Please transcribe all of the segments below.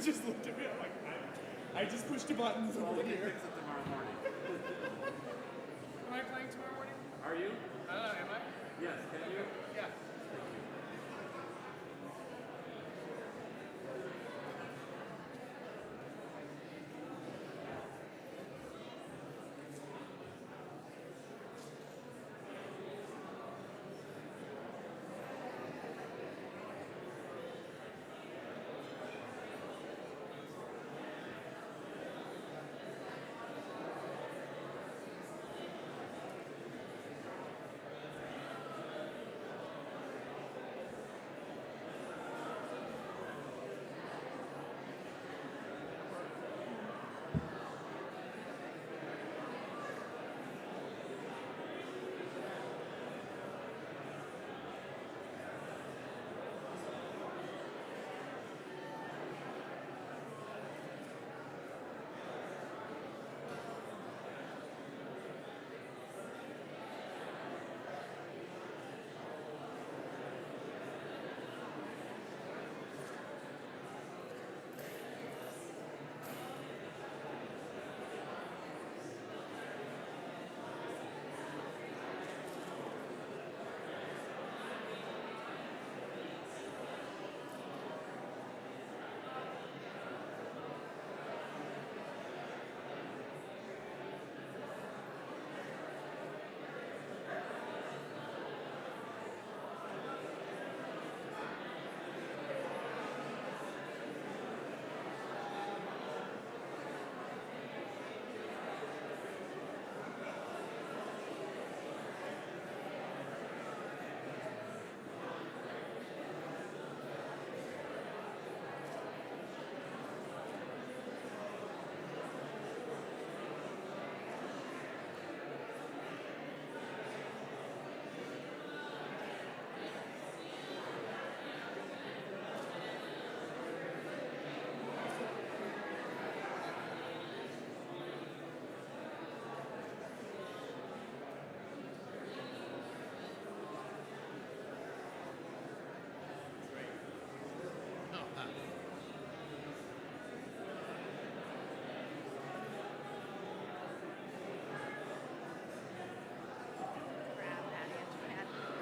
just looked at me. I'm like, I just pushed a button So over we can here. fix it tomorrow morning. Am I playing tomorrow morning? Are you? Am I? Yes, can you? Yeah.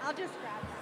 I'll just grab that.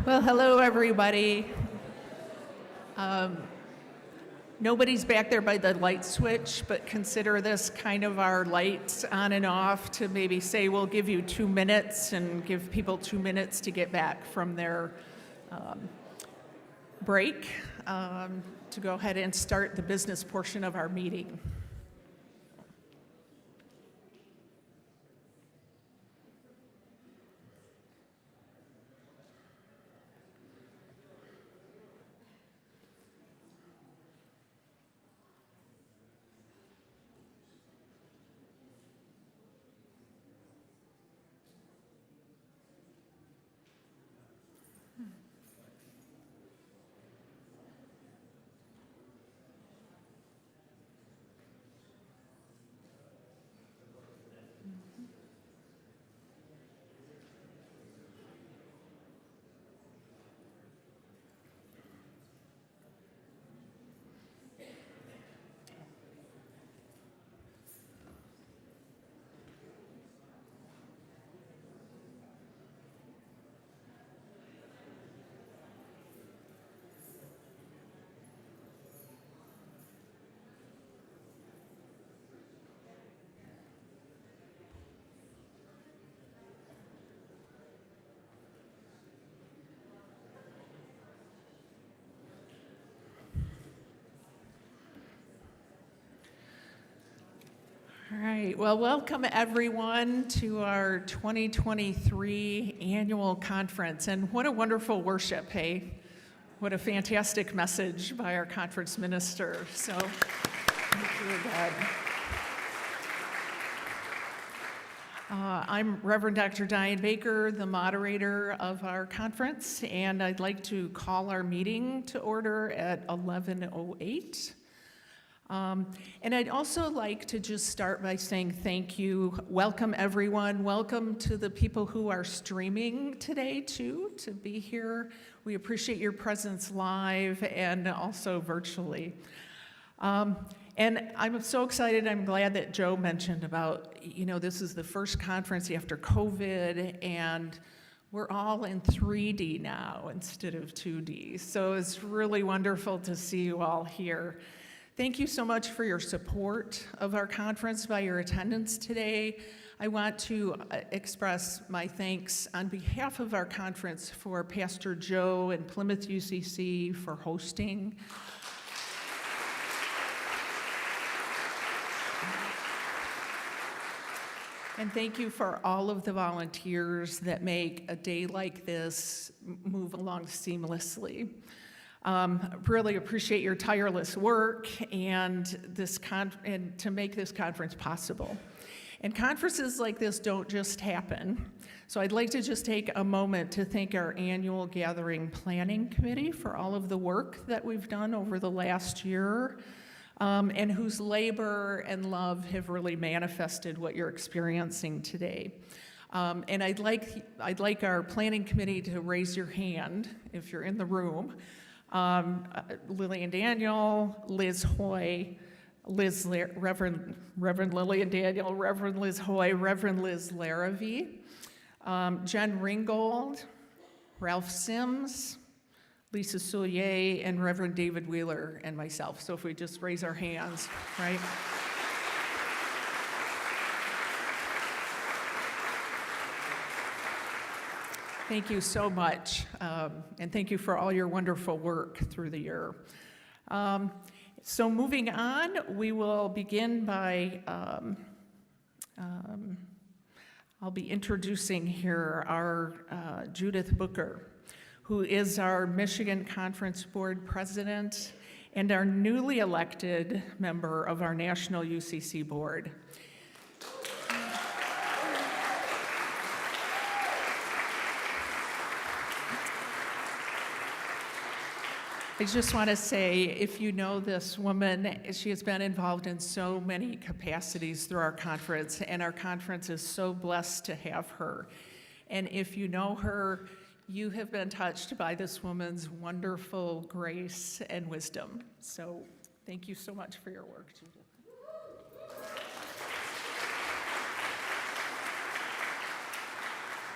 Well, hello, everybody. Nobody's back there by the light switch, but consider this kind of our lights on and off to maybe say we'll give you 2 minutes and give people 2 minutes to get back from their break to go ahead and start the business portion of our meeting. All right, well, welcome everyone to our 2023 annual conference. And what a wonderful worship, hey? What a fantastic message by our conference minister. So, thank you, God. I'm Reverend Dr. Diane Baker, the moderator of our conference, and I'd like to call our meeting to order at 11:08. And I'd also like to just start by saying thank you. Welcome, everyone. Welcome to the people who are streaming today, too, to be here. We appreciate your presence live and also virtually. And I'm so excited. I'm glad that Joe mentioned about, this is the first conference after COVID, and we're all in 3D now instead of 2D. So it's really wonderful to see you all here. Thank you so much for your support of our conference by your attendance today. I want to express my thanks on behalf of our conference for Pastor Joe and Plymouth UCC for hosting. And thank you for all of the volunteers that make a day like this move along seamlessly. Really appreciate your tireless work and to make this conference possible. And conferences like this don't just happen. So I'd like to just take a moment to thank our annual gathering planning committee for all of the work that we've done over the last year, and whose labor and love have really manifested what you're experiencing today. And I'd like our planning committee to raise your hand if you're in the room. Lillian Daniel, Liz Hoy, Reverend Lillian Daniel, Reverend Liz Hoy, Reverend Liz Larrabee, Jen Ringgold, Ralph Sims, Lisa Soulier, and Reverend David Wheeler, and myself. So if we just raise our hands, right? Thank you so much, and thank you for all your wonderful work through the year. So moving on, we will begin by, I'll be introducing here our Judith Booker, who is our Michigan Conference Board President and our newly elected member of our National UCC Board. I just want to say, if you know this woman, she has been involved in so many capacities through our conference, and our conference is so blessed to have her. And if you know her, you have been touched by this woman's wonderful grace and wisdom. So thank you so much for your work, Judith.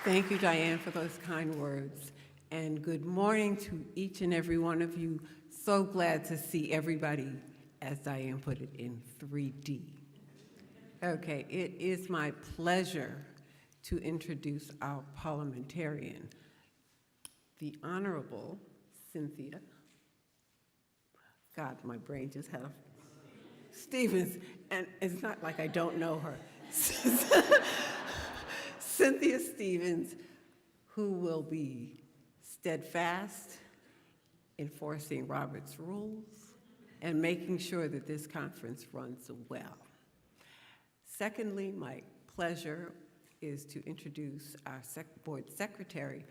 Thank you, Diane, for those kind words. And good morning to each and every one of you. So glad to see everybody, as Diane put it, in 3D. Okay, it is my pleasure to introduce our parliamentarian, the Honorable Cynthia. God, my brain just had a Stevens, and it's not like I don't know her. Cynthia Stevens, who will be steadfast, enforcing Robert's rules, and making sure that this conference runs well. Secondly, my pleasure is to introduce our board secretary,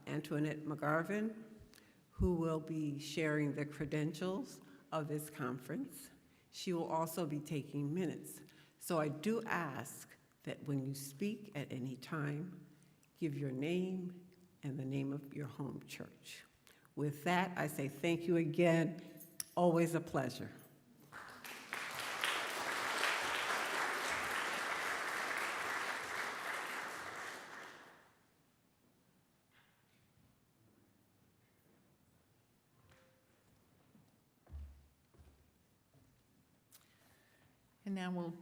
Antoinette McGarvin, who will be sharing the credentials of this conference. She will also be taking minutes. So I do ask that when you speak at any time, give your name and the name of your home church. With that, I say thank you again. Always a pleasure. And now we'll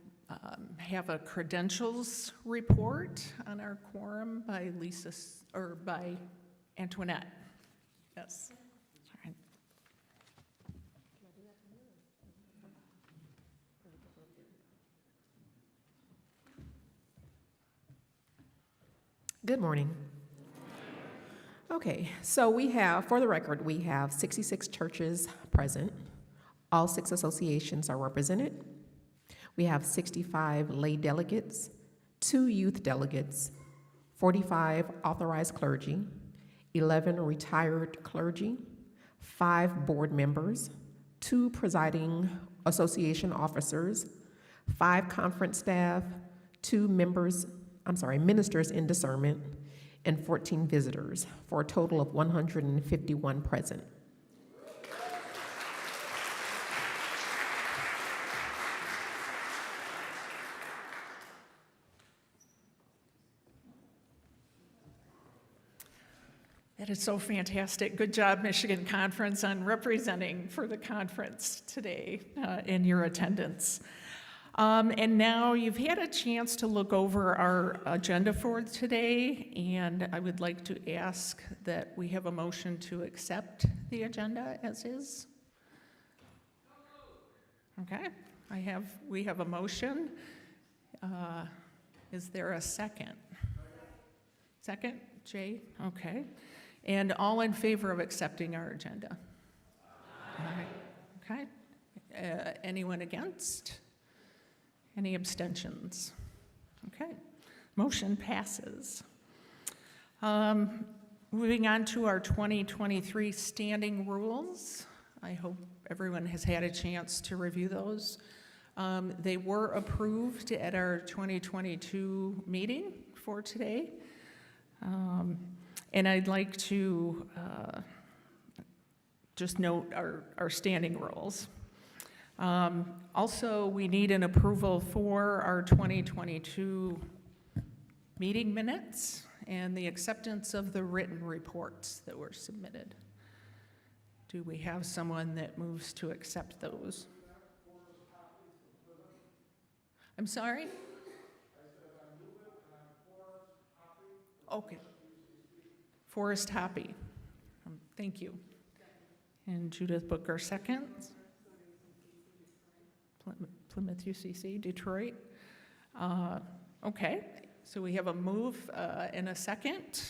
have a credentials report on our quorum by by Antoinette. Yes. Sorry. Good morning. Okay, so we have, for the record, we have 66 churches present. All 6 associations are represented. We have 65 lay delegates, 2 youth delegates, 45 authorized clergy, 11 retired clergy, 5 board members, 2 presiding association officers, 5 conference staff, 2 ministers in discernment, and 14 visitors, for a total of 151 present. That is so fantastic. Good job, Michigan Conference, on representing for the conference today in your attendance. And now you've had a chance to look over our agenda for today, and I would like to ask that we have a motion to accept the agenda as is. Okay, we have a motion. Is there a second? Second, Jay? Okay. And all in favor of accepting our agenda? Aye. Okay. Anyone against? Any abstentions? Okay. Motion passes. Moving on to our 2023 standing rules. I hope everyone has had a chance to review those. They were approved at our 2022 meeting for today. And I'd like to just note our standing rules. Also, we need an approval for our 2022 meeting minutes and the acceptance of the written reports that were submitted. Do we have someone that moves to accept those? I'm sorry? Okay. Forrest Hoppy. Thank you. And Judith Booker seconds. Plymouth UCC, Detroit. Okay, so we have a move and a second.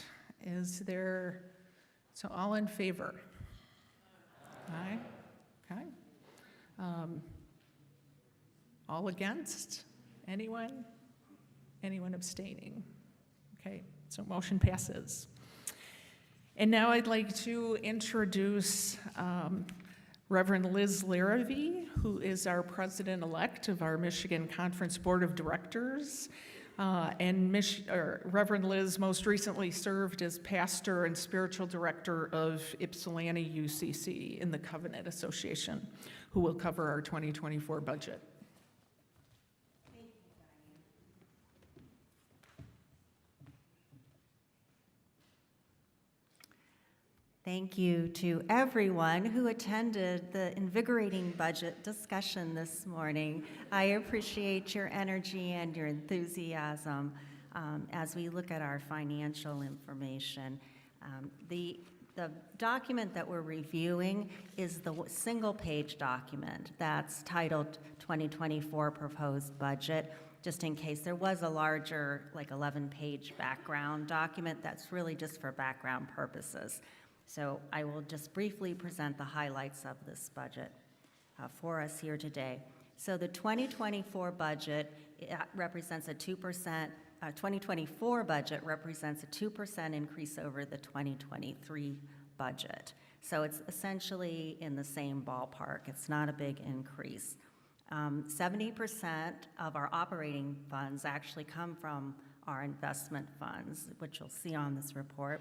Is there, so all in favor? Aye. Okay. All against? Anyone? Anyone abstaining? Okay, so motion passes. And now I'd like to introduce Reverend Liz Larrabee, who is our president-elect of our Michigan Conference Board of Directors. Reverend Liz most recently served as pastor and spiritual director of Ypsilanti UCC in the Covenant Association, who will cover our 2024 budget. Thank you to everyone who attended the invigorating budget discussion this morning. I appreciate your energy and your enthusiasm as we look at our financial information. The document that we're reviewing is the single-page document that's titled 2024 Proposed Budget, just in case there was a larger, like 11-page background document that's really just for background purposes. So I will just briefly present the highlights of this budget for us here today. So the 2024 budget represents a 2%, 2024 budget represents a 2% increase over the 2023 budget. So it's essentially in the same ballpark. It's not a big increase. 70% of our operating funds actually come from our investment funds, which you'll see on this report.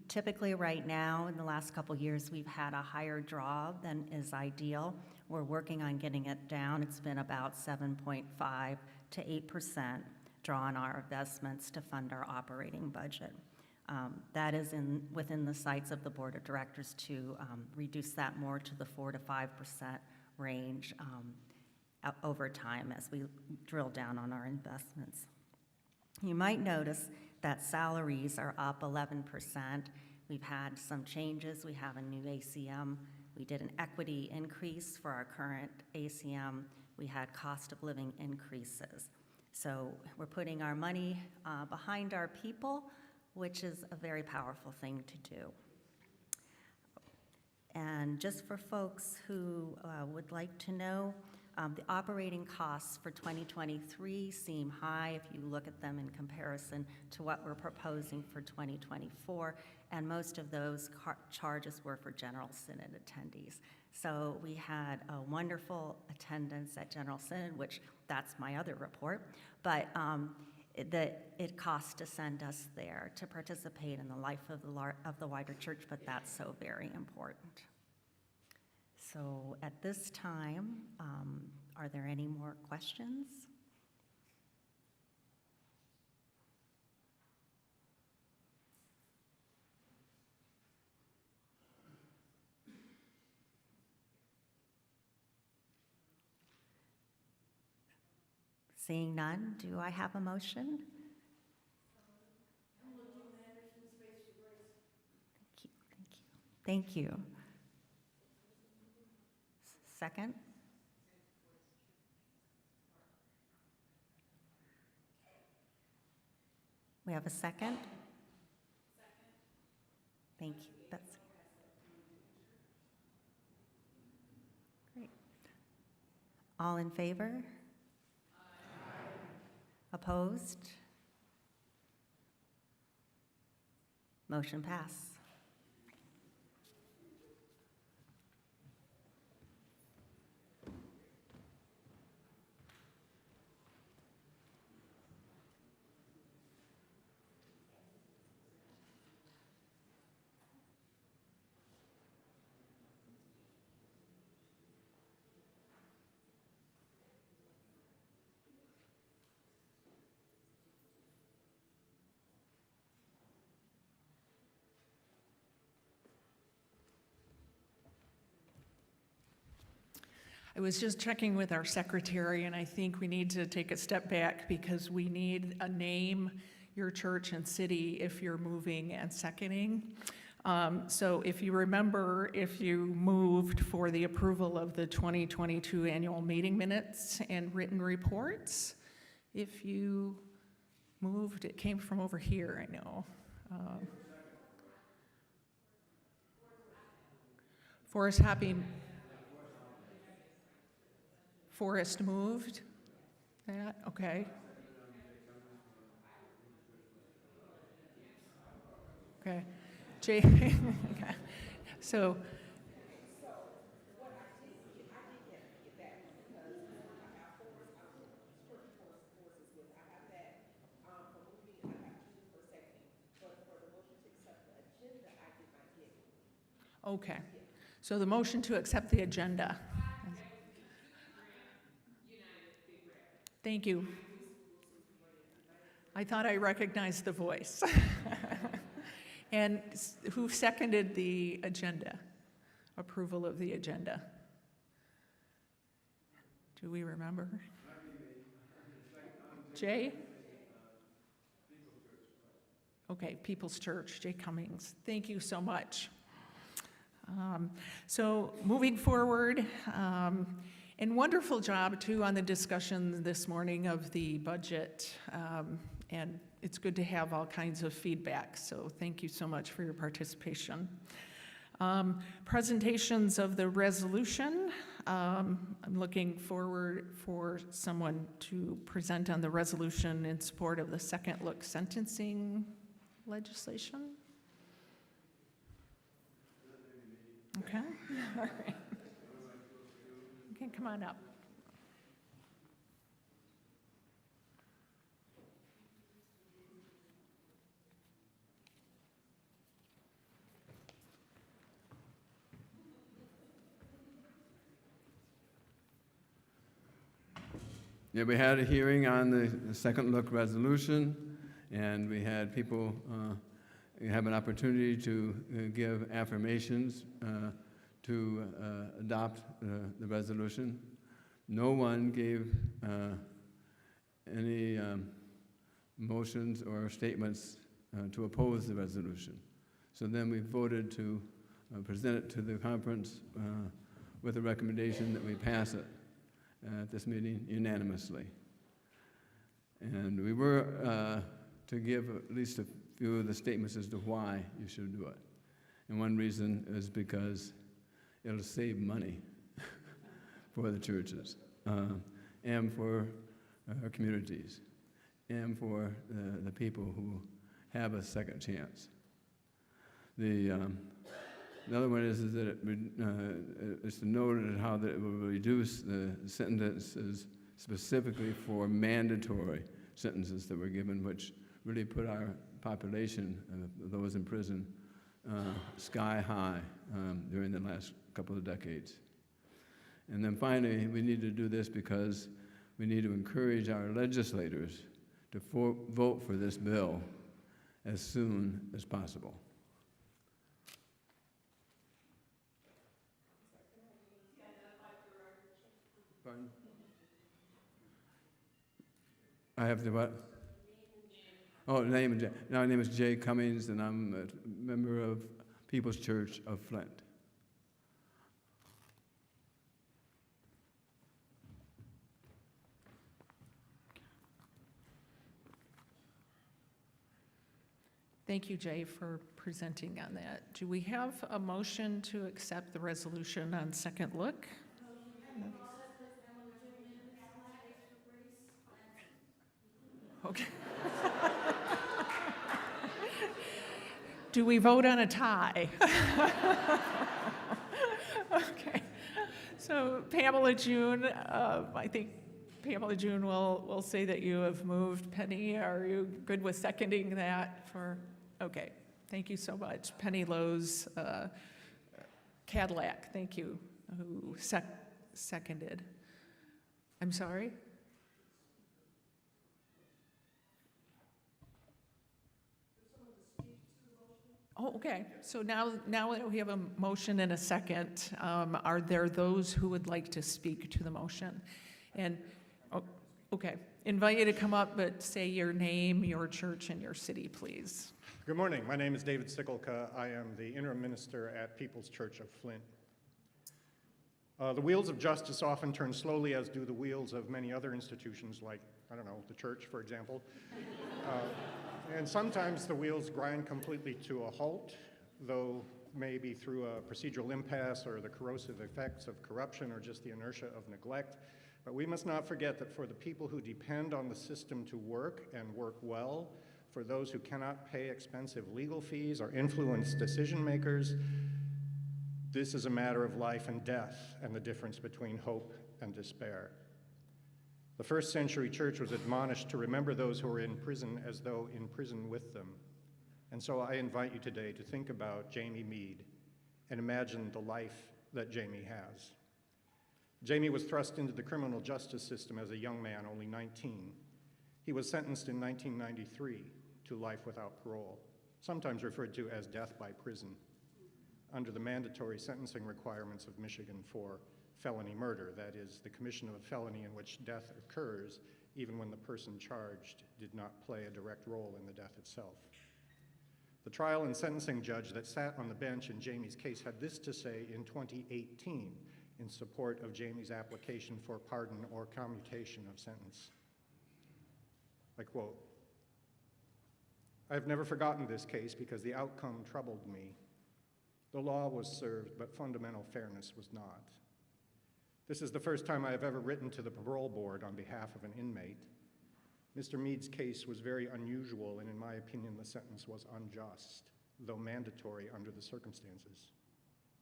Typically right now, in the last couple years, we've had a higher draw than is ideal. We're working on getting it down. It's been about 7.5 to 8% draw on our investments to fund our operating budget. That is within the sights of the board of directors to reduce that more to the 4 to 5% range over time as we drill down on our investments. You might notice that salaries are up 11%. We've had some changes. We have a new ACM. We did an equity increase for our current ACM. We had cost of living increases. So we're putting our money behind our people, which is a very powerful thing to do. And just for folks who would like to know, the operating costs for 2023 seem high if you look at them in comparison to what we're proposing for 2024, and most of those charges were for General Synod attendees. So we had a wonderful attendance at General Synod, which that's my other report, but it costs to send us there to participate in the life of the wider church, but that's so very important. So at this time, are there any more questions? Seeing none, do I have a motion? Thank you. Second? We have a second? Thank you. That's great. All in favor? Opposed? Motion passed. I was just checking with our secretary, and I think we need to take a step back because we need a name, your church and city, if you're moving and seconding. So if you remember, if you moved for the approval of the 2022 annual meeting minutes and written reports, if you moved, it came from over here, I know. Forrest moved that, okay. Okay, Jay, okay. So, okay, so the motion to accept the agenda. Thank you. I thought I recognized the voice. And who seconded the agenda? Approval of the agenda? Do we remember? Jay? Okay, People's Church, Jay Cummings. Thank you so much. So moving forward, and wonderful job too on the discussion this morning of the budget. And it's good to have all kinds of feedback. So thank you so much for your participation. Presentations of the resolution. I'm looking forward for someone to present on the resolution in support of the second look sentencing legislation. Okay, all right. Okay, come on up. Yeah, we had a hearing on the second look resolution, and we had people have an opportunity to give affirmations to adopt the resolution. No one gave any motions or statements to oppose the resolution. So then we voted to present it to the conference with a recommendation that we pass it at this meeting unanimously. And we were to give at least a few of the statements as to why you should do it. And one reason is because it'll save money for the churches and for our communities and for the people who have a second chance. The other one is that it's to note how that it will reduce the sentences specifically for mandatory sentences that were given, which really put our population of those in prison sky high during the last couple of decades. And then finally, we need to do this because we need to encourage our legislators to vote for this bill as soon as possible. Pardon? I have the what? Oh, name. My name is Jay Cummings, and I'm a member of People's Church of Flint. Thank you, Jay, for presenting on that. Do we have a motion to accept the resolution on second look? Okay. Do we vote on a tie? Okay. So Pamela June, I think Pamela June will say that you have moved. Penny, are you good with seconding that for? Okay. Thank you so much. Penny Lowe's Cadillac, thank you, who seconded. I'm sorry? Oh, okay. So now that we have a motion and a second, are there those who would like to speak to the motion? And, oh, okay. Invite you to come up, but say your name, your church, and your city, please. Good morning. My name is David Sikelka. I am the interim minister at People's Church of Flint. The wheels of justice often turn slowly, as do the wheels of many other institutions like, I don't know, the church, for example. And sometimes the wheels grind completely to a halt, though maybe through a procedural impasse or the corrosive effects of corruption or just the inertia of neglect. But we must not forget that for the people who depend on the system to work and work well, for those who cannot pay expensive legal fees or influence decision makers, this is a matter of life and death and the difference between hope and despair. The first century church was admonished to remember those who were in prison as though in prison with them. And so I invite you today to think about Jamie Mead and imagine the life that Jamie has. Jamie was thrust into the criminal justice system as a young man, only 19. He was sentenced in 1993 to life without parole. sometimes referred to as death by prison, under the mandatory sentencing requirements of Michigan for felony murder, that is, the commission of a felony in which death occurs even when the person charged did not play a direct role in the death itself. The trial and sentencing judge that sat on the bench in Jamie's case had this to say in 2018 in support of Jamie's application for pardon or commutation of sentence. I quote, "I have never forgotten this case because the outcome troubled me. The law was served, but fundamental fairness was not. This is the first time I have ever written to the parole board on behalf of an inmate. Mr. Mead's case was very unusual, and in my opinion, the sentence was unjust, though mandatory under the circumstances.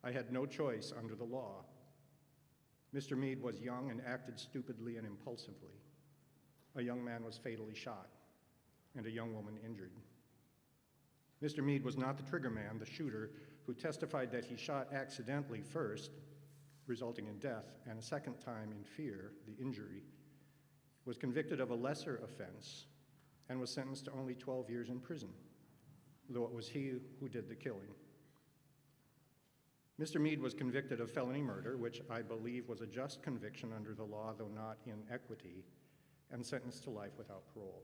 I had no choice under the law. Mr. Mead was young and acted stupidly and impulsively. A young man was fatally shot, and a young woman injured. Mr. Mead was not the trigger man, the shooter, who testified that he shot accidentally first, resulting in death, and a second time in fear, the injury, was convicted of a lesser offense and was sentenced to only 12 years in prison, though it was he who did the killing. Mr. Mead was convicted of felony murder, which I believe was a just conviction under the law, though not in equity, and sentenced to life without parole.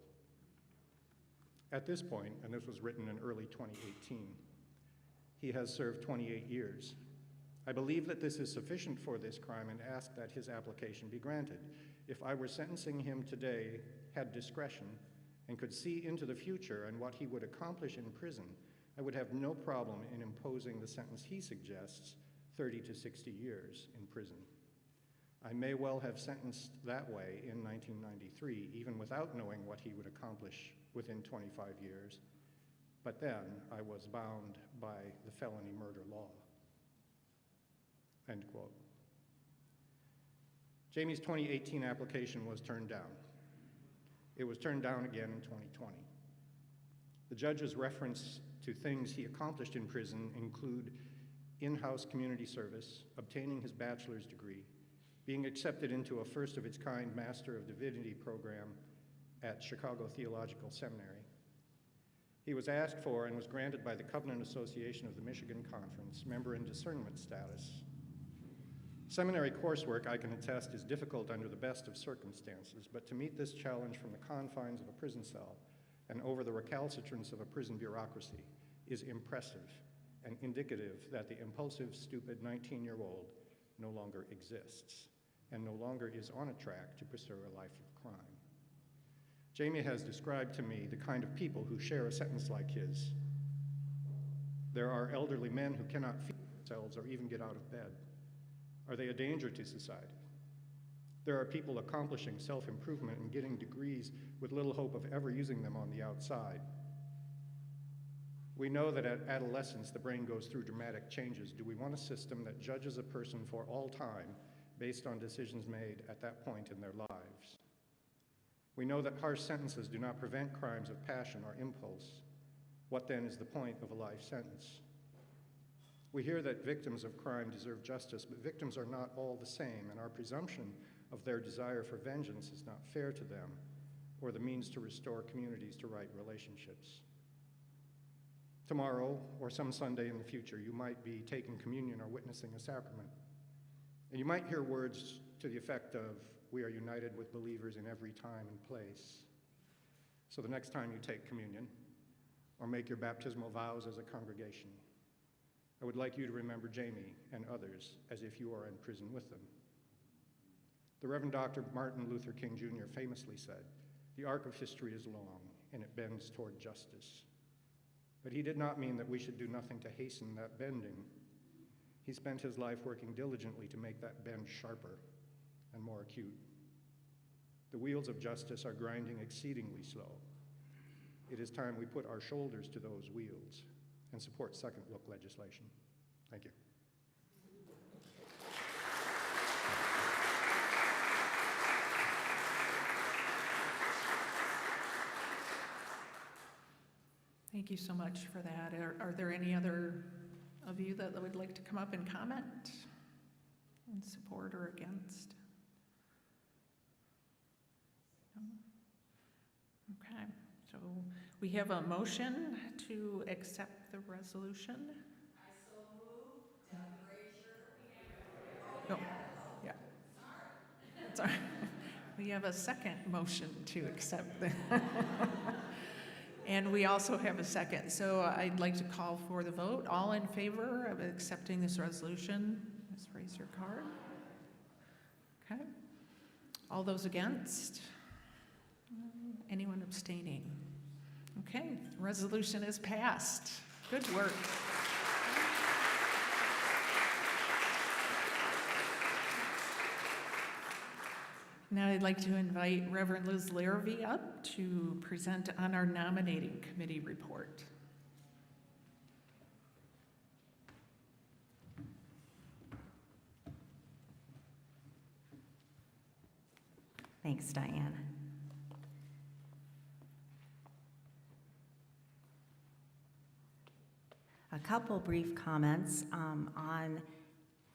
At this point, and this was written in early 2018, he has served 28 years. I believe that this is sufficient for this crime and ask that his application be granted. If I were sentencing him today, had discretion, and could see into the future and what he would accomplish in prison, I would have no problem in imposing the sentence he suggests, 30 to 60 years in prison. I may well have sentenced that way in 1993, even without knowing what he would accomplish within 25 years, but then I was bound by the felony murder law." End quote. Jamie's 2018 application was turned down. It was turned down again in 2020. The judge's reference to things he accomplished in prison include in-house community service, obtaining his bachelor's degree, being accepted into a first-of-its-kind Master of Divinity program at Chicago Theological Seminary. He was asked for and was granted by the Covenant Association of the Michigan Conference, member in discernment status. Seminary coursework, I can attest, is difficult under the best of circumstances, but to meet this challenge from the confines of a prison cell and over the recalcitrance of a prison bureaucracy is impressive and indicative that the impulsive, stupid 19-year-old no longer exists and no longer is on a track to pursue a life of crime. Jamie has described to me the kind of people who share a sentence like his. There are elderly men who cannot feed themselves or even get out of bed. Are they a danger to society? There are people accomplishing self-improvement and getting degrees with little hope of ever using them on the outside. We know that at adolescence, the brain goes through dramatic changes. Do we want a system that judges a person for all time based on decisions made at that point in their lives? We know that harsh sentences do not prevent crimes of passion or impulse. What then is the point of a life sentence? We hear that victims of crime deserve justice, but victims are not all the same, and our presumption of their desire for vengeance is not fair to them or the means to restore communities to right relationships. Tomorrow, or some Sunday in the future, you might be taking communion or witnessing a sacrament, and you might hear words to the effect of, "We are united with believers in every time and place." So the next time you take communion or make your baptismal vows as a congregation, I would like you to remember Jamie and others as if you are in prison with them. The Reverend Dr. Martin Luther King Jr. famously said, "The arc of history is long, and it bends toward justice." But he did not mean that we should do nothing to hasten that bending. He spent his life working diligently to make that bend sharper and more acute. The wheels of justice are grinding exceedingly slow. It is time we put our shoulders to those wheels and support second-look legislation. Thank you. Thank you so much for that. Are there any other of you that would like to come up and comment in support or against? No? Okay, so We have a motion to accept the resolution. No, yeah. Sorry. We have a second motion to accept the, and we also have a second. So I'd like to call for the vote. All in favor of accepting this resolution, just raise your card. Okay. All those against? Anyone abstaining? Okay, resolution is passed. Good work. Now I'd like to invite Reverend Liz Larrabee up to present on our nominating committee report. Thanks, Diane. A couple brief comments on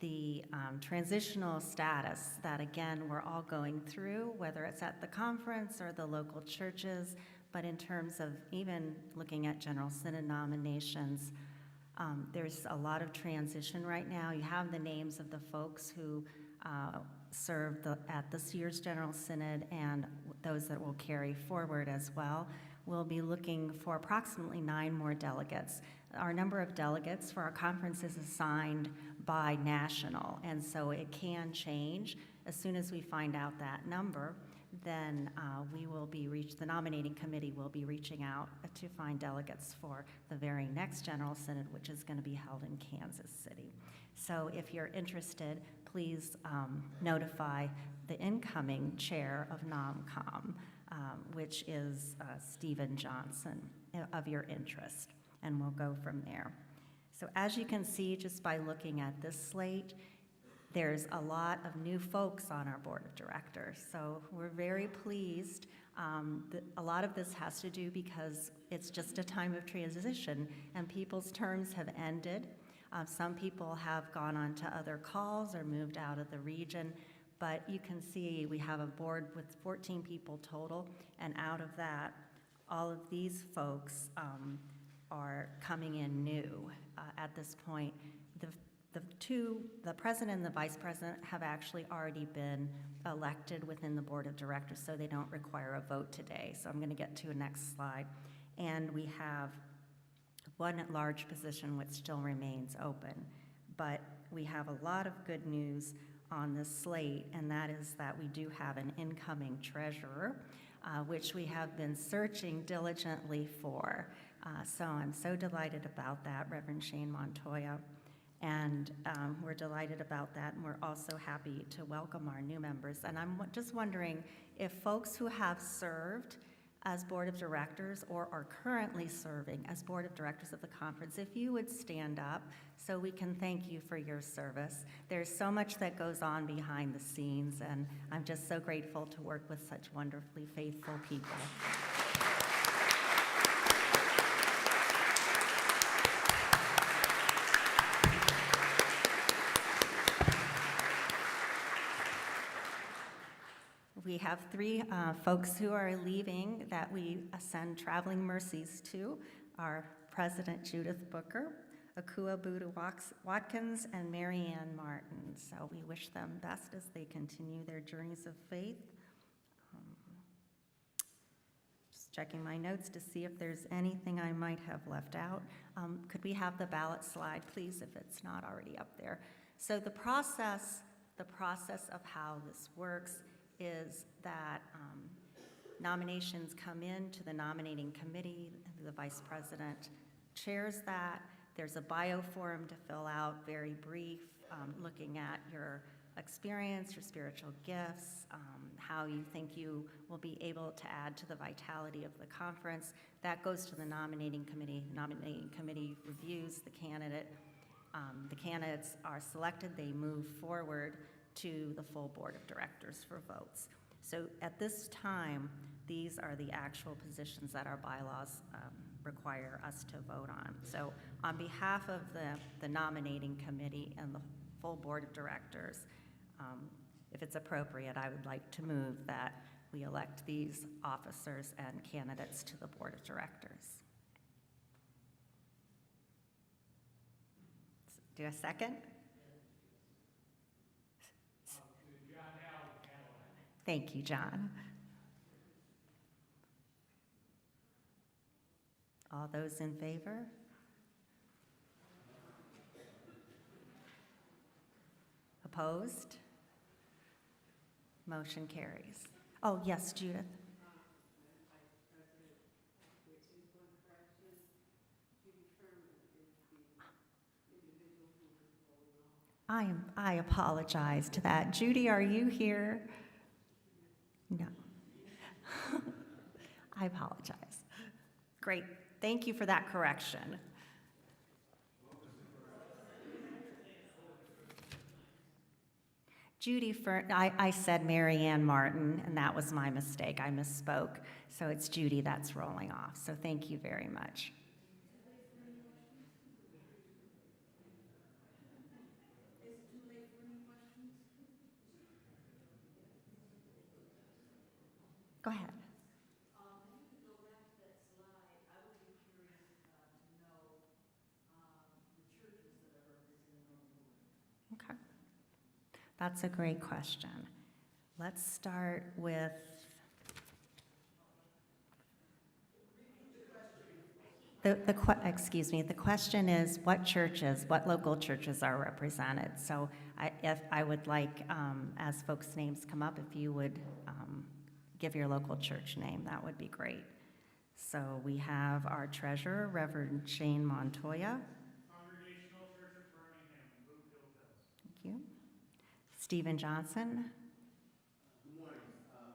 the transitional status that, again, we're all going through, whether it's at the conference or the local churches, but in terms of even looking at General Synod nominations, there's a lot of transition right now. You have the names of the folks who served at this year's General Synod and those that will carry forward as well. We'll be looking for approximately 9 more delegates. Our number of delegates for our conference is assigned by national, and so it can change. As soon as we find out that number, then the nominating committee will be reaching out to find delegates for the very next General Synod, which is going to be held in Kansas City. So if you're interested, please notify the incoming chair of NOMCOM, which is Stephen Johnson, of your interest, and we'll go from there. So as you can see, just by looking at this slate, there's a lot of new folks on our board of directors, so we're very pleased. A lot of this has to do because it's just a time of transition and people's terms have ended. Some people have gone on to other calls or moved out of the region, but you can see we have a board with 14 people total, and out of that, all of these folks are coming in new at this point. The president and the vice president have actually already been elected within the board of directors, so they don't require a vote today. So I'm going to get to a next slide. And we have one large position which still remains open. But we have a lot of good news on this slate, and that is that we do have an incoming treasurer, which we have been searching diligently for. So I'm so delighted about that, Reverend Shane Montoya. And we're delighted about that, and we're also happy to welcome our new members. And I'm just wondering if folks who have served as board of directors or are currently serving as board of directors of the conference, if you would stand up so we can thank you for your service. There's so much that goes on behind the scenes, and I'm just so grateful to work with such wonderfully faithful people. We have 3 folks who are leaving that we send traveling mercies to. Our President Judith Booker, Akua Buddha Watkins, and Mary Ann Martin. So we wish them best as they continue their journeys of faith. Just checking my notes to see if there's anything I might have left out. Could we have the ballot slide, please, if it's not already up there? So the process of how this works is that nominations come in to the nominating committee. The vice president chairs that. There's a bio form to fill out, very brief, looking at your experience, your spiritual gifts, how you think you will be able to add to the vitality of the conference. That goes to the nominating committee. The nominating committee reviews the candidate. The candidates are selected. They move forward to the full board of directors for votes. So at this time, these are the actual positions that our bylaws require us to vote on. So on behalf of the nominating committee and the full board of directors, if it's appropriate, I would like to move that we elect these officers and candidates to the Board of Directors. Do a second? Thank you, John. All those in favor? Opposed? Motion carries. Oh, yes, Judith. I apologize to that. Judy, are you here? No. I apologize. Great. Thank you for that correction. Judy, I said Mary Ann Martin, and that was my mistake. I misspoke. So it's Judy that's rolling off. So thank you very much. Go ahead. Okay. That's a great question. Let's start with the question is what churches, what local churches are represented? So if I would like, as folks' names come up, if you would give your local church name, that would be great. So we have our treasurer, Reverend Shane Montoya. Congregational Church of Birmingham, Bluefield Hills. Thank you. Stephen Johnson. Good morning.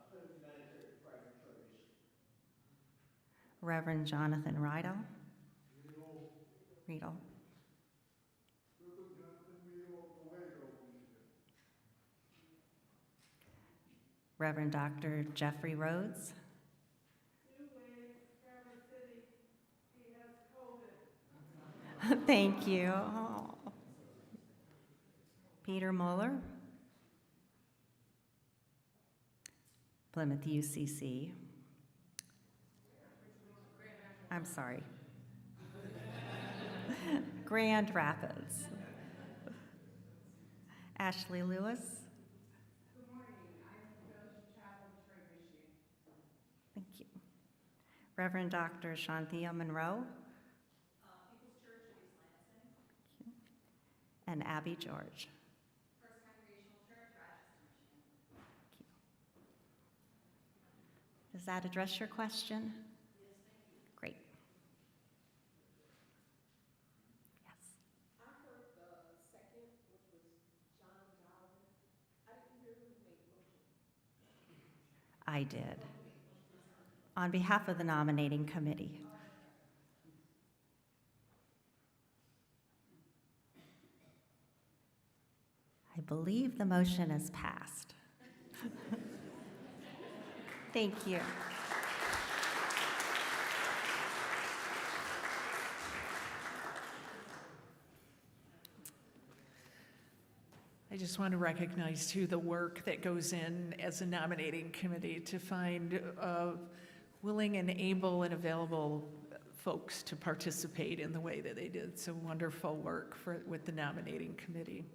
Plymouth United Church of Christ Detroit, Michigan. Reverend Jonathan Rydell. Riedel. Reverend Dr. Jeffrey Rhodes. Thank you. Oh. Peter Mueller. Plymouth UCC. I'm sorry. Grand Rapids. Ashley Lewis. Good morning. I'm from Fellowship Chapel, Detroit, Michigan. Thank you. Reverend Dr. Shanthia Monroe. People's Church of East Lansing. And Abby George. First Congregational Church, Rochester, Michigan. Does that address your question? Yes, thank you. Great. Yes. I heard the second, which was John Dowden. I didn't hear who made the motion. I did. On behalf of the nominating committee. I believe the motion is passed. Thank you. I just want to recognize, too, the work that goes in as a nominating committee to find willing and able and available folks to participate in the way that they did. So wonderful work with the nominating committee.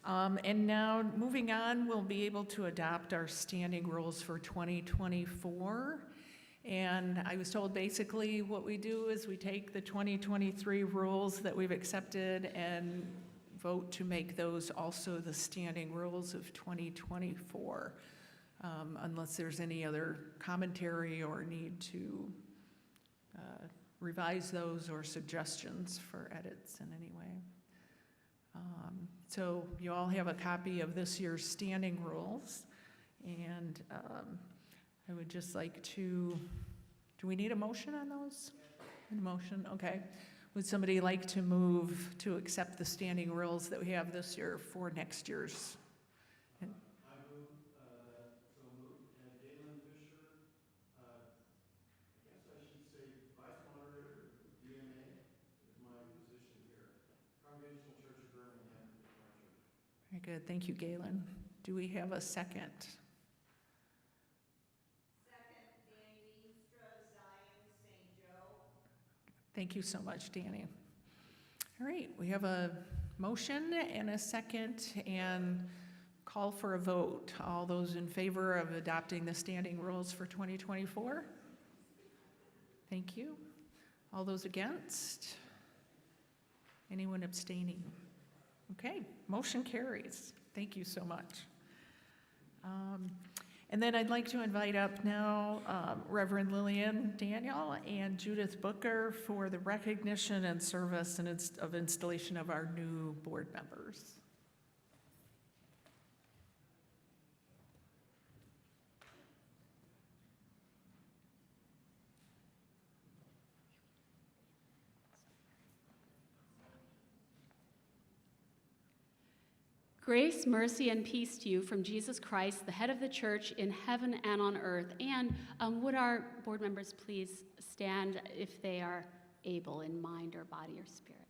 And now, moving on, we'll be able to adopt our standing rules for 2024. And I was told basically what we do is we take the 2023 rules that we've accepted and vote to make those also the standing rules of 2024, unless there's any other commentary or need to revise those or suggestions for edits in any way. So you all have a copy of this year's standing rules, and I would just like to, do we need a motion on those? A motion, okay. Would somebody like to move to accept the standing rules that we have this year for next year's? I move, so moved, and Galen Fisher, I guess I should say Vice Moderator, DMA, is my position here. Congregational Church of Birmingham is my church. Very good, thank you, Galen. Do we have a second? Thank you so much, Danny. All right, we have a motion and a second and call for a vote. All those in favor of adopting the standing rules for 2024? Thank you. All those against? Anyone abstaining? Okay, motion carries. Thank you so much. And then I'd like to invite up now Reverend Lillian Daniel and Judith Booker for the recognition and service and of installation of our new board members. Grace, mercy, and peace to you from Jesus Christ, the head of the church in heaven and on earth. And would our board members please stand if they are able in mind or body or spirit?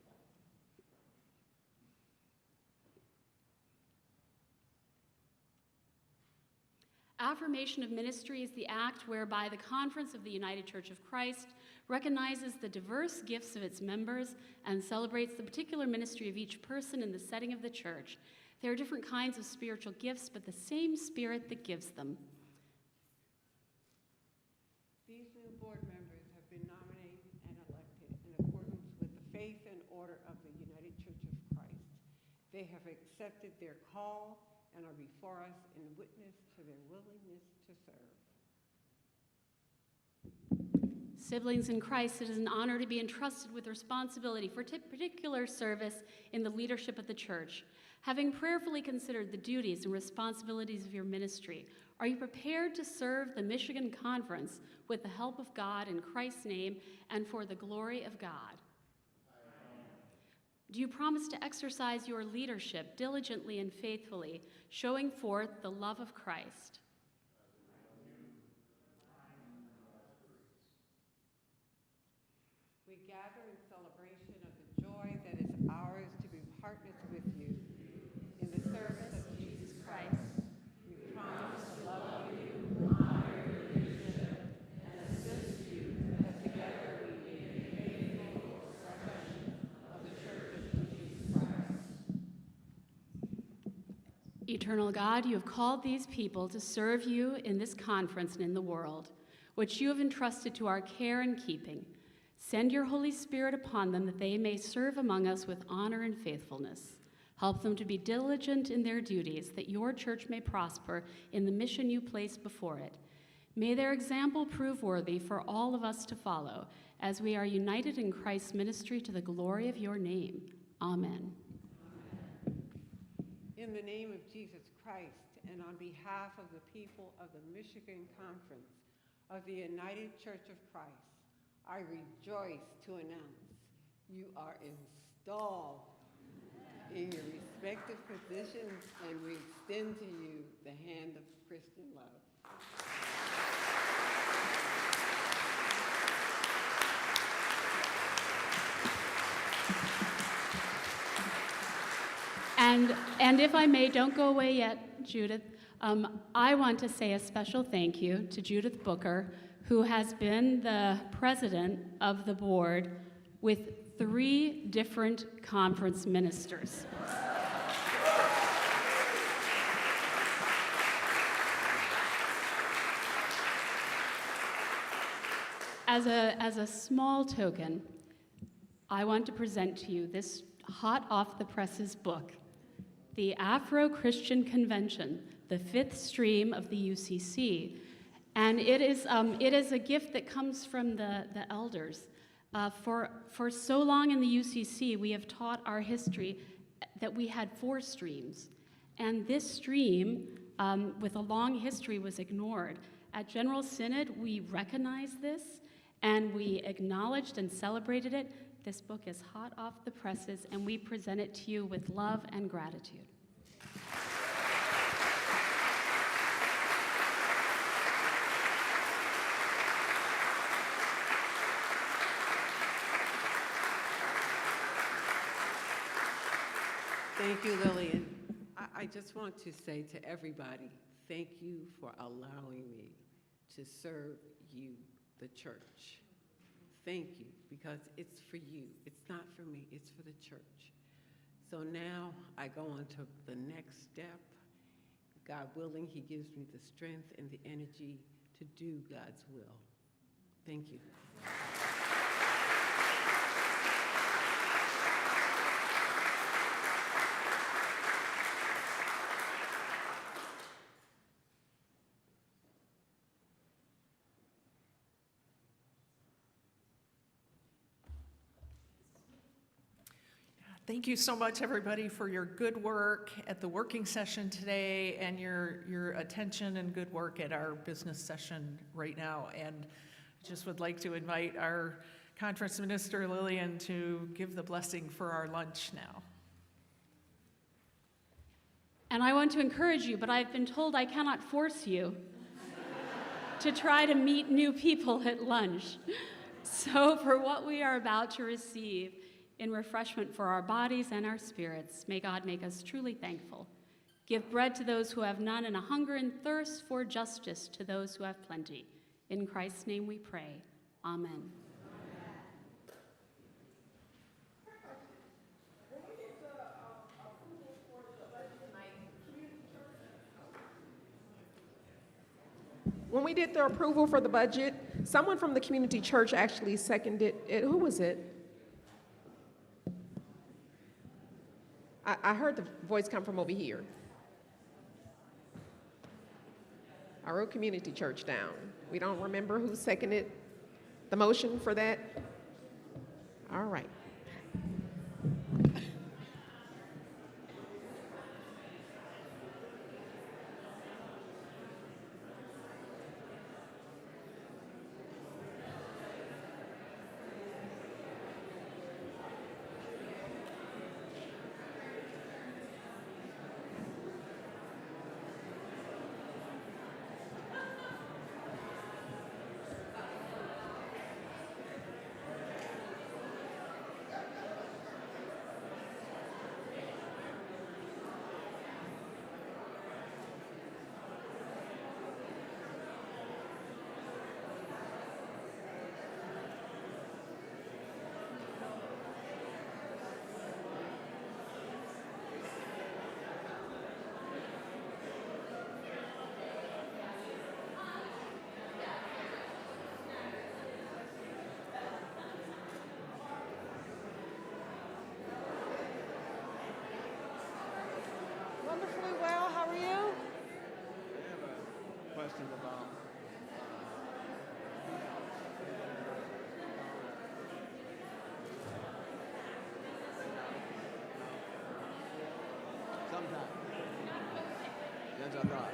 Affirmation of ministry is the act whereby the Conference of the United Church of Christ recognizes the diverse gifts of its members and celebrates the particular ministry of each person in the setting of the church. There are different kinds of spiritual gifts, but the same Spirit that gives them. These new board members have been nominated and elected in accordance with the faith and order of the United Church of Christ. They have accepted their call and are before us in witness to their willingness to serve. Siblings in Christ, it is an honor to be entrusted with responsibility for particular service in the leadership of the church. Having prayerfully considered the duties and responsibilities of your ministry, are you prepared to serve the Michigan Conference with the help of God in Christ's name and for the glory of God? Do you promise to exercise your leadership diligently and faithfully, showing forth the love of Christ? We gather in celebration of the joy that is ours to be partners with you in the service of Jesus Christ. We promise to love you, honor your leadership, and assist you that together we may be faithful expression of the Church of Jesus Christ. Eternal God, you have called these people to serve you in this conference and in the world, which you have entrusted to our care and keeping. Send your Holy Spirit upon them that they may serve among us with honor and faithfulness. Help them to be diligent in their duties, that your church may prosper in the mission you place before it. May their example prove worthy for all of us to follow, as we are united in Christ's ministry to the glory of your name. Amen. In the name of Jesus Christ, and on behalf of the people of the Michigan Conference of the United Church of Christ, I rejoice to announce you are installed in your respective positions, and we extend to you the hand of Christian love. And if I may, don't go away yet, Judith. I want to say a special thank you to Judith Booker, who has been the president of the board with 3 different conference ministers. As a small token, I want to present to you this hot off the presses book, The Afro-Christian Convention, the 5th stream of the UCC. And it is a gift that comes from the elders. For so long in the UCC, we have taught our history that we had 4 streams. And this stream, with a long history, was ignored. At General Synod, we recognized this, and we acknowledged and celebrated it. This book is hot off the presses, and we present it to you with love and gratitude. Thank you, Lillian. I just want to say to everybody, thank you for allowing me to serve you, the church. thank you, because it's for you. It's not for me, it's for the church. So now I go on to the next step. God willing, He gives me the strength and the energy to do God's will. Thank you. Thank you so much, everybody, for your good work at the working session today and your attention and good work at our business session right now. And just would like to invite our Conference Minister, Lillian, to give the blessing for our lunch now. And I want to encourage you, but I've been told I cannot force you to try to meet new people at lunch. So for what we are about to receive in refreshment for our bodies and our spirits, may God make us truly thankful. Give bread to those who have none, and a hunger and thirst for justice to those who have plenty. In Christ's name we pray. Amen. When we did the approval for the budget, someone from the community church actually seconded it. Who was it? I heard the voice come from over here. I wrote community church down. We don't remember who seconded the motion for that? All right. Wonderfully well. How are you? I have a question about sometime. That's what I thought.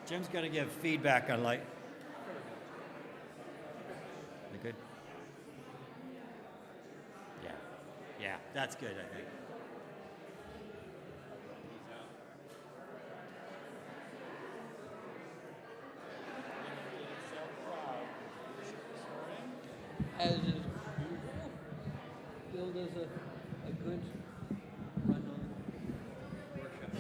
Jim's going to give feedback on light. You good? Yeah. Yeah, that's good, I think. As is usual, Bill does a good run on the workshop.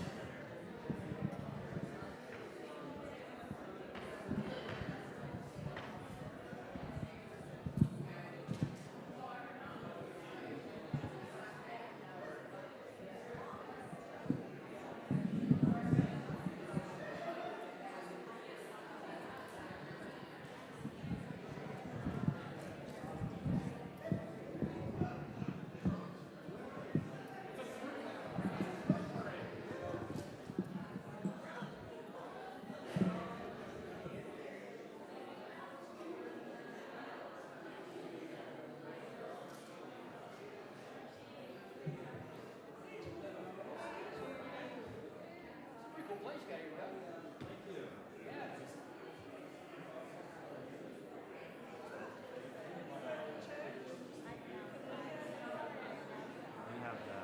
We have the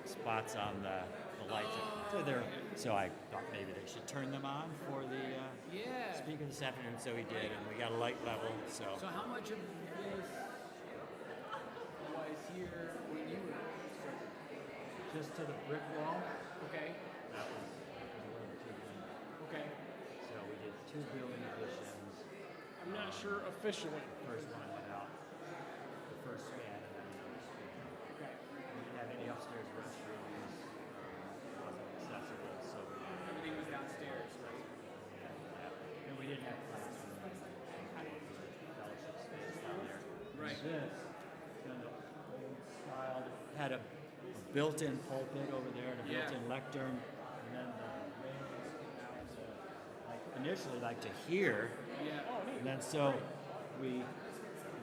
spots on the lights. So I thought maybe they should turn them on for the speaker this afternoon. So we did, and we got a light level. So how much of this was here when you were starting? just to the brick wall. Okay. That was a little too thin. Okay. So we did 2 building additions. I'm not sure officially. First one went out. The first span, and then another span. Okay. We didn't have any upstairs restrooms. It wasn't accessible, so Everything was downstairs, right? and we didn't have classrooms. Fellowship space down there. Right. This kind of old style had a built-in pulpit over there and a Yeah. built-in lectern, and then the railings came out to initially to here. Yeah. And then so we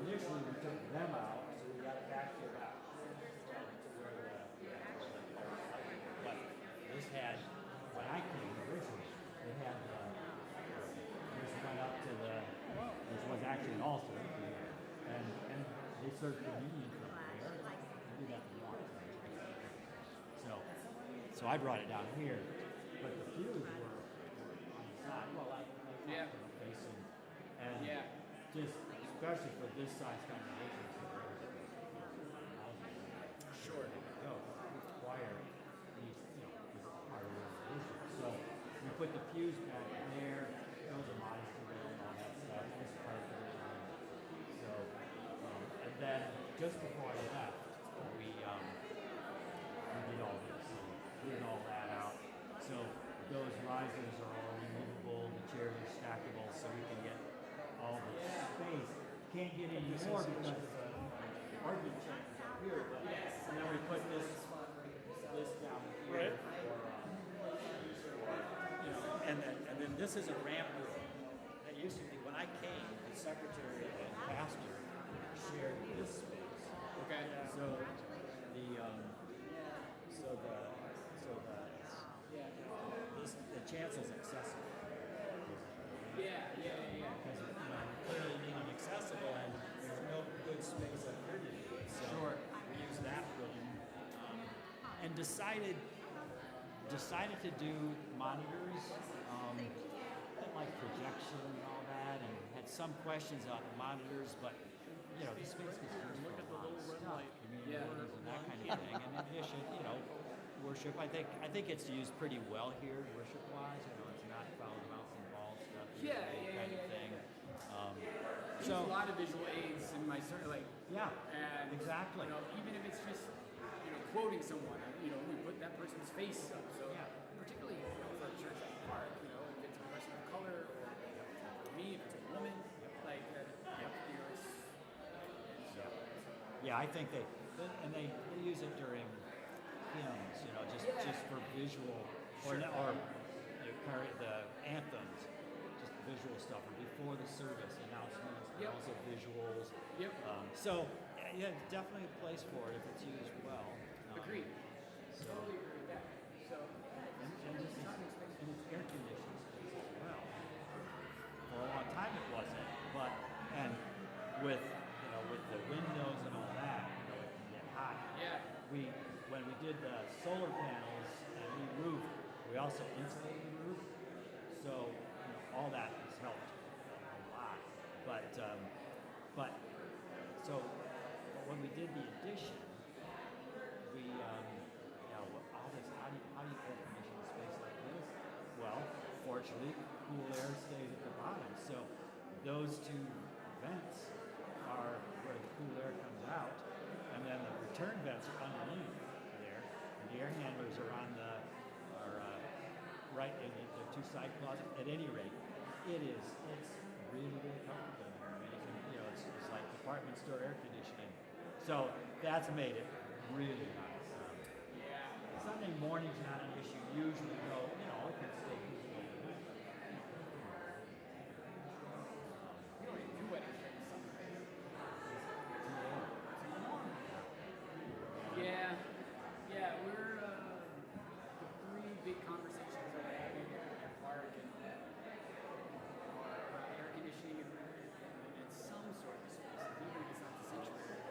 initially we took them out, so we got it back to about where but this had when I came originally, it had this went up to the which was actually an altar, and they served communion from there. They do that in water. So I brought it down here, but the pews were on the side. Well, Yeah. facing. And Yeah. just especially for this size congregation, Sure. go require these, part of the resolution. So we put the pews back there. Those are mine and all that stuff. This part of it. So and then just before I left, we did all this. Cleared all that out. So those risers are all removable. The chairs are stackable, so we can get all the space. Can't get any more because of the argument chambers up here, but and then we put this down here for, and then this is a ramp room. That used to be when I came, the secretary and pastor shared this space. Okay. So the chancel's accessible. Yeah. Because clearly being accessible and there's no good space up here to do it. So we used that room and decided to do monitors, didn't like projection and all that, and had some questions on monitors, but the space gets used for a lot of stuff, community meetings and that kind of thing. And in addition, worship, I think it's used pretty well here, worship-wise. It's not found mouse and ball stuff. Yeah. Kind of thing. There's a lot of visual aids in my and exactly. Even if it's just quoting someone, we put that person's face up. So particularly for a church like Park, if it's a person of color or for me, if it's a woman, I think they use it during hymns, just for visual or the anthems, just visual stuff, or before the service announcements, also visuals. So definitely a place for it if it's used well. Agreed. So, Totally agree with that. So and it's air conditioned space as well. with, you know, with the windows and all that, you know, it can get hot. Yeah. When we did the solar panels and re-roofed, we also insulated the roof, so you know, all that has helped a lot. But when we did the addition, we you know, how do you air condition a space like this? Well, fortunately, cool air stays at the bottom, so those two vents are where the cool air comes out, and then the return vents are underneath there, and the air handlers are on the right in the two side closets. At any rate, it's really comfortable in here. I mean, you know, it's like department store air conditioning. So that's made it really nice. Sunday morning's not an issue usually, though. You know, it can stay cool overnight. We don't even do weddings during the summer. Yeah, we're the three big conversations that we're having here at the park and air conditioning and some sort of space, even if it's not the sanctuary,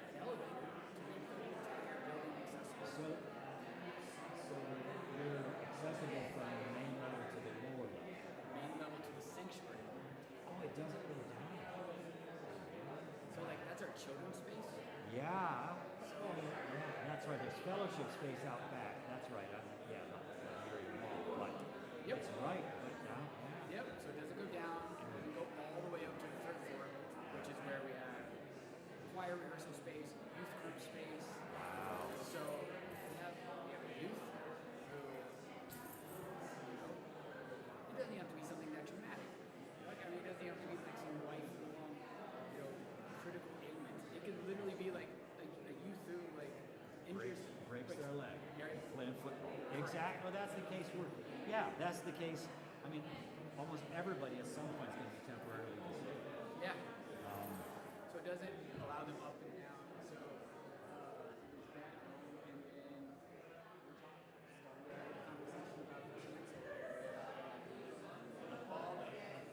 an elevator to make the entire building accessible. So you're accessible from the main level to the lower level. Main level to the sanctuary. Oh, it doesn't go down. So like that's our children's space. Yeah. Yeah, that's right. There's fellowship space out back. That's right. Not very long, but Yep. it's right down. Yeah. Yep. So it doesn't go down, and it doesn't go all the way up to the third floor, which is where we have choir rehearsal space, youth group space. Wow. So we have youth who, you know, it doesn't have to be something that dramatic. Like, I mean, it doesn't have to be like some lifelong, you know, critical ailment. It could literally be like a youth who like injures, Breaks their leg. Yeah. Playing football. Exactly. Well, that's the case. That's the case. I mean, almost everybody at some point is going to be temporarily disabled. Yeah. So it doesn't allow them up and down. So that and then we're starting a conversation about the chance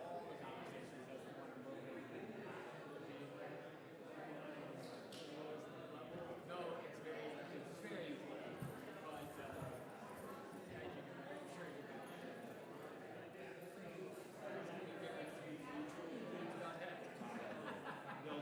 all the conversations as we want to move it. No, it's very important. But yeah, you can, I'm sure you can. There's going to be very few things about that. You know,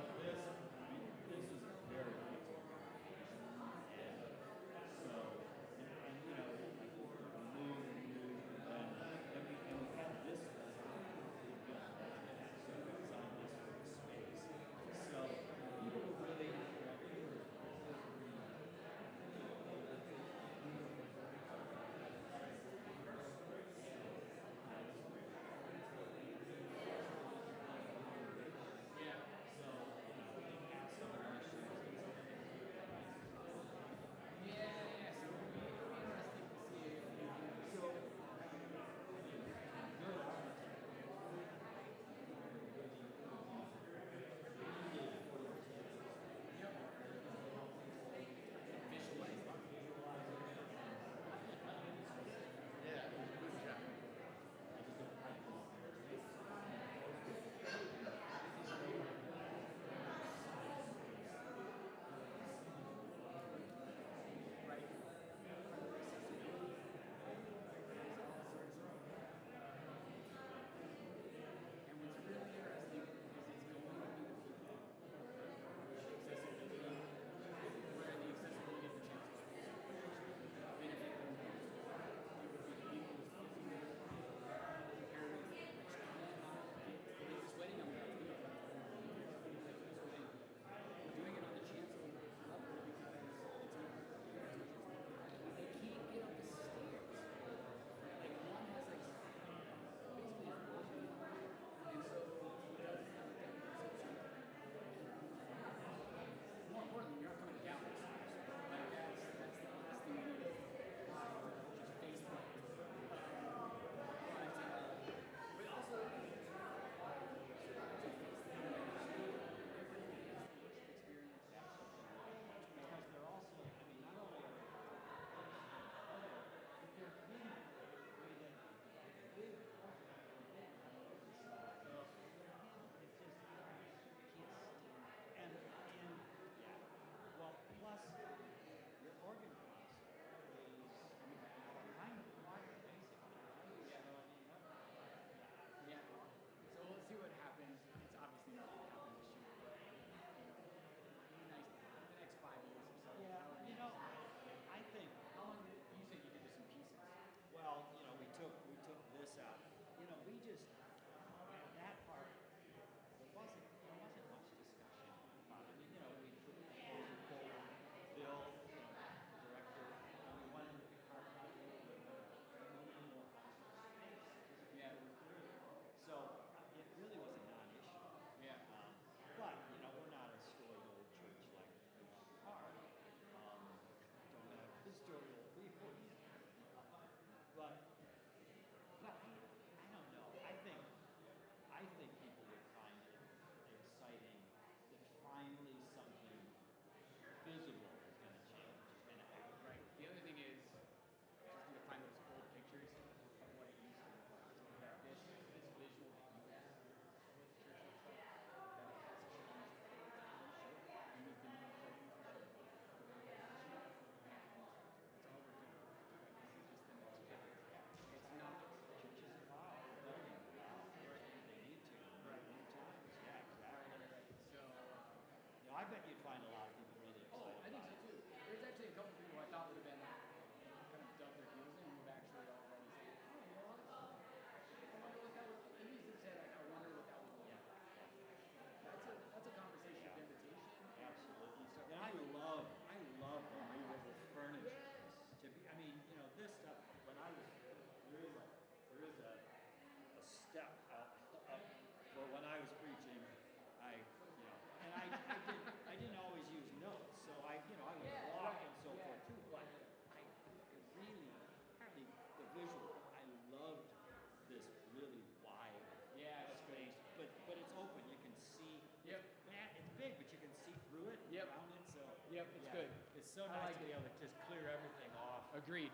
so I nice like to be it. able to just clear everything off. Agreed.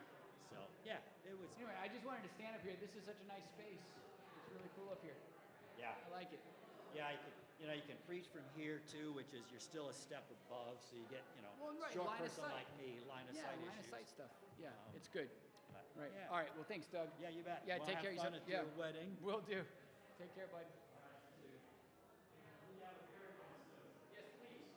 So, yeah, it was, Anyway, I just wanted to stand up here. This is such a nice space. It's really cool up here. yeah. I like it. Yeah, you can preach from here too, which is you're still a step above, so you get, Well, right, short line of person sight. like me, line of Yeah, sight line issues. of sight stuff. Yeah, Um, it's good. But, Right. yeah. All right. Well, thanks, Doug. Yeah, you bet. Yeah, Well, take have care of fun yourself. at your wedding. Will do. Take care, bud. Yes, please.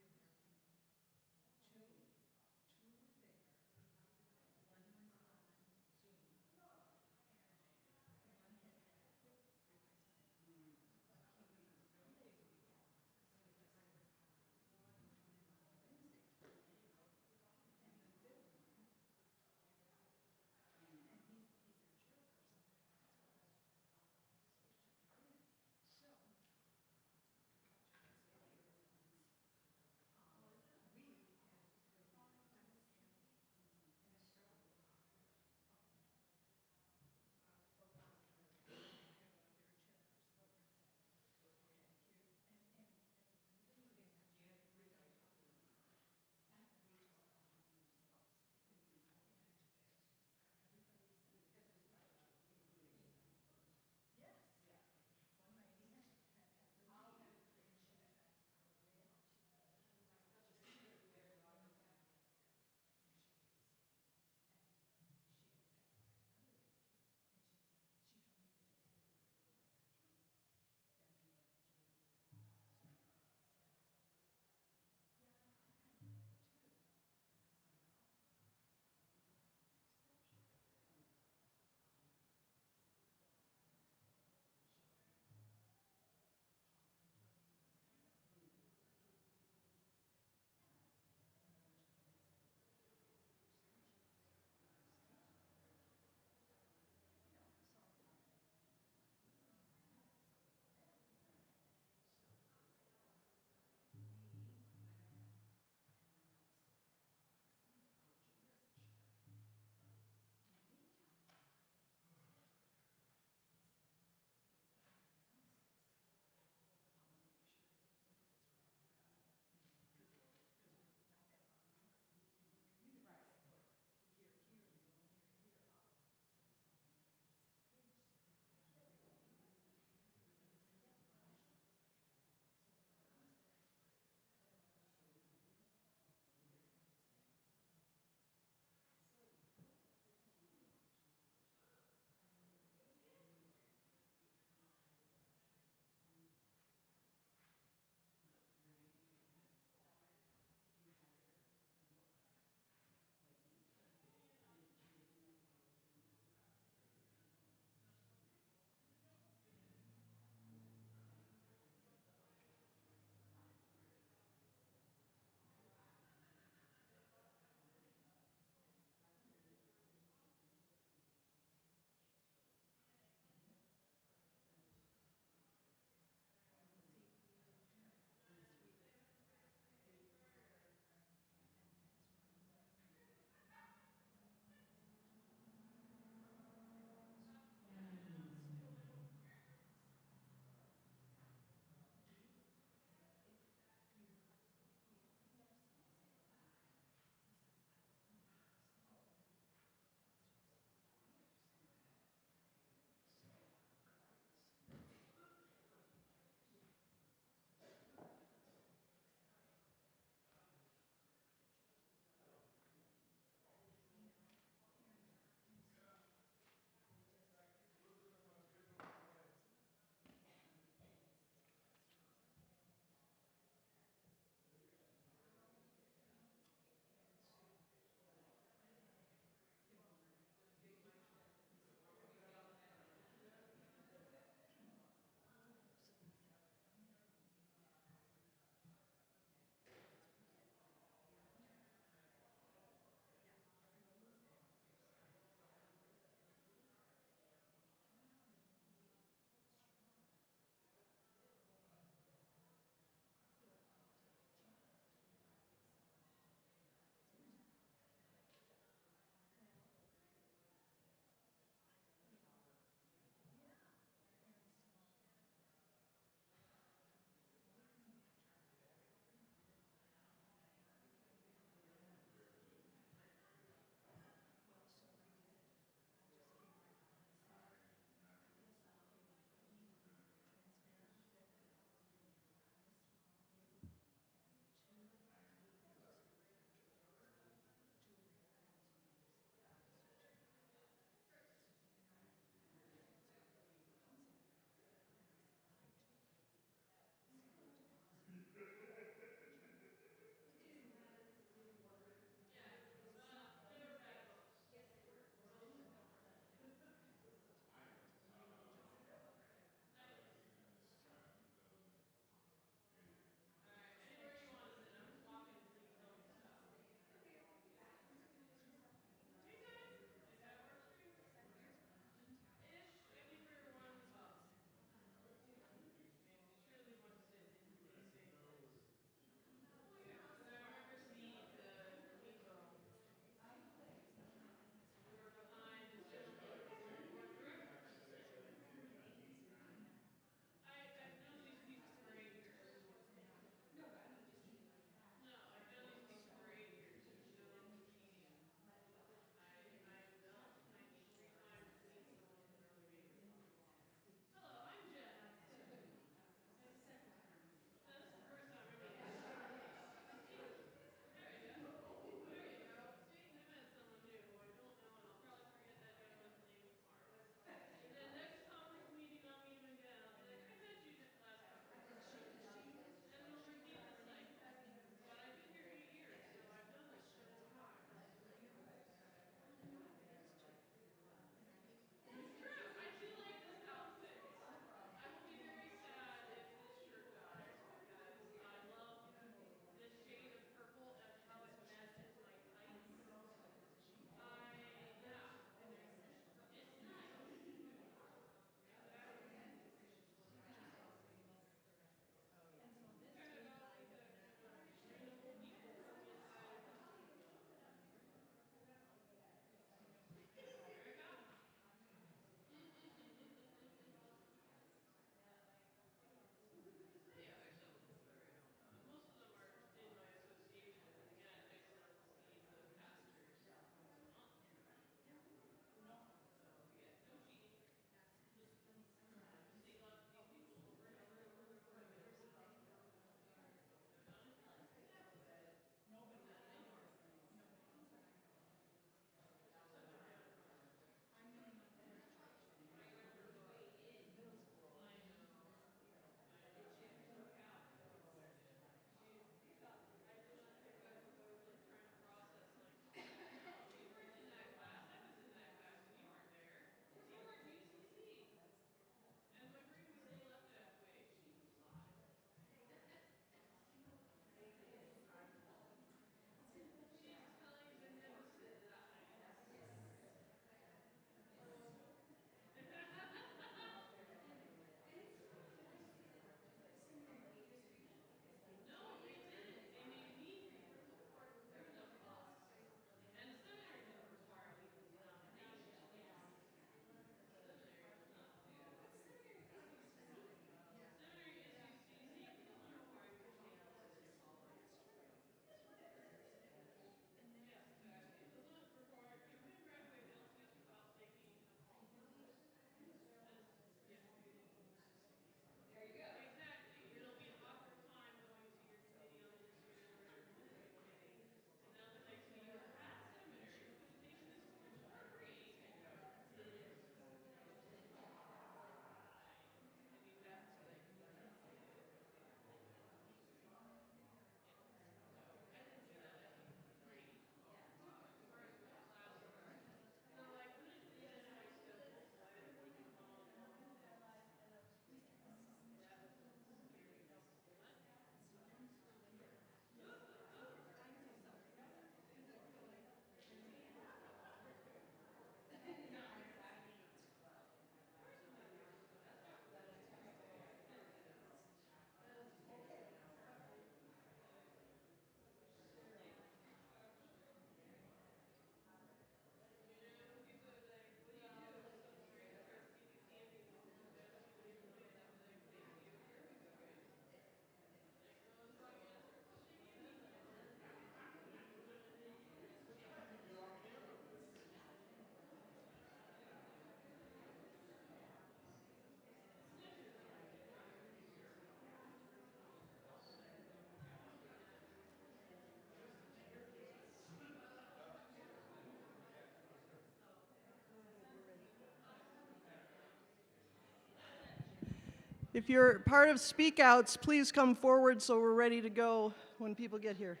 If you're part of Speak Outs, please come forward so we're ready to go when people get here.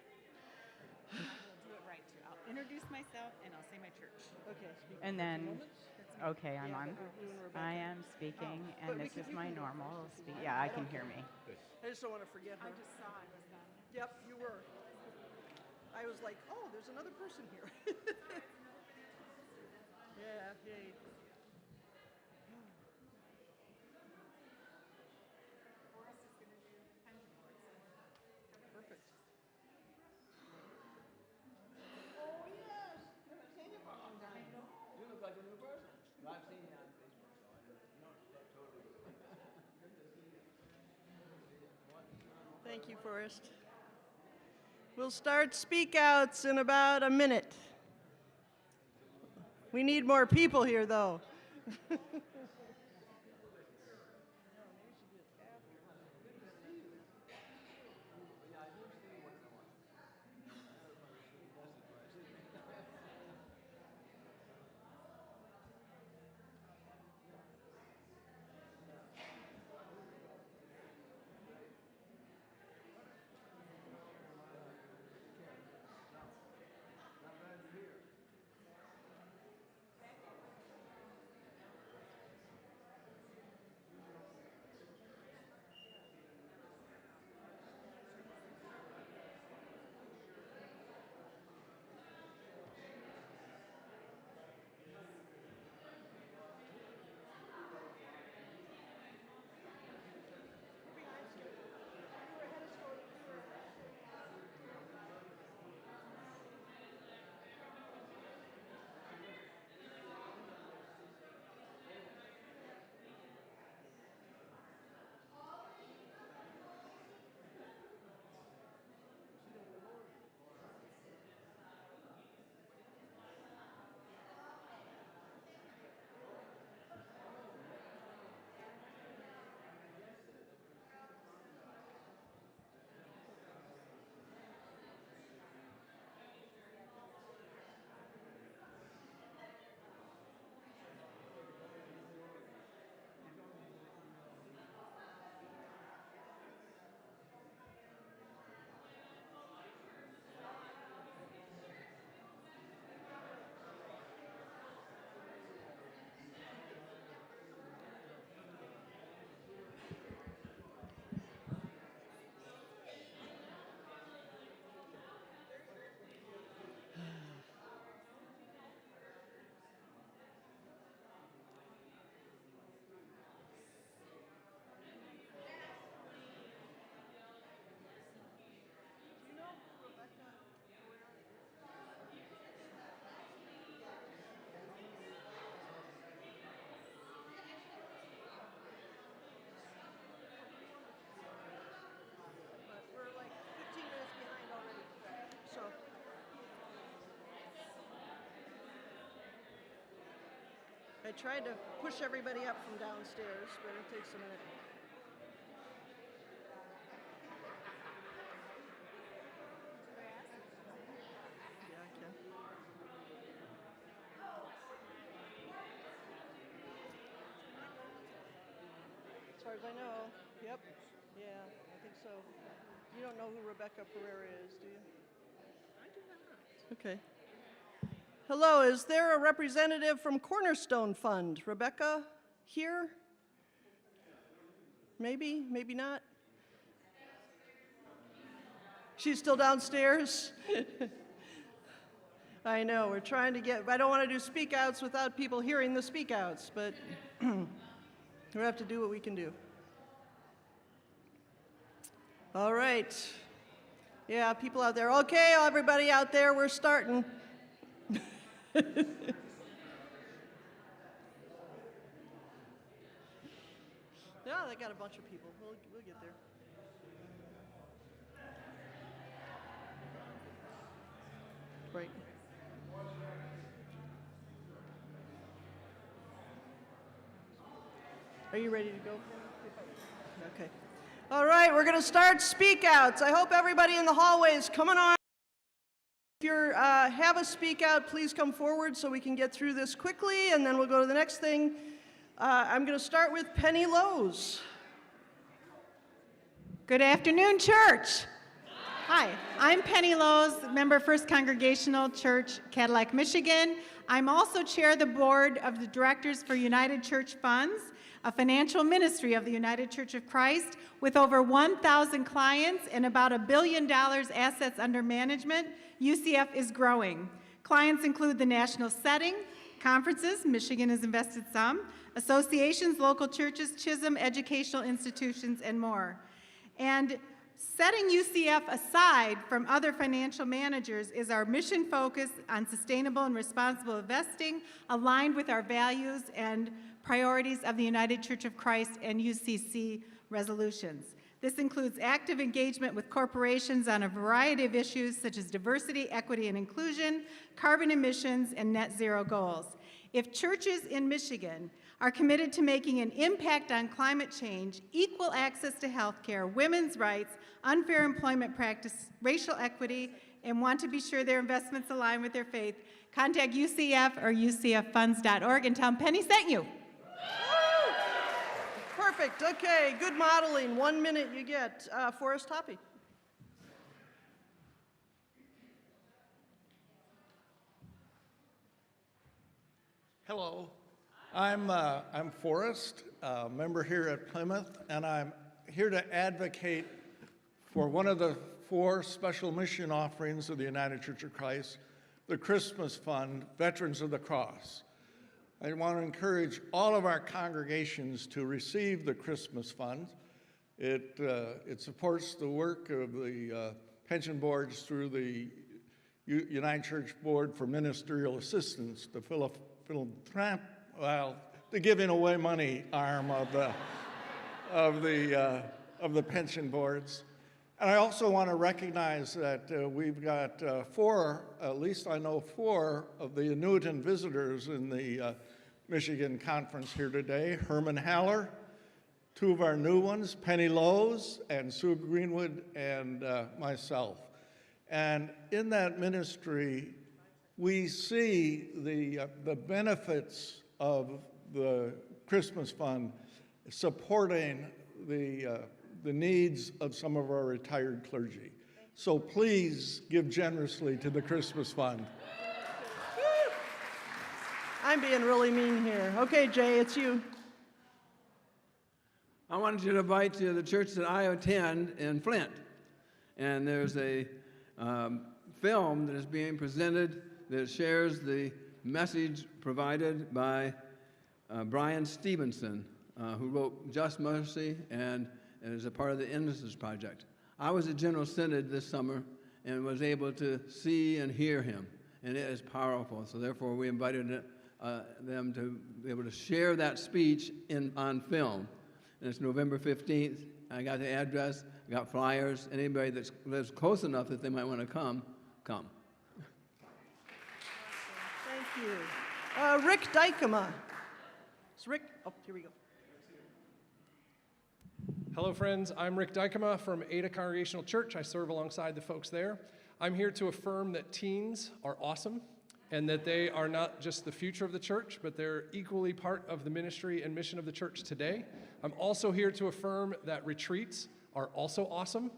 We'll do it right too. I'll introduce myself and I'll say my church. Okay. And then, okay, I'm Yeah, on. but you and Rebecca. I am speaking, Oh, but and we this can- is we my can go normal first. speak. Yeah, I can hear me. I just don't want to forget her. I just saw I was done. Yep, you were. I was like, oh, there's another person here. Yeah, yay. Perfect. Oh, yes. I haven't seen you for a long time. You look like a new person. Well, I've seen you on Facebook, so I know. You don't look totally. Good to see you. Thank you, Forrest. We'll start Speak Outs in about a minute. We need more people here, though. But we're like 15 minutes behind already. So. I tried to push everybody up from downstairs, but it takes a minute. Yeah, I can. As far as I know, yep. Yeah, I think so. You don't know who Rebecca Pereira is, do you? I do not. Okay. Hello, is there a representative from Cornerstone Fund? Rebecca here? Maybe, maybe not. She's still downstairs? I know, we're trying to get, I don't want to do speak outs without people hearing the speak outs, but we have to do what we can do. All right. Yeah, people out there. Okay, everybody out there, we're starting. Yeah, they got a bunch of people. We'll get there. Right. Are you ready to go? Okay. All right, we're going to start speak outs. I hope everybody in the hallway is coming on. If you have a speak out, please come forward so we can get through this quickly, and then we'll go to the next thing. I'm going to start with Penny Lowe's. Good afternoon, church. Hi, I'm Penny Lowe's, member First Congregational Church, Cadillac, Michigan. I'm also chair of the board of the directors for United Church Funds, a financial ministry of the United Church of Christ with over 1,000 clients and about $1 billion assets under management. UCF is growing. Clients include the national setting, conferences, Michigan has invested some, associations, local churches, Chisholm, educational institutions, and more. And setting UCF aside from other financial managers is our mission focus on sustainable and responsible investing, aligned with our values and priorities of the United Church of Christ and UCC resolutions. This includes active engagement with corporations on a variety of issues such as diversity, equity, and inclusion, carbon emissions, and net zero goals. If churches in Michigan are committed to making an impact on climate change, equal access to health care, women's rights, unfair employment practice, racial equity, and want to be sure their investments align with their faith, contact UCF or ucffunds.org and tell them Penny sent you. Perfect. Okay, good modeling. 1 minute you get. Forrest Hoppy. Hello, I'm Forrest, a member here at Plymouth, and I'm here to advocate for one of the 4 special mission offerings of the United Church of Christ, the Christmas Fund, Veterans of the Cross. I want to encourage all of our congregations to receive the Christmas Fund. It supports the work of the pension boards through the United Church Board for Ministerial Assistance, the the giving away money arm of the pension boards. And I also want to recognize that we've got 4, at least I know 4 of the annuitant visitors in the Michigan Conference here today. Herman Haller, 2 of our new ones, Penny Lowe's and Sue Greenwood and myself. And in that ministry, we see the benefits of the Christmas Fund supporting the needs of some of our retired clergy. So please give generously to the Christmas Fund. I'm being really mean here. Okay, Jay, it's you. I wanted you to invite you to the church that I attend in Flint. And there's a film that is being presented that shares the message provided by Brian Stevenson, who wrote Just Mercy and is a part of the Innocence Project. I was at General Synod this summer and was able to see and hear him, and it is powerful. So therefore, we invited them to be able to share that speech on film. And it's November 15th. I got the address, I got flyers. Anybody that lives close enough that they might want to come. Thank you. Rick Dykema. Is Rick? Oh, here we go. Hello, friends. I'm Rick Dykema from Ada Congregational Church. I serve alongside the folks there. I'm here to affirm that teens are awesome and that they are not just the future of the church, but they're equally part of the ministry and mission of the church today. I'm also here to affirm that retreats are also awesome,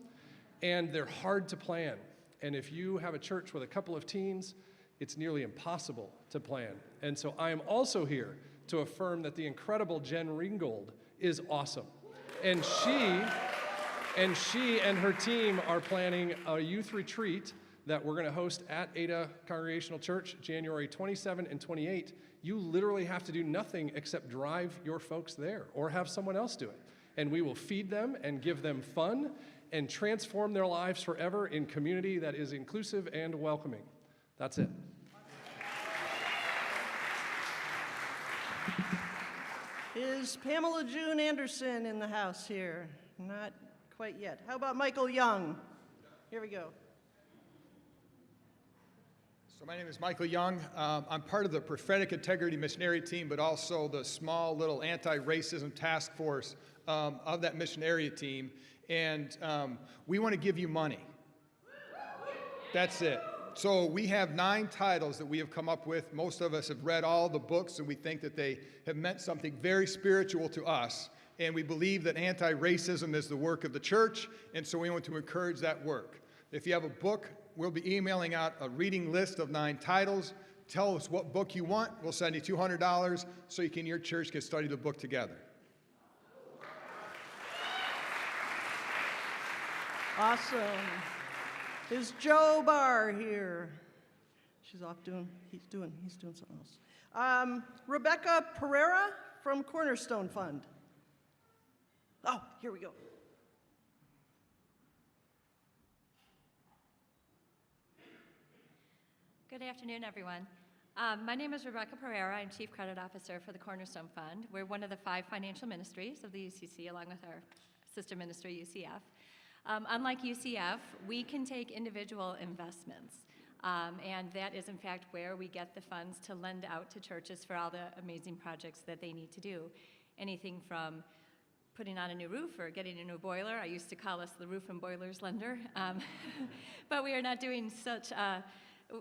and they're hard to plan. And if you have a church with a couple of teens, it's nearly impossible to plan. And so I am also here to affirm that the incredible Jen Ringgold is awesome. And she and her team are planning a youth retreat that we're going to host at Ada Congregational Church, January 27 and 28. You literally have to do nothing except drive your folks there or have someone else do it. And we will feed them and give them fun and transform their lives forever in community that is inclusive and welcoming. That's it. Is Pamela June Anderson in the house here? Not quite yet. How about Michael Young? Here we go. So my name is Michael Young. I'm part of the Prophetic Integrity Missionary Team, but also the small little anti-racism task force of that missionary team. And we want to give you money. That's it. So we have 9 titles that we have come up with. Most of us have read all the books, and we think that they have meant something very spiritual to us. And we believe that anti-racism is the work of the church, and so we want to encourage that work. If you have a book, we'll be emailing out a reading list of 9 titles. Tell us what book you want. We'll send you $200 so you can, your church can study the book together. Awesome. Is Joe Barr here? She's off doing, he's doing something else. Rebecca Pereira from Cornerstone Fund. Oh, here we go. Good afternoon, everyone. My name is Rebecca Pereira. I'm Chief Credit Officer for the Cornerstone Fund. We're one of the 5 financial ministries of the UCC, along with our sister ministry, UCF. Unlike UCF, we can take individual investments, and that is, in fact, where we get the funds to lend out to churches for all the amazing projects that they need to do. Anything from putting on a new roof or getting a new boiler. I used to call us the roof and boilers lender, but we are not doing such.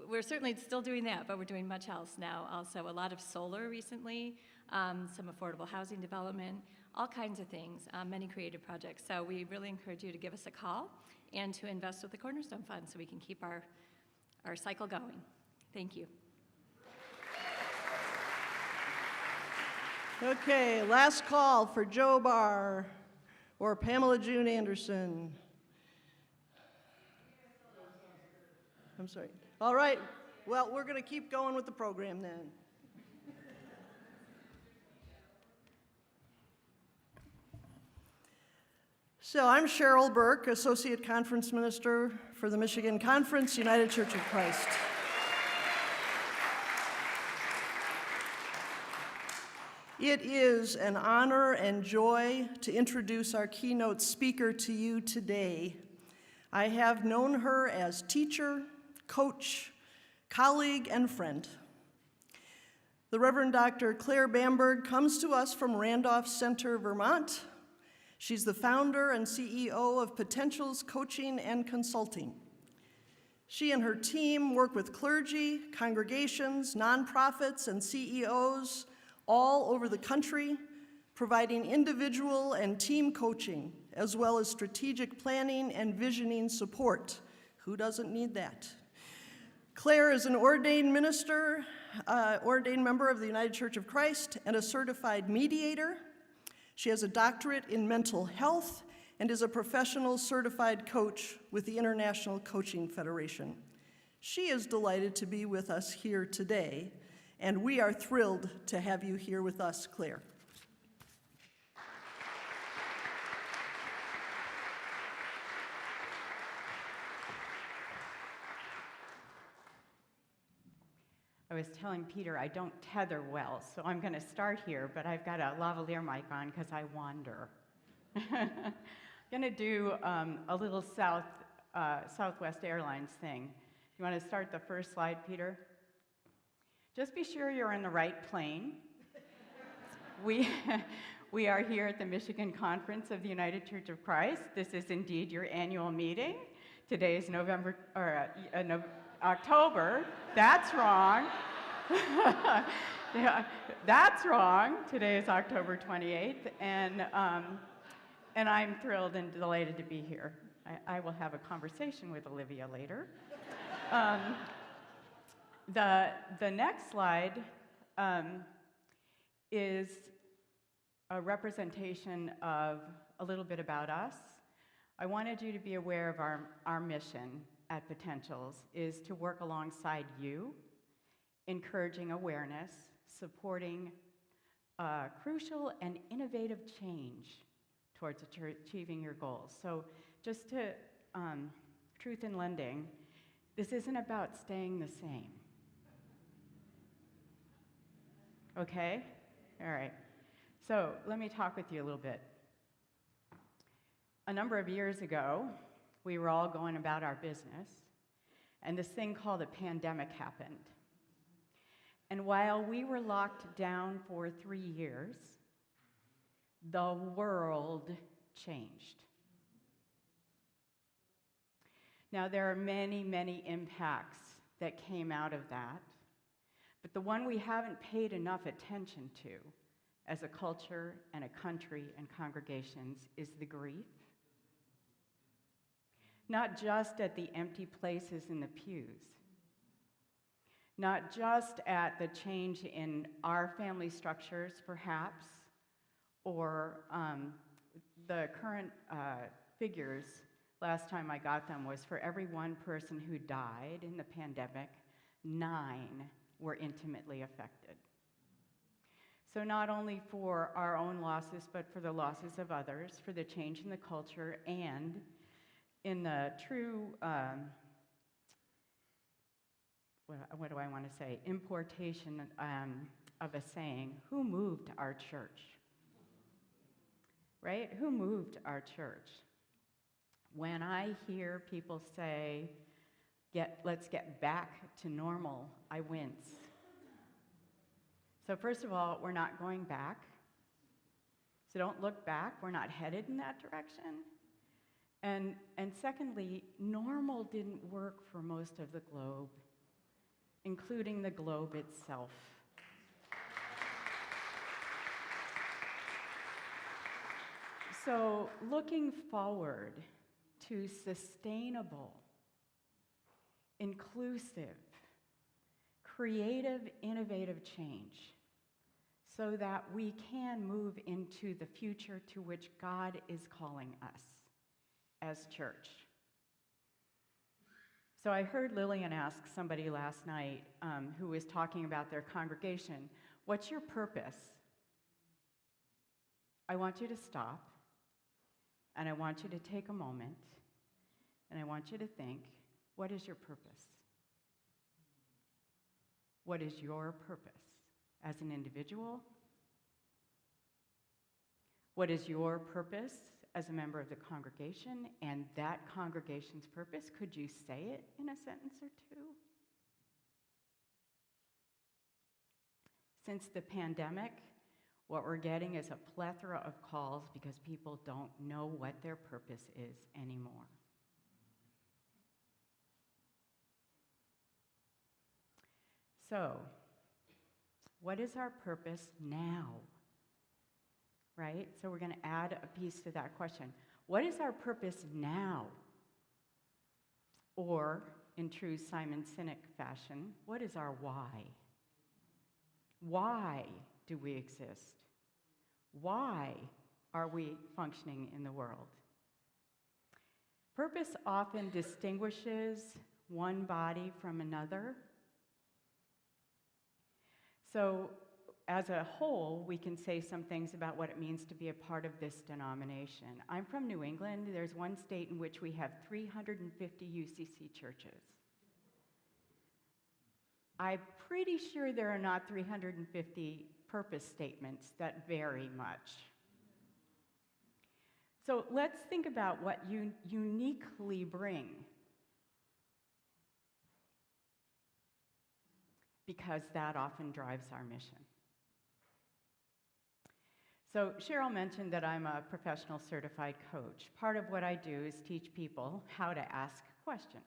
We're certainly still doing that, but we're doing much else now. Also, a lot of solar recently, some affordable housing development, all kinds of things, many creative projects. So we really encourage you to give us a call and to invest with the Cornerstone Fund so we can keep our cycle going. Thank you. Okay, last call for Joe Barr or Pamela June Anderson. I'm sorry. All right, well, we're going to keep going with the program then. So I'm Cheryl Burke, Associate Conference Minister for the Michigan Conference, United Church of Christ. It is an honor and joy to introduce our keynote speaker to you today. I have known her as teacher, coach, colleague, and friend. The Reverend Dr. Claire Bamberg comes to us from Randolph Center, Vermont. She's the founder and CEO of Potentials Coaching and Consulting. She and her team work with clergy, congregations, nonprofits, and CEOs all over the country, providing individual and team coaching, as well as strategic planning and visioning support. Who doesn't need that? Claire is an ordained minister, ordained member of the United Church of Christ, and a certified mediator. She has a doctorate in mental health and is a professional certified coach with the International Coaching Federation. She is delighted to be with us here today, and we are thrilled to have you here with us, Claire. I was telling Peter I don't tether well, so I'm going to start here, but I've got a lavalier mic on because I wander. I'm going to do a little Southwest Airlines thing. You want to start the first slide, Peter? Just be sure you're in the right plane. We are here at the Michigan Conference of the United Church of Christ. This is indeed your annual meeting. Today is October. That's wrong. That's wrong. Today is October 28th, and I'm thrilled and delighted to be here. I will have a conversation with Olivia later. The next slide is a representation of a little bit about us. I wanted you to be aware of our mission at Potentials is to work alongside you, encouraging awareness, supporting crucial and innovative change towards achieving your goals. So just to truth in lending, this isn't about staying the same. Okay? All right. So let me talk with you a little bit. A number of years ago, we were all going about our business, and this thing called a pandemic happened. And while we were locked down for 3 years, the world changed. Now, there are many, many impacts that came out of that, but the one we haven't paid enough attention to as a culture and a country and congregations is the grief. Not just at the empty places in the pews, not just at the change in our family structures, perhaps, or the current figures, last time I got them, was for every one person who died in the pandemic, 9 were intimately affected. So not only for our own losses, but for the losses of others, for the change in the culture, and in the true, what do I want to say, importation of a saying, who moved our church? Right? Who moved our church? When I hear people say, let's get back to normal, I wince. So first of all, we're not going back. So don't look back. We're not headed in that direction. And secondly, normal didn't work for most of the globe, including the globe itself. So looking forward to sustainable, inclusive, creative, innovative change so that we can move into the future to which God is calling us as church. So I heard Lillian ask somebody last night who was talking about their congregation, what's your purpose? I want you to stop, and I want you to take a moment, and I want you to think, what is your purpose? What is your purpose as an individual? What is your purpose as a member of the congregation and that congregation's purpose? Could you say it in a sentence or two? Since the pandemic, what we're getting is a plethora of calls because people don't know what their purpose is anymore. So, what is our purpose now? Right? So we're going to add a piece to that question. What is our purpose now? Or, in true Simon Sinek fashion, what is our why? Why do we exist? Why are we functioning in the world? Purpose often distinguishes one body from another. So, as a whole, we can say some things about what it means to be a part of this denomination. I'm from New England. There's one state in which we have 350 UCC churches. I'm pretty sure there are not 350 purpose statements that vary much. So let's think about what you uniquely bring, because that often drives our mission. So Cheryl mentioned that I'm a professional certified coach. Part of what I do is teach people how to ask questions.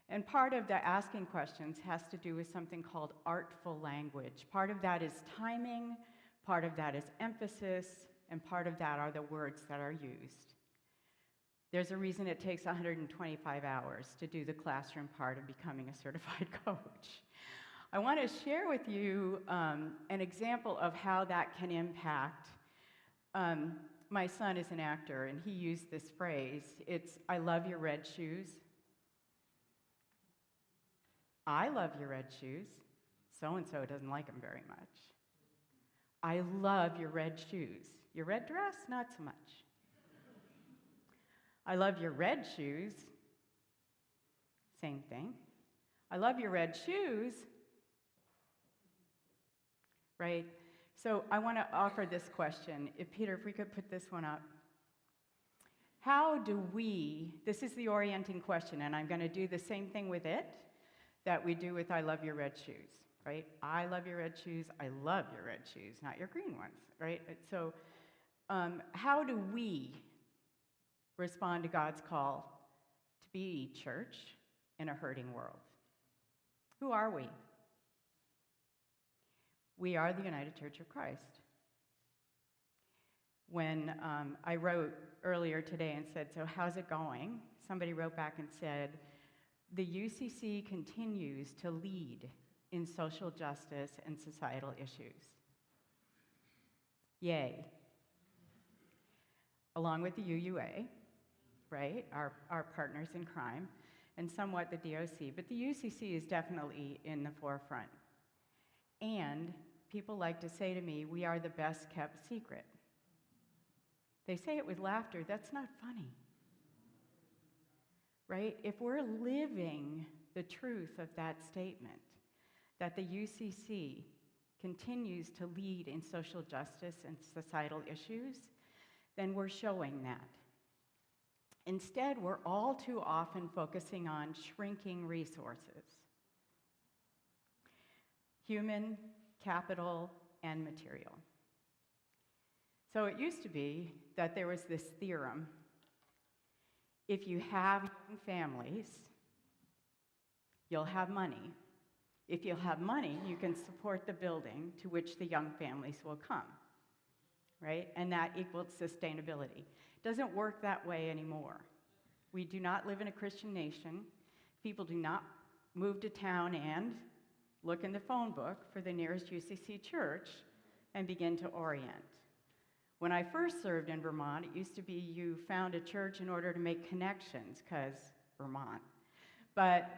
And part of the asking questions has to do with something called artful language. Part of that is timing, part of that is emphasis, and part of that are the words that are used. There's a reason it takes 125 hours to do the classroom part of becoming a certified coach. I want to share with you an example of how that can impact. My son is an actor, and he used this phrase. It's, I love your red shoes. I love your red shoes. So-and-so doesn't like them very much. I love your red shoes. Your red dress, not so much. I love your red shoes. Same thing. I love your red shoes. Right? So I want to offer this question. Peter, if we could put this one up. How do we, this is the orienting question, and I'm going to do the same thing with it that we do with I love your red shoes, right? I love your red shoes. I love your red shoes, not your green ones, right? So how do we respond to God's call to be church in a hurting world? Who are we? We are the United Church of Christ. When I wrote earlier today and said, so how's it going? Somebody wrote back and said, the UCC continues to lead in social justice and societal issues. Yay. Along with the UUA, right, our partners in crime, and somewhat the DOC, but the UCC is definitely in the forefront. And people like to say to me, we are the best kept secret. They say it with laughter. That's not funny, right? If we're living the truth of that statement, that the UCC continues to lead in social justice and societal issues, then we're showing that. Instead, we're all too often focusing on shrinking resources, human, capital, and material. So it used to be that there was this theorem: if you have young families, you'll have money. If you'll have money, you can support the building to which the young families will come, right? And that equals sustainability. Doesn't work that way anymore. We do not live in a Christian nation. People do not move to town and look in the phone book for the nearest UCC church and begin to orient. When I first served in Vermont, it used to be you found a church in order to make connections, because Vermont. But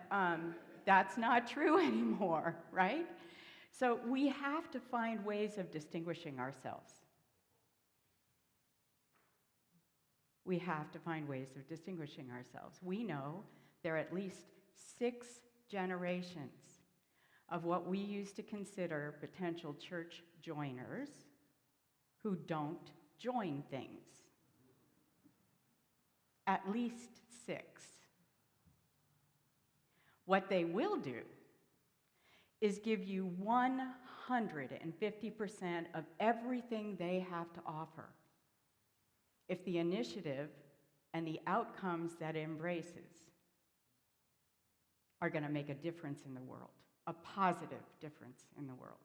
that's not true anymore, right? So we have to find ways of distinguishing ourselves. We have to find ways of distinguishing ourselves. We know there are at least 6 generations of what we used to consider potential church joiners who don't join things. At least 6. What they will do is give you 150% of everything they have to offer if the initiative and the outcomes that it embraces are going to make a difference in the world, a positive difference in the world.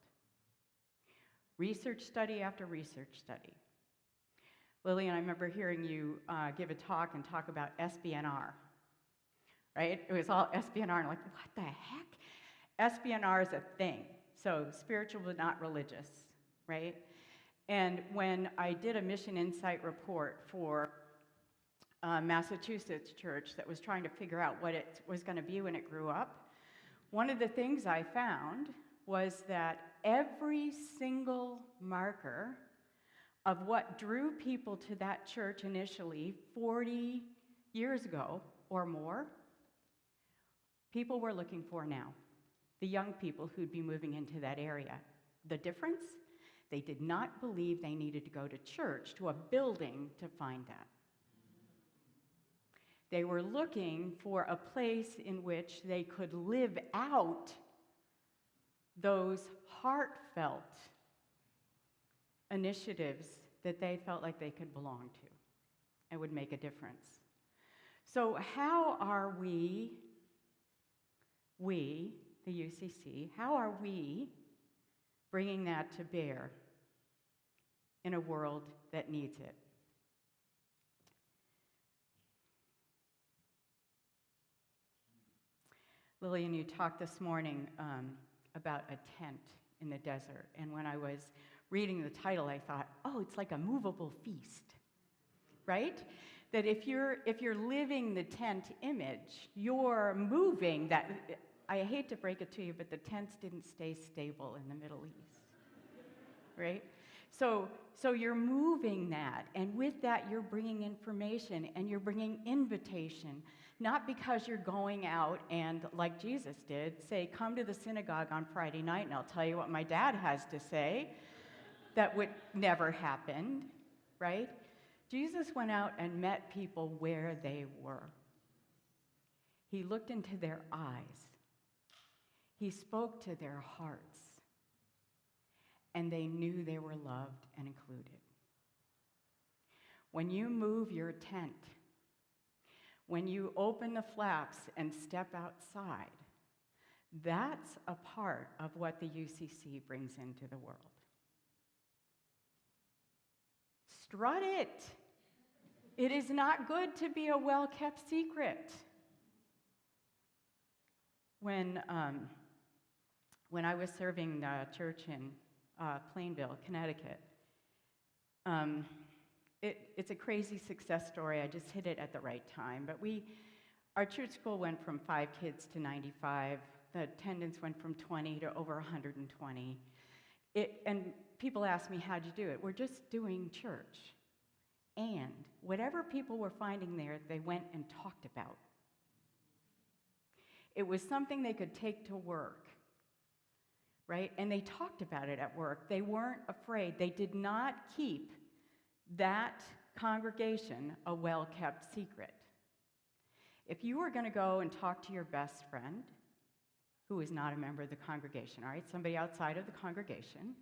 Research study after research study. Lillian, I remember hearing you give a talk and talk about SBNR, right? It was all SBNR, and like, what the heck? SBNR is a thing, so spiritual but not religious, right? And when I did a Mission Insight report for Massachusetts church that was trying to figure out what it was going to be when it grew up, one of the things I found was that every single marker of what drew people to that church initially 40 years ago or more, people were looking for now. The young people who'd be moving into that area. The difference? They did not believe they needed to go to church, to a building, to find that. They were looking for a place in which they could live out those heartfelt initiatives that they felt like they could belong to and would make a difference. So how are we, the UCC, how are we bringing that to bear in a world that needs it? Lillian, you talked this morning about a tent in the desert, and when I was reading the title, I thought, oh, it's like a movable feast, right? That if you're living the tent image, you're moving that. I hate to break it to you, but the tents didn't stay stable in the Middle East, right? So you're moving that, and with that, you're bringing information and you're bringing invitation, not because you're going out and, like Jesus did, say, come to the synagogue on Friday night and I'll tell you what my dad has to say. That would never happen, right? Jesus went out and met people where they were. He looked into their eyes. He spoke to their hearts. And they knew they were loved and included. When you move your tent, when you open the flaps and step outside, That's a part of what the UCC brings into the world. Strut it. It is not good to be a well-kept secret. When I was serving the church in Plainville, Connecticut, it's a crazy success story. I just hit it at the right time. But our church school went from 5 kids to 95. The attendance went from 20 to over 120. And people ask me, how'd you do it? We're just doing church. And whatever people were finding there, they went and talked about. It was something they could take to work, right? And they talked about it at work. They weren't afraid. They did not keep that congregation a well-kept secret. If you were going to go and talk to your best friend, who is not a member of the congregation, all right, somebody outside of the congregation,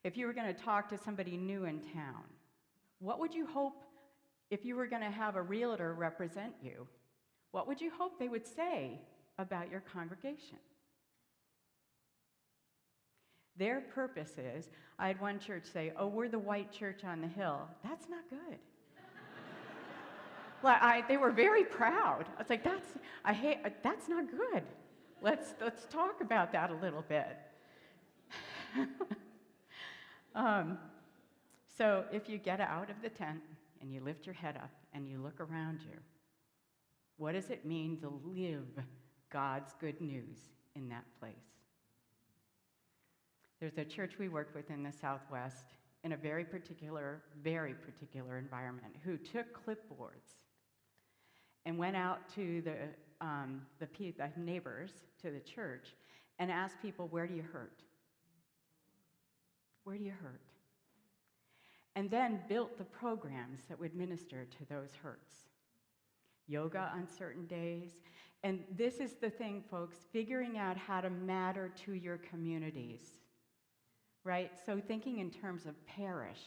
if you were going to talk to somebody new in town, what would you hope, if you were going to have a realtor represent you, what would you hope they would say about your congregation? Their purpose is, I had one church say, oh, we're the white church on the hill. That's not good. They were very proud. I was like, that's not good. Let's talk about that a little bit. So if you get out of the tent and you lift your head up and you look around you, what does it mean to live God's good news in that place? There's a church we worked with in the Southwest in a very particular environment who took clipboards and went out to the neighbors to the church and asked people, where do you hurt? Where do you hurt? And then built the programs that would minister to those hurts. Yoga on certain days. And this is the thing, folks, figuring out how to matter to your communities, right? So thinking in terms of parish,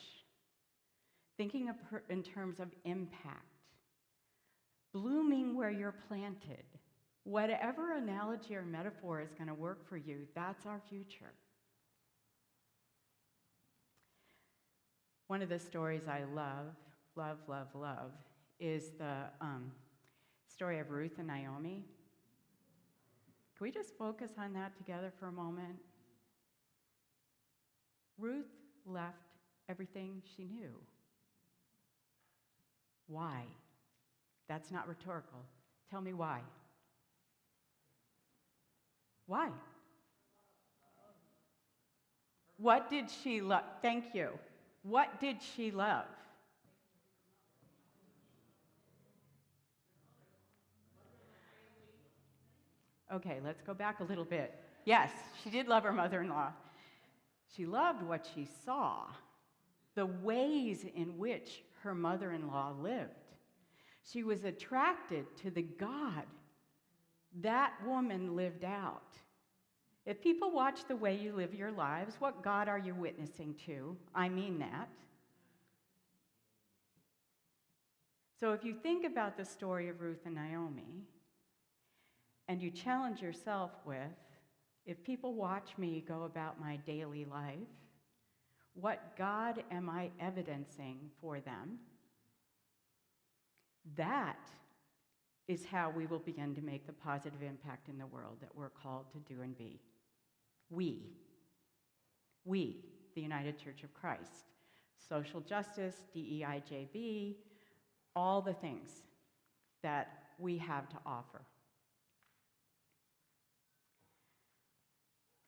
thinking in terms of impact, blooming where you're planted. Whatever analogy or metaphor is going to work for you, that's our future. One of the stories I love, is the story of Ruth and Naomi. Can we just focus on that together for a moment? Ruth left everything she knew. Why? That's not rhetorical. Tell me why. Why? What did she love? Thank you. What did she love? Okay, let's go back a little bit. Yes, she did love her mother-in-law. She loved what she saw, the ways in which her mother-in-law lived. She was attracted to the God that woman lived out. If people watch the way you live your lives, what God are you witnessing to? I mean that. So if you think about the story of Ruth and Naomi, and you challenge yourself with, if people watch me go about my daily life, what God am I evidencing for them? That is how we will begin to make the positive impact in the world that we're called to do and be. We, the United Church of Christ. Social justice, DEIJB, all the things that we have to offer.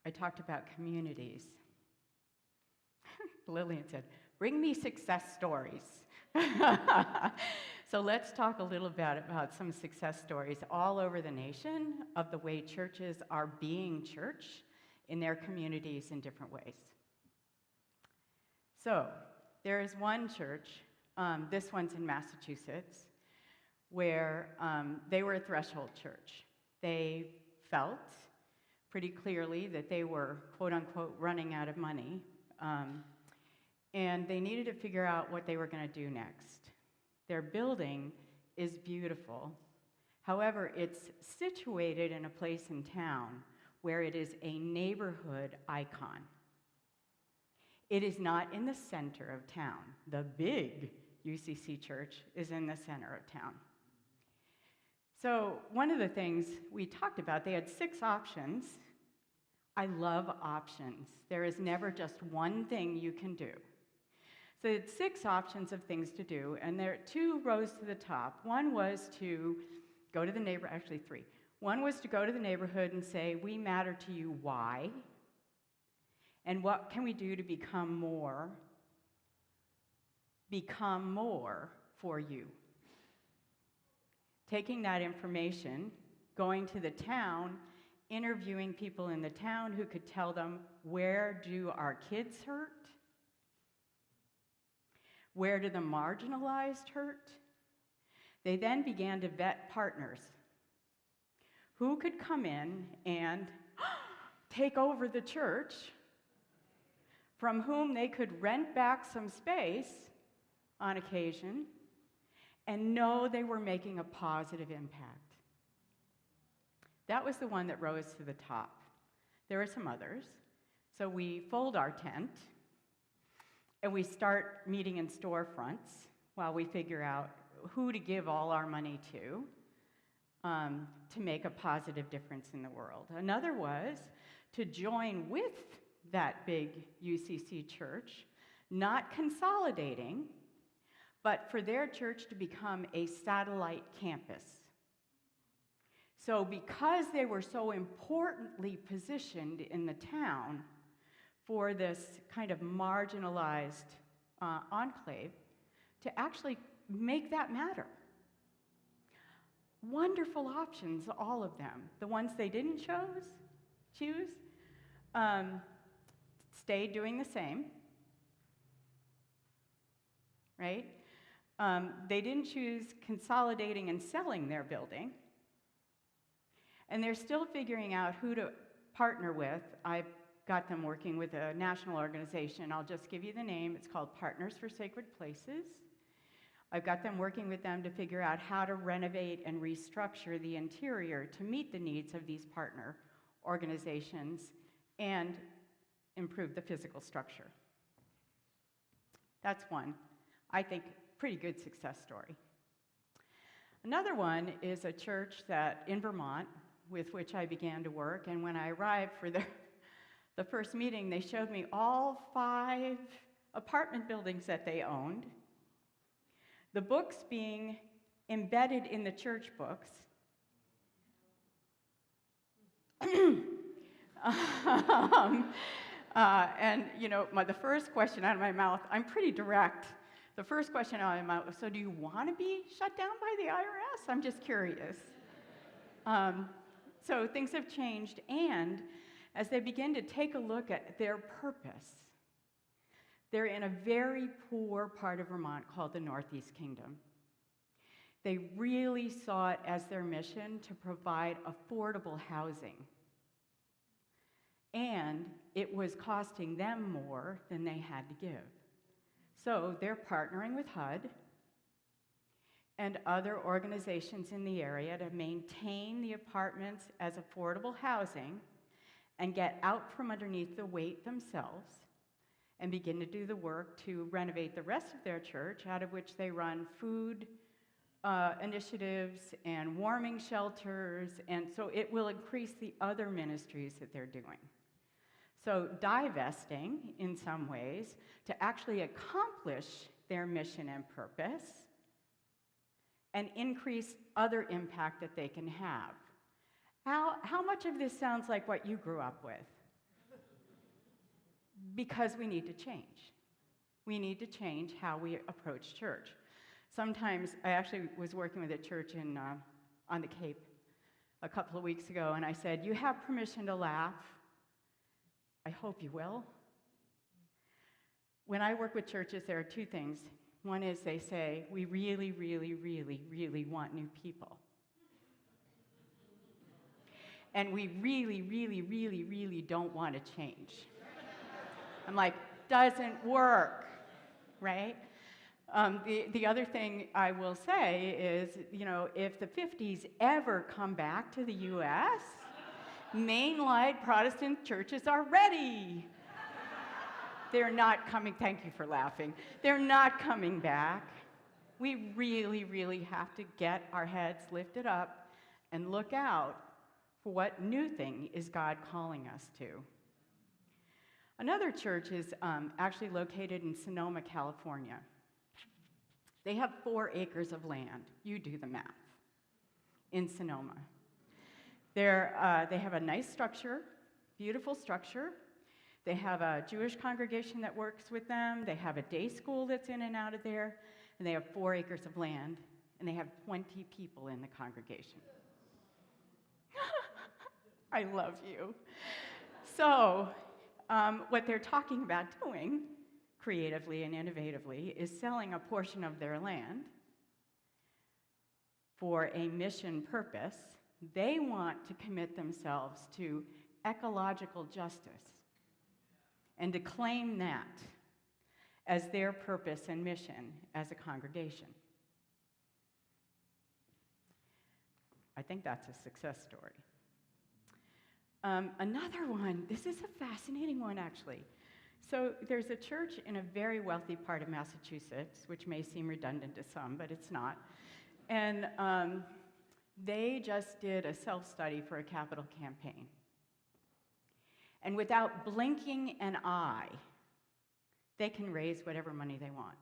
I talked about communities. Lillian said, bring me success stories. So let's talk a little bit about some success stories all over the nation of the way churches are being church in their communities in different ways. So there is one church, this one's in Massachusetts, where they were a threshold church. They felt pretty clearly that they were, quote unquote, running out of money, and they needed to figure out what they were going to do next. Their building is beautiful. However, it's situated in a place in town where it is a neighborhood icon. It is not in the center of town. The big UCC church is in the center of town. So one of the things we talked about, they had 6 options. I love options. There is never just one thing you can do. So it's 6 options of things to do, and there are 2 rows to the top. One was to go to the neighbor, actually 3. One was to go to the neighborhood and say, we matter to you, why? And what can we do to become more for you? Taking that information, going to the town, interviewing people in the town who could tell them, where do our kids hurt? Where do the marginalized hurt? They then began to vet partners. Who could come in and take over the church, from whom they could rent back some space on occasion and know they were making a positive impact. That was the one that rose to the top. There are some others. So we fold our tent and we start meeting in storefronts while we figure out who to give all our money to make a positive difference in the world. Another was to join with that big UCC church, not consolidating, but for their church to become a satellite campus. So because they were so importantly positioned in the town for this kind of marginalized enclave, to actually make that matter. Wonderful options, all of them. The ones they didn't choose, stayed doing the same, right? They didn't choose consolidating and selling their building, and they're still figuring out who to partner with. I've got them working with a national organization. I'll just give you the name. It's called Partners for Sacred Places. I've got them working with them to figure out how to renovate and restructure the interior to meet the needs of these partner organizations and improve the physical structure. That's one, I think, pretty good success story. Another one is a church that in Vermont with which I began to work, and when I arrived for the first meeting, they showed me all 5 apartment buildings that they owned, the books being embedded in the church books. And you know, the first question out of my mouth, I'm pretty direct. The first question out of my mouth was, so do you want to be shut down by the IRS? I'm just curious. So things have changed, and as they begin to take a look at their purpose, they're in a very poor part of Vermont called the Northeast Kingdom. They really saw it as their mission to provide affordable housing. And it was costing them more than they had to give. So they're partnering with HUD and other organizations in the area to maintain the apartments as affordable housing and get out from underneath the weight themselves and begin to do the work to renovate the rest of their church, out of which they run food initiatives and warming shelters, and so it will increase the other ministries that they're doing. So divesting, in some ways, to actually accomplish their mission and purpose and increase other impact that they can have. How much of this sounds like what you grew up with? Because we need to change. We need to change how we approach church. Sometimes, I actually was working with a church on the Cape a couple of weeks ago, and I said, you have permission to laugh. I hope you will. When I work with churches, there are 2 things. One is they say, we really, really, really, really want new people. And we really, really, really, really don't want to change. I'm like, doesn't work, right? The other thing I will say is, you know, if the 50s ever come back to the U.S., Mainline Protestant churches are ready. They're not coming, thank you for laughing. They're not coming back. We really, really have to get our heads lifted up and look out for what new thing is God calling us to. Another church is actually located in Sonoma, California. They have 4 acres of land. You do the math. In Sonoma. They have a nice structure, beautiful structure. They have a Jewish congregation that works with them. They have a day school that's in and out of there. And they have 4 acres of land. And they have 20 people in the congregation. I love you. So, what they're talking about doing, creatively and innovatively, is selling a portion of their land for a mission purpose. They want to commit themselves to ecological justice and to claim that as their purpose and mission as a congregation. I think that's a success story. Another one, this is a fascinating one actually. So there's a church in a very wealthy part of Massachusetts, which may seem redundant to some, but it's not. And they just did a self-study for a capital campaign. And without blinking an eye, they can raise whatever money they want.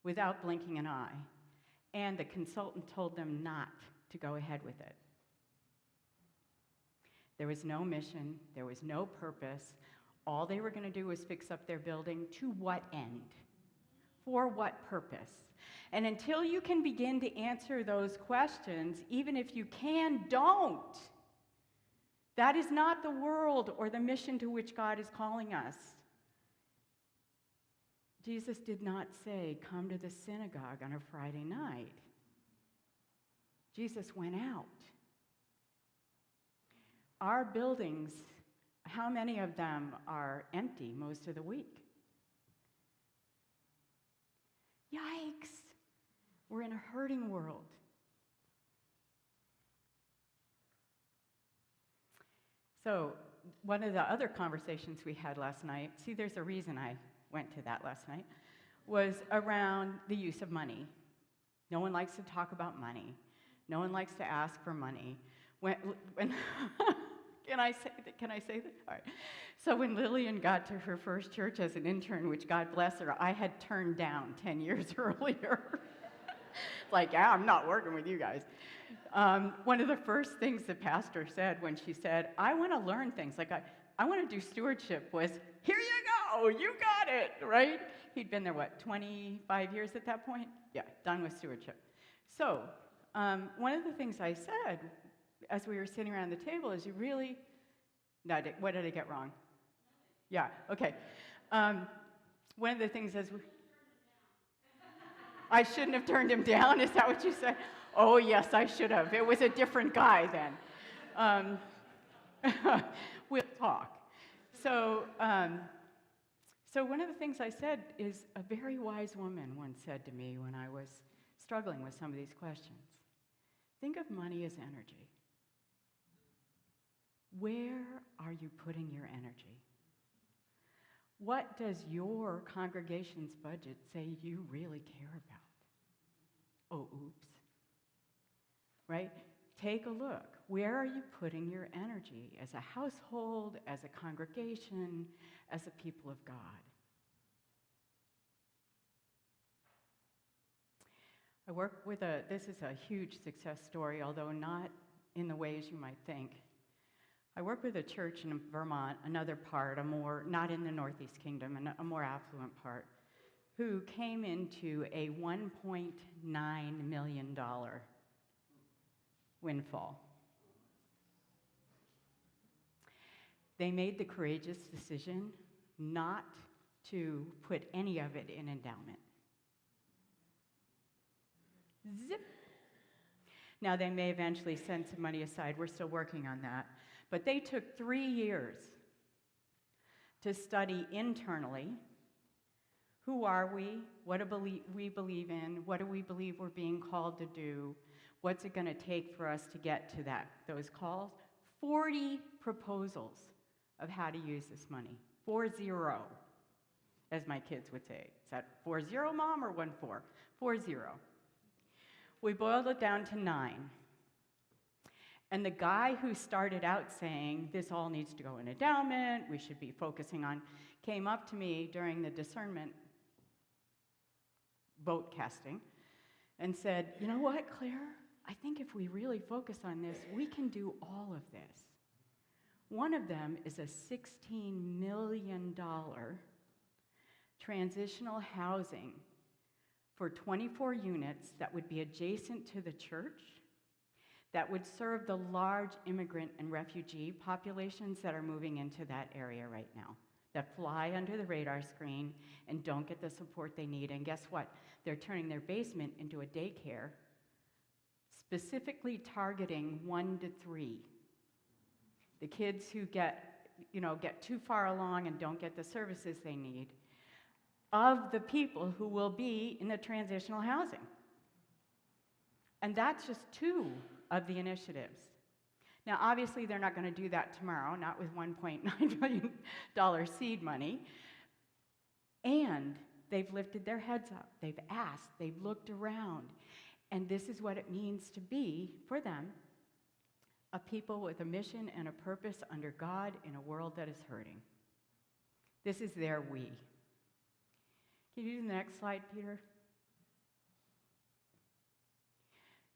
Without blinking an eye. And the consultant told them not to go ahead with it. There was no mission, there was no purpose. All they were going to do was fix up their building. To what end? For what purpose? And until you can begin to answer those questions, even if you can, don't. That is not the world or the mission to which God is calling us. Jesus did not say, come to the synagogue on a Friday night. Jesus went out. Our buildings, how many of them are empty most of the week? Yikes! We're in a hurting world. So, one of the other conversations we had last night, see, there's a reason I went to that last night, was around the use of money. No one likes to talk about money. No one likes to ask for money. When can I say that? All right. So when Lillian got to her first church as an intern, which God bless her, I had turned down 10 years earlier. Like, yeah, I'm not working with you guys. One of the first things the pastor said when she said, I want to learn things, like I want to do stewardship, was, here you go, you got it, right? He'd been there, what, 25 years at that point? Yeah, done with stewardship. So one of the things I said as we were sitting around the table is, you really, no, what did I get wrong? Yeah, okay. One of the things is, I shouldn't have turned him down, is that what you said? Oh, yes, I should have. It was a different guy then. We'll talk. So one of the things I said is, a very wise woman once said to me when I was struggling with some of these questions, think of money as energy. Where are you putting your energy? What does your congregation's budget say you really care about? Oh, oops. Right? Take a look. Where are you putting your energy as a household, as a congregation, as a people of God? I work with this is a huge success story, although not in the ways you might think. I work with a church in Vermont, another part, not in the Northeast Kingdom, a more affluent part, who came into a $1.9 million windfall. They made the courageous decision not to put any of it in endowment. Zip. Now, they may eventually set some money aside. We're still working on that. But they took 3 years to study internally, who are we, what do we believe in, what do we believe we're being called to do, what's it going to take for us to get to those calls. 40 proposals of how to use this money. 40, as my kids would say. Is that 40, Mom, or 14? 40. We boiled it down to 9. And the guy who started out saying, this all needs to go in endowment, we should be focusing on, came up to me during the discernment vote casting and said, you know what, Claire? I think if we really focus on this, we can do all of this. One of them is a $16 million transitional housing for 24 units that would be adjacent to the church, that would serve the large immigrant and refugee populations that are moving into that area right now, that fly under the radar screen and don't get the support they need. And guess what? They're turning their basement into a daycare, specifically targeting 1 to 3. The kids who get too far along and don't get the services they need, of the people who will be in the transitional housing. And that's just 2 of the initiatives. Now, obviously, they're not going to do that tomorrow, not with $1.9 billion seed money. And they've lifted their heads up. They've asked. They've looked around. And this is what it means to be, for them, a people with a mission and a purpose under God in a world that is hurting. This is their we. Can you do the next slide, Peter?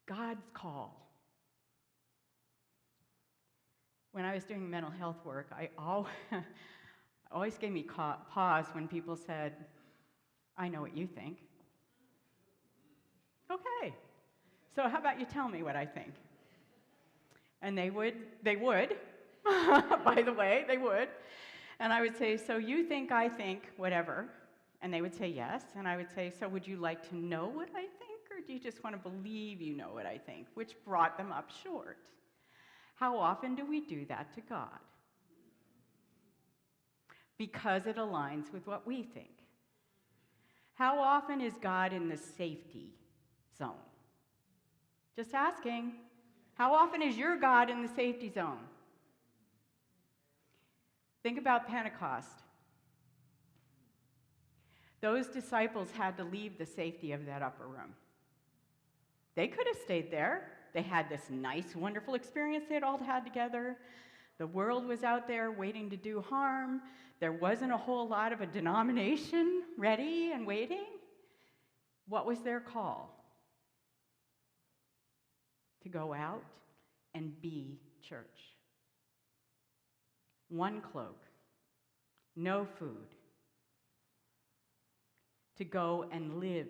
God's call. When I was doing mental health work, I always gave me pause when people said, I know what you think. Okay, so how about you tell me what I think? And they would, by the way, they would. And I would say, so you think, I think, whatever. And they would say yes. And I would say, so would you like to know what I think, or do you just want to believe you know what I think? Which brought them up short. How often do we do that to God? Because it aligns with what we think. How often is God in the safety zone? Just asking. How often is your God in the safety zone? Think about Pentecost. Those disciples had to leave the safety of that upper room. They could have stayed there. They had this nice, wonderful experience they'd all had together. The world was out there waiting to do harm. There wasn't a whole lot of a denomination ready and waiting. What was their call? To go out and be church. 1 cloak, no food. To go and live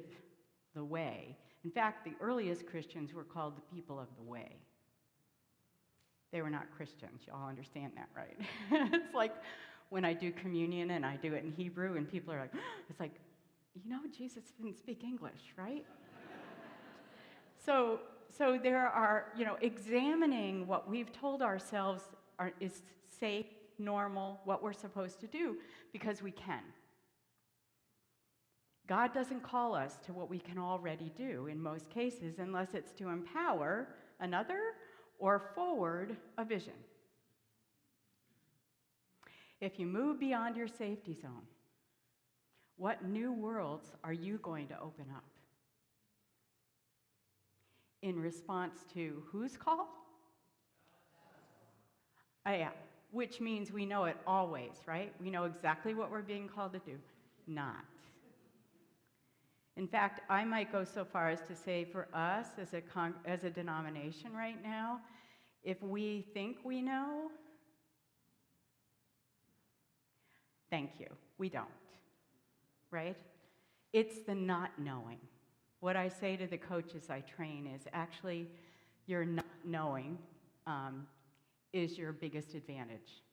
the way. In fact, the earliest Christians were called the people of the way. They were not Christians. You all understand that, right? It's like when I do communion and I do it in Hebrew and people are like, it's like, Jesus didn't speak English, right? So there are, examining what we've told ourselves is safe, normal, what we're supposed to do, because we can. God doesn't call us to what we can already do in most cases unless it's to empower another or forward a vision. If you move beyond your safety zone, what new worlds are you going to open up? In response to whose call? Yeah, which means we know it always, right? We know exactly what we're being called to do. Not. In fact, I might go so far as to say for us as a denomination right now, if we think we know, thank you, we don't, right? It's the not knowing. What I say to the coaches I train is actually your not knowing is your biggest advantage,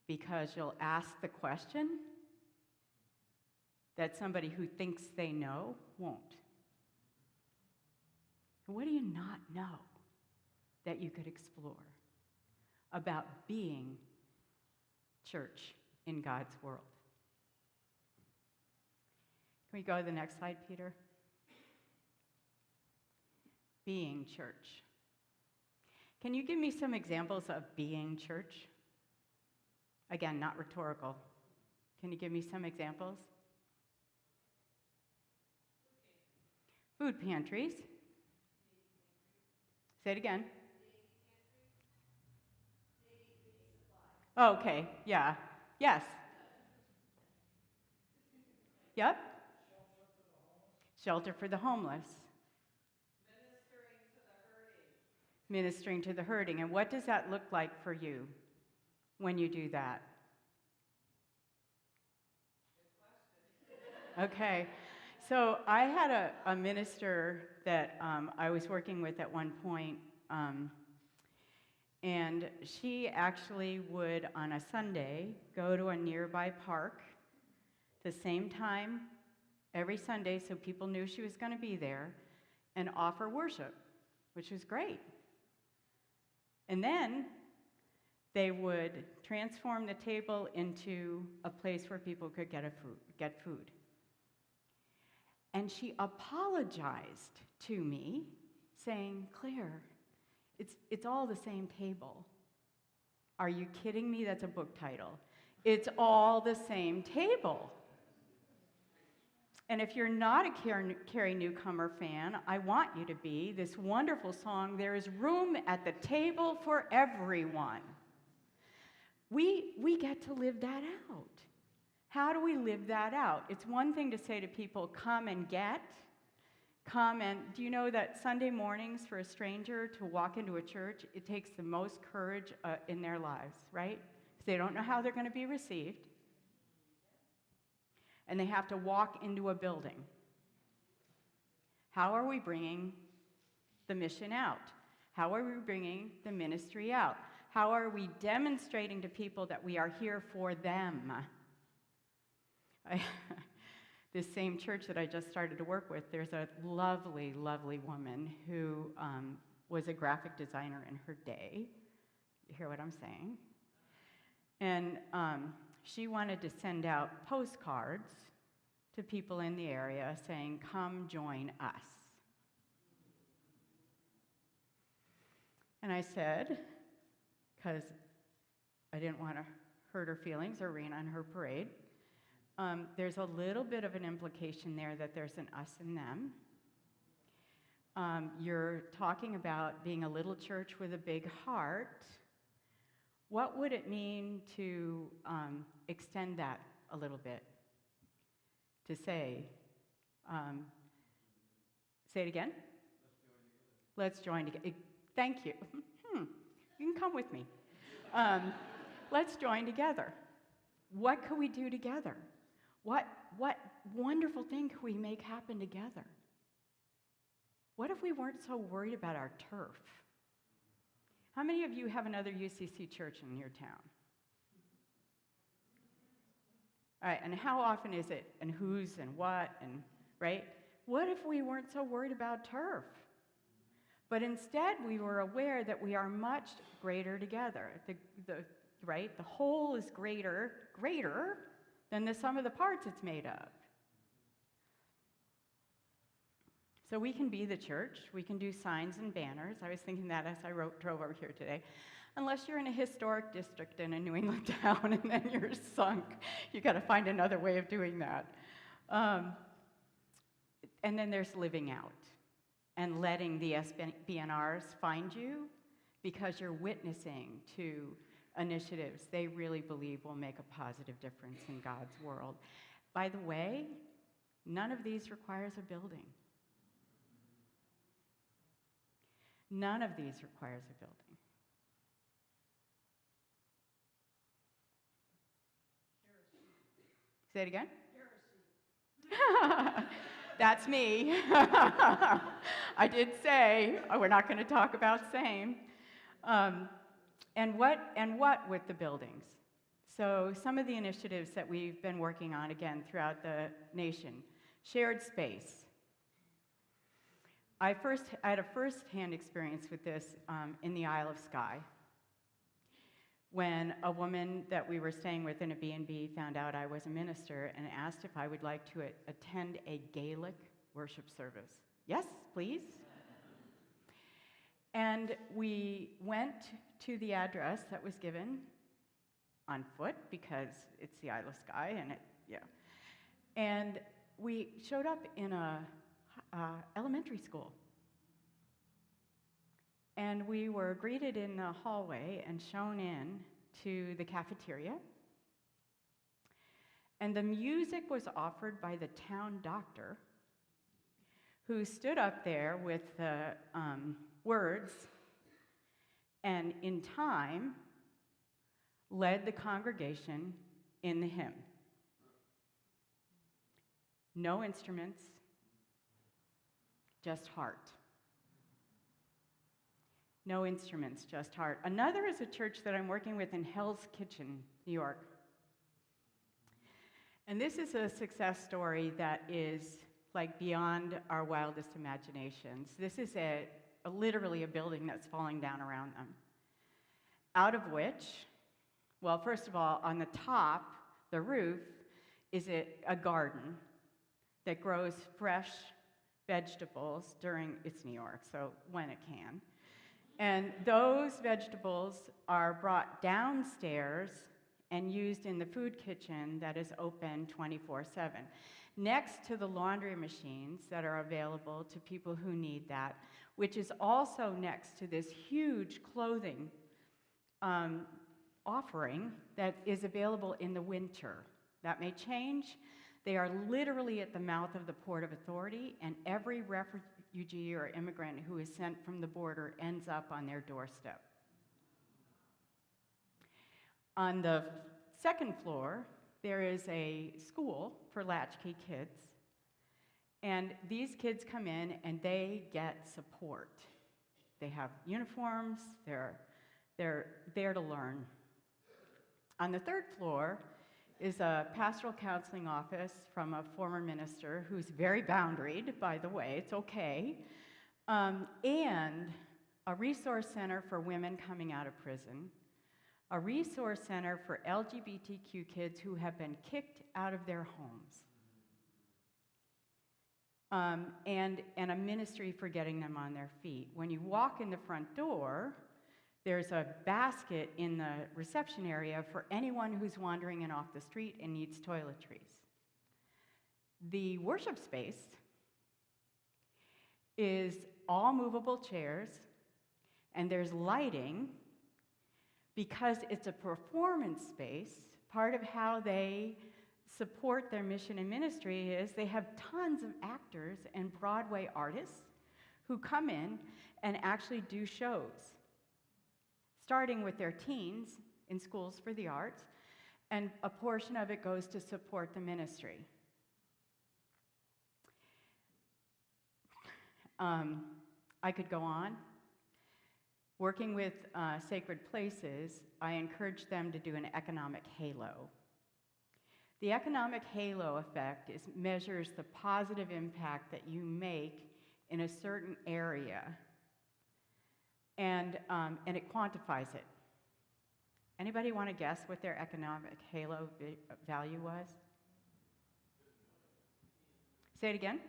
because you'll ask the question that somebody who thinks they know won't. What do you not know that you could explore about being church in God's world? Can we go to the next slide, Peter? Being church. Can you give me some examples of being church? Again, not rhetorical. Can you give me some examples? Food pantries. Say it again. Oh, okay, yeah. Yes. Yep. Shelter for the homeless. Ministering to the hurting. And what does that look like for you when you do that? Okay. So I had a minister that I was working with at one point, and she actually would, on a Sunday, go to a nearby park the same time every Sunday so people knew she was going to be there and offer worship, which was great. And then they would transform the table into a place where people could get food. And she apologized to me, saying, "Claire, it's all the same table." Are you kidding me? That's a book title. It's all the same table. And if you're not a Carrie Newcomer fan, I want you to be. This wonderful song, "There is room at the table for everyone." We get to live that out. How do we live that out? It's one thing to say to people, come and get. Do you know that Sunday mornings for a stranger to walk into a church, it takes the most courage in their lives, right? Because they don't know how they're going to be received. And they have to walk into a building. How are we bringing the mission out? How are we bringing the ministry out? How are we demonstrating to people that we are here for them? This same church that I just started to work with, there's a lovely, lovely woman who was a graphic designer in her day. You hear what I'm saying? And she wanted to send out postcards to people in the area saying, "Come join us." And I said, because I didn't want to hurt her feelings or rain on her parade, there's a little bit of an implication there that there's an us and them. You're talking about being a little church with a big heart. What would it mean to extend that a little bit? To say it again? Let's join together. Thank you. You can come with me. Let's join together. What could we do together? What wonderful thing could we make happen together? What if we weren't so worried about our turf? How many of you have another UCC church in your town? All right, and how often is it, and who's, and what, and right? What if we weren't so worried about turf? But instead, we were aware that we are much greater together. The whole is greater than the sum of the parts it's made of. So we can be the church. We can do signs and banners. I was thinking that as I drove over here today. Unless you're in a historic district in a New England town and then you're sunk, you got to find another way of doing that. And then there's living out and letting the SBNRs find you because you're witnessing to initiatives they really believe will make a positive difference in God's world. By the way, none of these requires a building. None of these requires a building. Say it again? That's me. I did say we're not going to talk about same. And what with the buildings? So some of the initiatives that we've been working on, again, throughout the nation. Shared space. I had a first-hand experience with this in the Isle of Skye, when a woman that we were staying with in a B&B found out I was a minister and asked if I would like to attend a Gaelic worship service. Yes, please. And we went to the address that was given on foot because it's the Isle of Skye, and and we showed up in a elementary school. And we were greeted in the hallway and shown in to the cafeteria. And the music was offered by the town doctor, who stood up there with the words, and in time led the congregation in the hymn. No instruments, just heart. No instruments, just heart. Another is a church that I'm working with in Hell's Kitchen, New York. And this is a success story that is like beyond our wildest imaginations. This is literally a building that's falling down around them. Out of which, well, first of all, on the top, the roof, is a garden that grows fresh vegetables it's New York, so when it can. And those vegetables are brought downstairs and used in the food kitchen that is open 24/7, next to the laundry machines that are available to people who need that, which is also next to this huge clothing offering that is available in the winter. That may change. They are literally at the mouth of the Port of Authority, and every refugee or immigrant who is sent from the border ends up on their doorstep. On the second floor, there is a school for latchkey kids, and these kids come in and they get support. They have uniforms, they're there to learn. On the third floor is a pastoral counseling office from a former minister who's very boundaried, by the way, it's okay, and a resource center for women coming out of prison, a resource center for LGBTQ kids who have been kicked out of their homes, and a ministry for getting them on their feet. When you walk in the front door, there's a basket in the reception area for anyone who's wandering in off the street and needs toiletries. The worship space is all movable chairs, and there's lighting. Because it's a performance space, part of how they support their mission and ministry is they have tons of actors and Broadway artists who come in and actually do shows, starting with their teens in schools for the arts, and a portion of it goes to support the ministry. I could go on. Working with Sacred Places, I encourage them to do an economic halo. The economic halo effect measures the positive impact that you make in a certain area, and it quantifies it. Anybody want to guess what their economic halo value was? Say it again?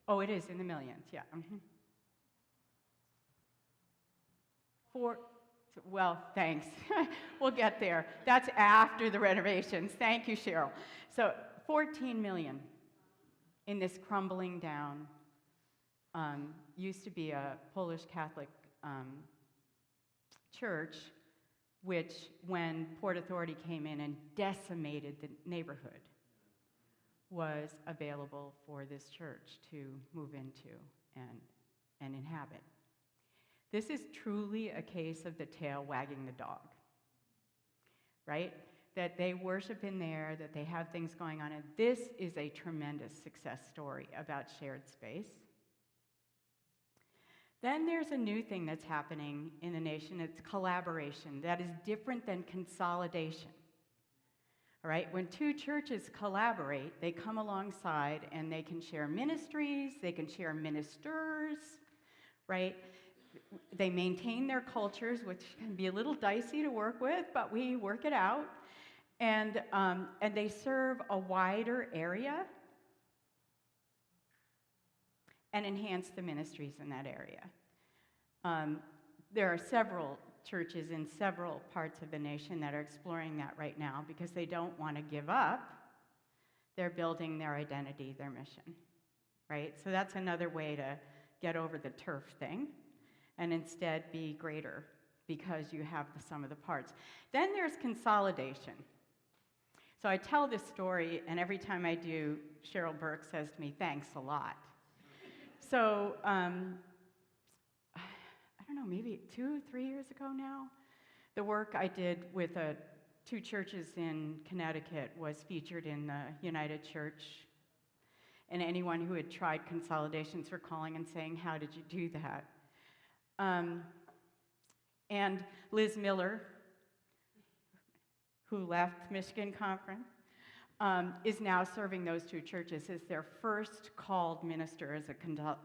Oh, it is in the millions, yeah. Well, thanks. We'll get there. That's after the renovations. Thank you, Cheryl. So 14 million in this crumbling down, used to be a Polish Catholic church, which when Port Authority came in and decimated the neighborhood, was available for this church to move into and inhabit. This is truly a case of the tail wagging the dog, right? That they worship in there, that they have things going on, and this is a tremendous success story about shared space. Then there's a new thing that's happening in the nation. It's collaboration. That is different than consolidation. All right? When two churches collaborate, they come alongside and they can share ministries, they can share ministers, right? They maintain their cultures, which can be a little dicey to work with, but we work it out. And they serve a wider area and enhance the ministries in that area. There are several churches in several parts of the nation that are exploring that right now because they don't want to give up. They're building their identity, their mission, right? So that's another way to get over the turf thing and instead be greater because you have the sum of the parts. Then there's consolidation. So I tell this story, and every time I do, Cheryl Burke says to me, "Thanks a lot." So I don't know, maybe 2-3 years ago now, the work I did with 2 churches in Connecticut was featured in the United Church. And anyone who had tried consolidations were calling and saying, "How did you do that?" And Liz Miller, who left Michigan Conference, is now serving those 2 churches as their first called minister as a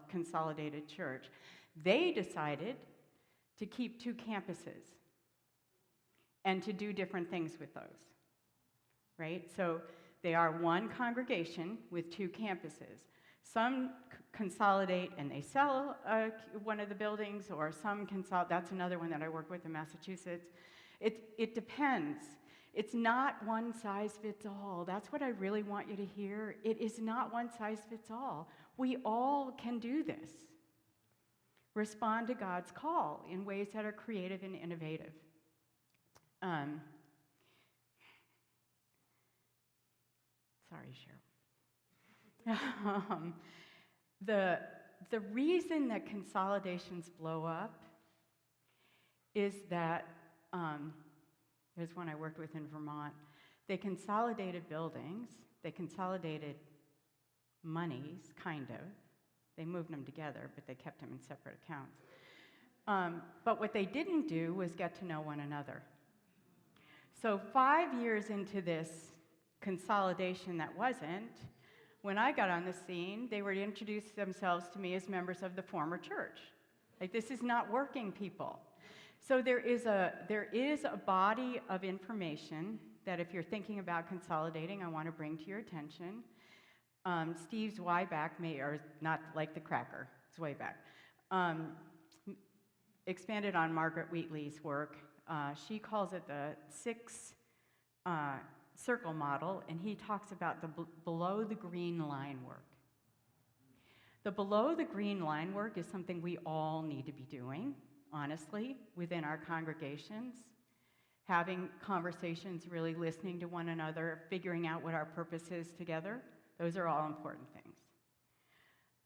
consolidated church. They decided to keep 2 campuses and to do different things with those, right? So they are one congregation with 2 campuses. Some consolidate and they sell one of the buildings, or some consolidate. That's another one that I work with in Massachusetts. It depends. It's not one size fits all. That's what I really want you to hear. It is not one size fits all. We all can do this. Respond to God's call in ways that are creative and innovative. Sorry, Cheryl. The reason that consolidations blow up is that there's one I worked with in Vermont. They consolidated buildings, they consolidated monies, kind of. They moved them together, but they kept them in separate accounts. But what they didn't do was get to know one another. So 5 years into this consolidation that wasn't, when I got on the scene, they were to introduce themselves to me as members of the former church. Like, this is not working, people. So there is a body of information that if you're thinking about consolidating, I want to bring to your attention. Steve Zweiback, or not like the cracker, Zweiback, expanded on Margaret Wheatley's work. She calls it the 6 circle model, and he talks about the below the green line work. The below the green line work is something we all need to be doing, honestly, within our congregations, having conversations, really listening to one another, figuring out what our purpose is together. Those are all important things.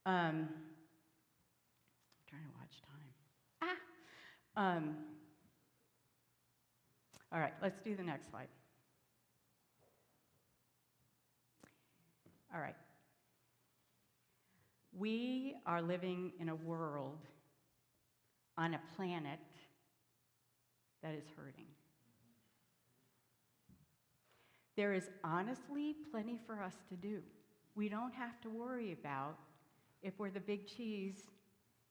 I'm trying to watch time. All right, let's do the next slide. All right. We are living in a world, on a planet, that is hurting. There is honestly plenty for us to do. We don't have to worry about if we're the big cheese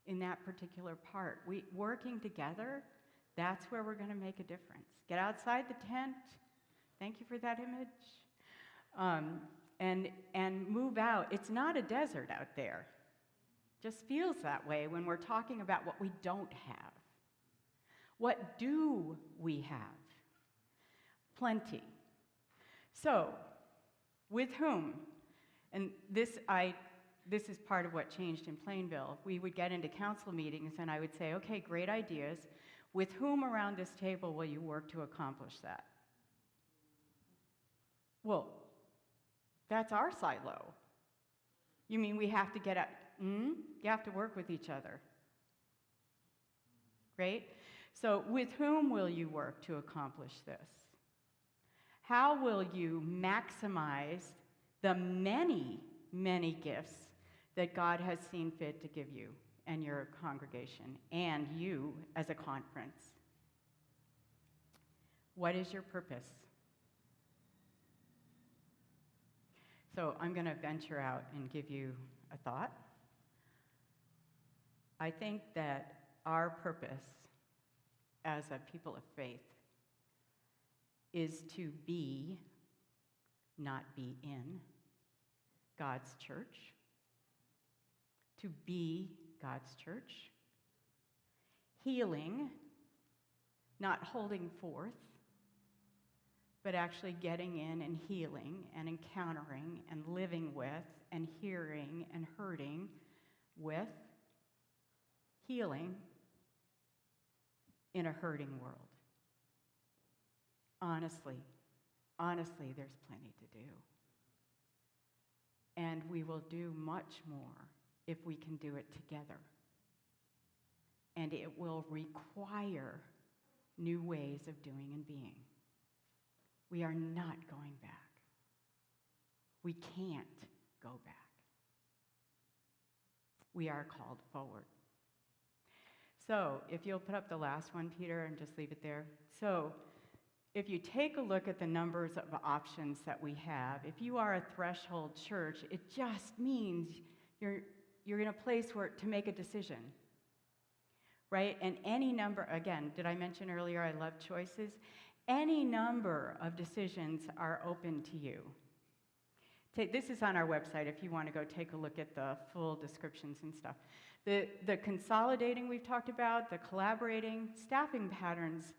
in that particular part. Working together, that's where we're going to make a difference. Get outside the tent. Thank you for that image. And move out. It's not a desert out there. Just feels that way when we're talking about what we don't have. What do we have? Plenty. So, with whom? And this is part of what changed in Plainville. We would get into council meetings and I would say, okay, great ideas. With whom around this table will you work to accomplish that? Well, that's our silo. You mean we have to get out? You have to work with each other. Great? So with whom will you work to accomplish this? How will you maximize the many, many gifts that God has seen fit to give you and your congregation and you as a conference? What is your purpose? So I'm going to venture out and give you a thought. I think that our purpose as a people of faith is to be, not be in, God's church. To be God's church. healing, not holding forth, but actually getting in and healing and encountering and living with and hearing and hurting with healing in a hurting world. Honestly, there's plenty to do. And we will do much more if we can do it together. And it will require new ways of doing and being. We are not going back. We can't go back. We are called forward. So, if you'll put up the last one, Peter, and just leave it there. So, if you take a look at the numbers of options that we have, if you are a threshold church, it just means you're in a place where to make a decision, right? And any number, again, did I mention earlier I love choices? Any number of decisions are open to you. This is on our website if you want to go take a look at the full descriptions and stuff. The consolidating we've talked about, the collaborating, staffing patterns,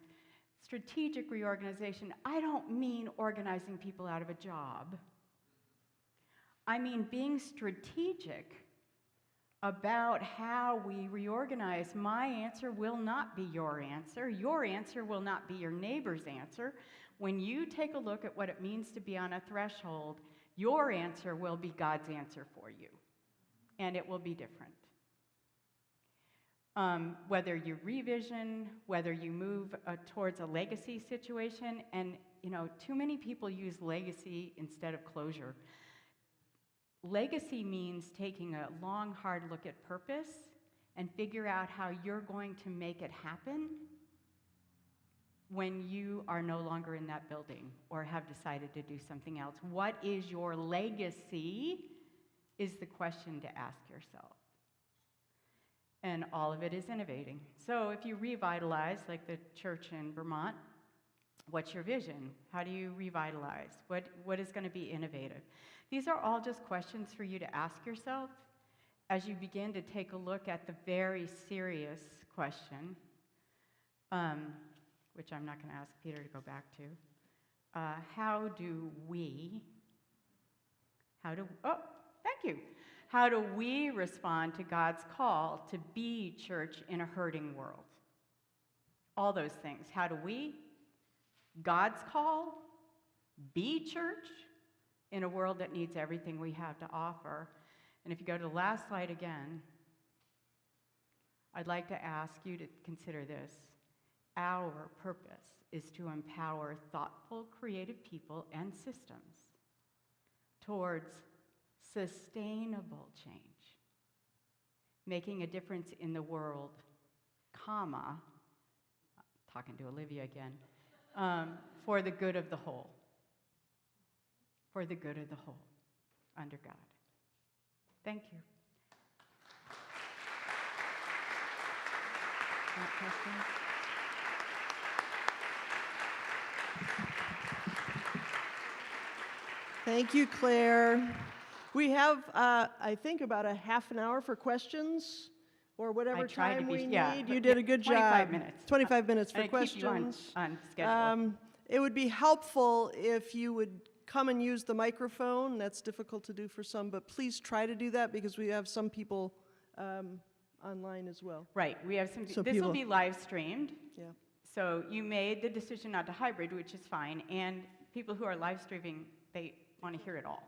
strategic reorganization. I don't mean organizing people out of a job. I mean being strategic about how we reorganize. My answer will not be your answer. Your answer will not be your neighbor's answer. When you take a look at what it means to be on a threshold, your answer will be God's answer for you, and it will be different. Whether you revision, whether you move towards a legacy situation, and too many people use legacy instead of closure. Legacy means taking a long, hard look at purpose and figure out how you're going to make it happen when you are no longer in that building or have decided to do something else. What is your legacy is the question to ask yourself. And all of it is innovating. So if you revitalize, like the church in Vermont, what's your vision? How do you revitalize? What is going to be innovative? These are all just questions for you to ask yourself as you begin to take a look at the very serious question, which I'm not going to ask Peter to go back to. How do we respond to God's call to be church in a hurting world? All those things. How do we, God's call, be church in a world that needs everything we have to offer? And if you go to the last slide again, I'd like to ask you to consider this. Our purpose is to empower thoughtful, creative people and systems towards sustainable change, making a difference in the world, talking to Olivia again, for the good of the whole. For the good of the whole, under God. Thank you. Questions? Thank you, Claire. We have, I think, about a half an hour for questions, or whatever time we need. You did a good job. 25 minutes. 25 minutes for And I keep you questions. on schedule. It would be helpful if you would come and use the microphone. That's difficult to do for some, but please try to do that because we have some people online as well. Right, we have some, So this will people- be live streamed. Yeah. So you made the decision not to hybrid, which is fine, and people who are live streaming, they want to hear it all.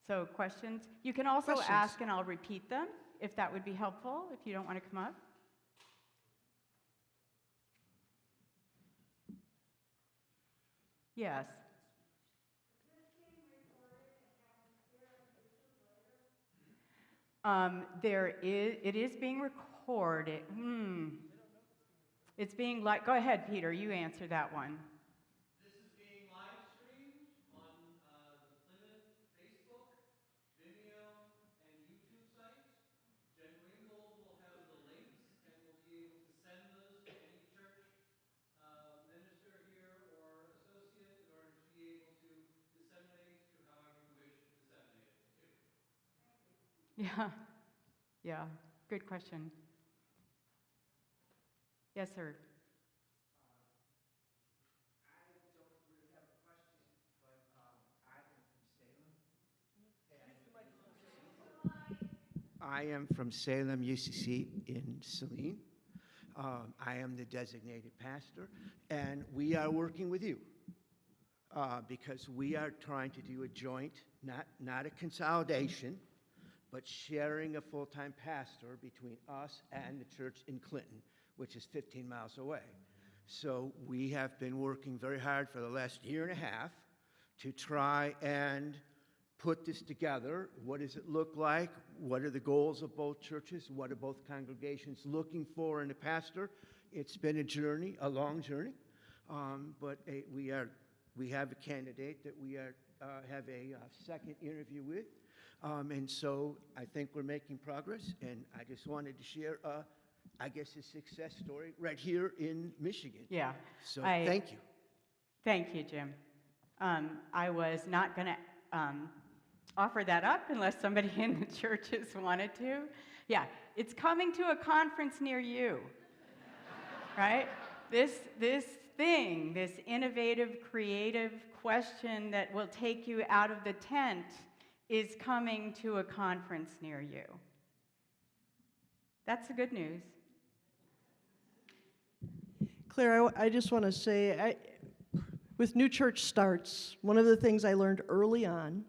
So questions? You can also Questions. ask and I'll repeat them, if that would be helpful, if you don't want to come up. Yes. It is being recorded. It's being go ahead, Peter, you answer that one. This is being live streamed on the Plymouth Facebook, Vimeo, and YouTube sites. Jen Ringgold will have the links and will be able to send those to any church minister here or associate in order to be able to disseminate to however you wish to disseminate it to. Yeah, good question. Yes, sir. I am from Salem, UCC in Saline. I am the designated pastor, and we are working with you because we are trying to do a joint, not a consolidation, but sharing a full-time pastor between us and the church in Clinton, which is 15 miles away. So we have been working very hard for the last year and a half to try and put this together. What does it look like? What are the goals of both churches? What are both congregations looking for in a pastor? It's been a journey, a long journey, but we have a candidate that we have a second interview with, and so I think we're making progress. And I just wanted to share, I guess, a success story right here in Michigan. Yeah. So thank you. Thank you, Jim. I was not going to offer that up unless somebody in the churches wanted to. Yeah, it's coming to a conference near you, right? This thing, this innovative, creative question that will take you out of the tent is coming to a conference near you. That's the good news. Claire, I just want to say, with New Church Starts, one of the things I learned early on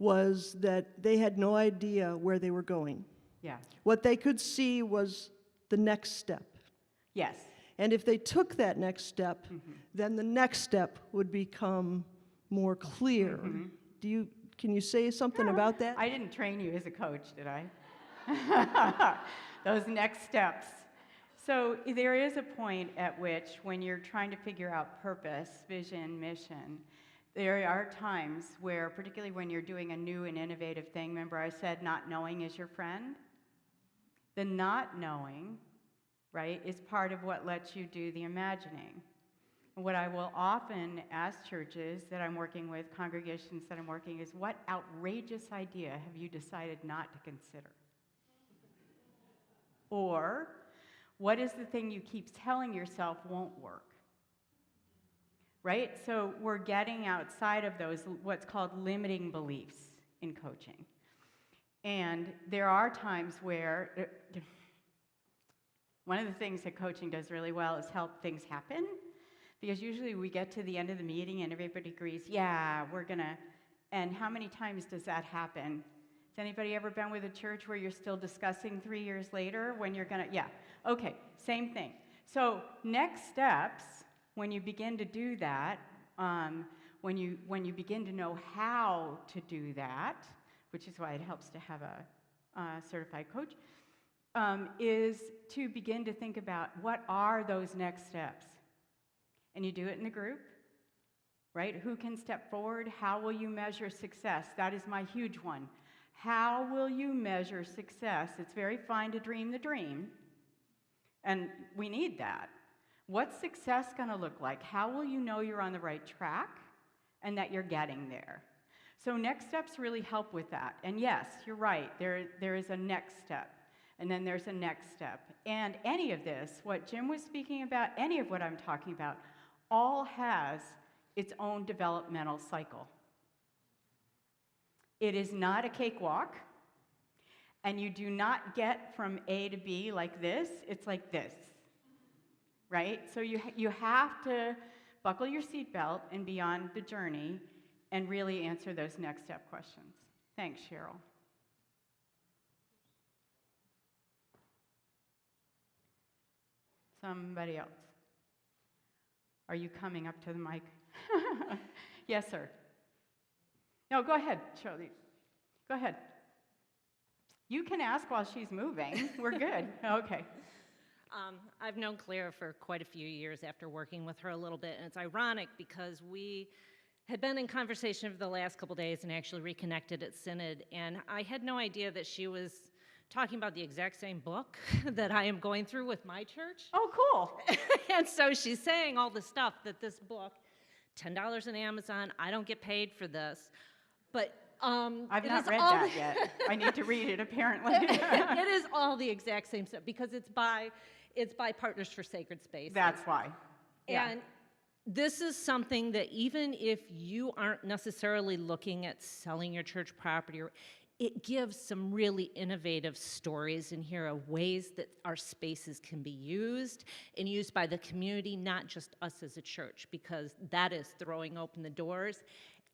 was that they had no idea where they were going. Yeah. What they could see was the next step. Yes. And if they took that next step, then the next step would become more clear. Can you say something about that? I didn't train you as a coach, did I? Those next steps. So there is a point at which, when you're trying to figure out purpose, vision, mission, there are times where, particularly when you're doing a new and innovative thing, remember I said not knowing is your friend? The not knowing, right, is part of what lets you do the imagining. And what I will often ask churches that I'm working with, congregations that I'm working, is what outrageous idea have you decided not to consider? Or, what is the thing you keep telling yourself won't work? Right? So we're getting outside of those, what's called limiting beliefs in coaching. And there are times where, one of the things that coaching does really well is help things happen. Because usually we get to the end of the meeting and everybody agrees, yeah, we're gonna, and how many times does that happen? Has anybody ever been with a church where you're still discussing 3 years later when you're gonna, yeah, okay, same thing. So next steps, when you begin to do that, when you begin to know how to do that, which is why it helps to have a certified coach, is to begin to think about what are those next steps. And you do it in the group, right? Who can step forward? How will you measure success? That is my huge one. How will you measure success? It's very fine to dream the dream, and we need that. What's success going to look like? How will you know you're on the right track and that you're getting there? So next steps really help with that. And yes, you're right, there is a next step, and then there's a next step. And any of this, what Jim was speaking about, any of what I'm talking about, all has its own developmental cycle. It is not a cakewalk, and you do not get from A to B like this, it's like this, right? So you have to buckle your seatbelt and be on the journey and really answer those next step questions. Thanks, Cheryl. Somebody else. Are you coming up to the mic? Yes, sir. No, go ahead, Shirley. Go ahead. You can ask while she's moving. We're good. Okay. I've known Claire for quite a few years after working with her a little bit, and it's ironic because we had been in conversation for the last couple days and actually reconnected at Synod, and I had no idea that she was talking about the exact same book that I am going through with my church. Oh, cool. And so she's saying all the stuff that this book, $10 on Amazon, I don't get paid for this, but I've not read that yet. I need to read it, apparently. It is all the exact same stuff because it's by It's by Partners for Sacred Spaces. That's why. Yeah. And this is something that even if you aren't necessarily looking at selling your church property, it gives some really innovative stories in here of ways that our spaces can be used and used by the community, not just us as a church, because that is throwing open the doors.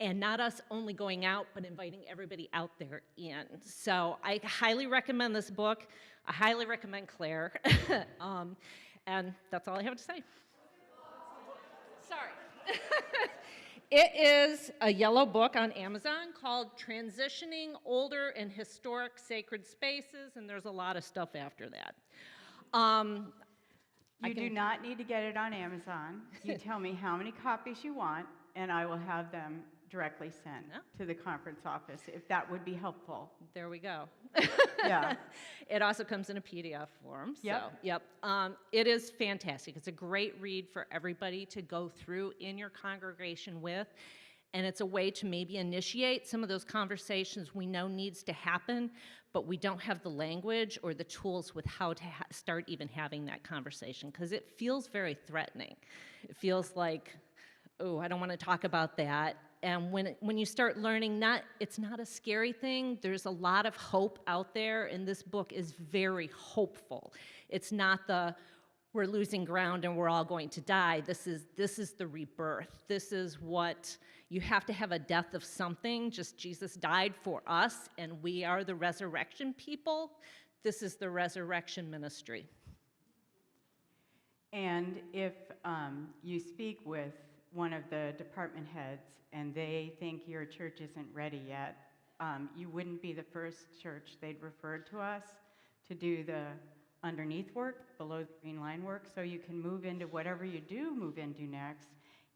And not us only going out, but inviting everybody out there in. So I highly recommend this book. I highly recommend Claire. And that's all I have to say. Sorry. It is a yellow book on Amazon called Transitioning Older and Historic Sacred Spaces, and there's a lot of stuff after that. You do not need to get it on Amazon. You tell me how many copies you want, and I will have them directly sent to the conference office, if that would be helpful. There we go. Yeah. It also comes in a PDF form. Yep. So, yep. It is fantastic. It's a great read for everybody to go through in your congregation with. And it's a way to maybe initiate some of those conversations we know needs to happen, but we don't have the language or the tools with how to start even having that conversation, because it feels very threatening. It feels like, oh, I don't want to talk about that. And when you start learning, it's not a scary thing. There's a lot of hope out there, and this book is very hopeful. It's not we're losing ground and we're all going to die. This is the rebirth. This is what you have to have, a death of something. Just Jesus died for us, and we are the resurrection people. This is the resurrection ministry. And if you speak with one of the department heads and they think your church isn't ready yet, you wouldn't be the first church they'd referred to us to do the underneath work, below the green line work, so you can move into whatever you do move into next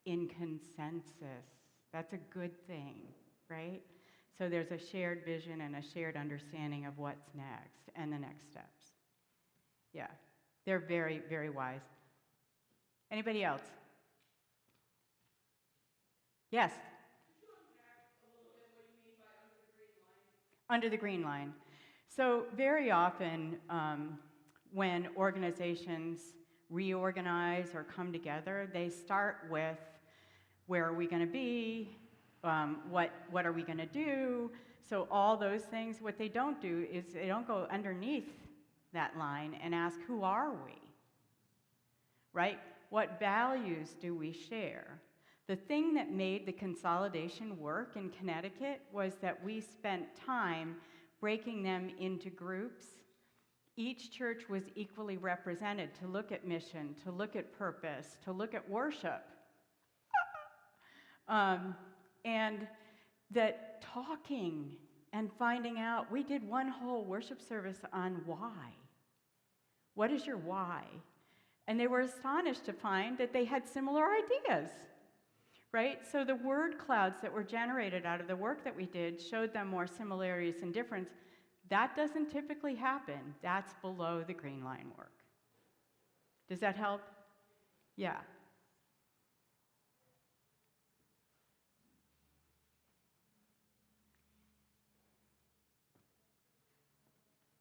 in consensus. That's a good thing, right? So there's a shared vision and a shared understanding of what's next and the next steps. Yeah, they're very, very wise. Anybody else? Yes? Under the green line. So very often when organizations reorganize or come together, they start with, where are we going to be? What are we going to do? So all those things, what they don't do is they don't go underneath that line and ask, who are we? Right? What values do we share? The thing that made the consolidation work in Connecticut was that we spent time breaking them into groups. Each church was equally represented to look at mission, to look at purpose, to look at worship. And that talking and finding out, we did one whole worship service on why. What is your why? And they were astonished to find that they had similar ideas. Right? So the word clouds that were generated out of the work that we did showed them more similarities and difference. That doesn't typically happen. That's below the green line work. Does that help? Yeah.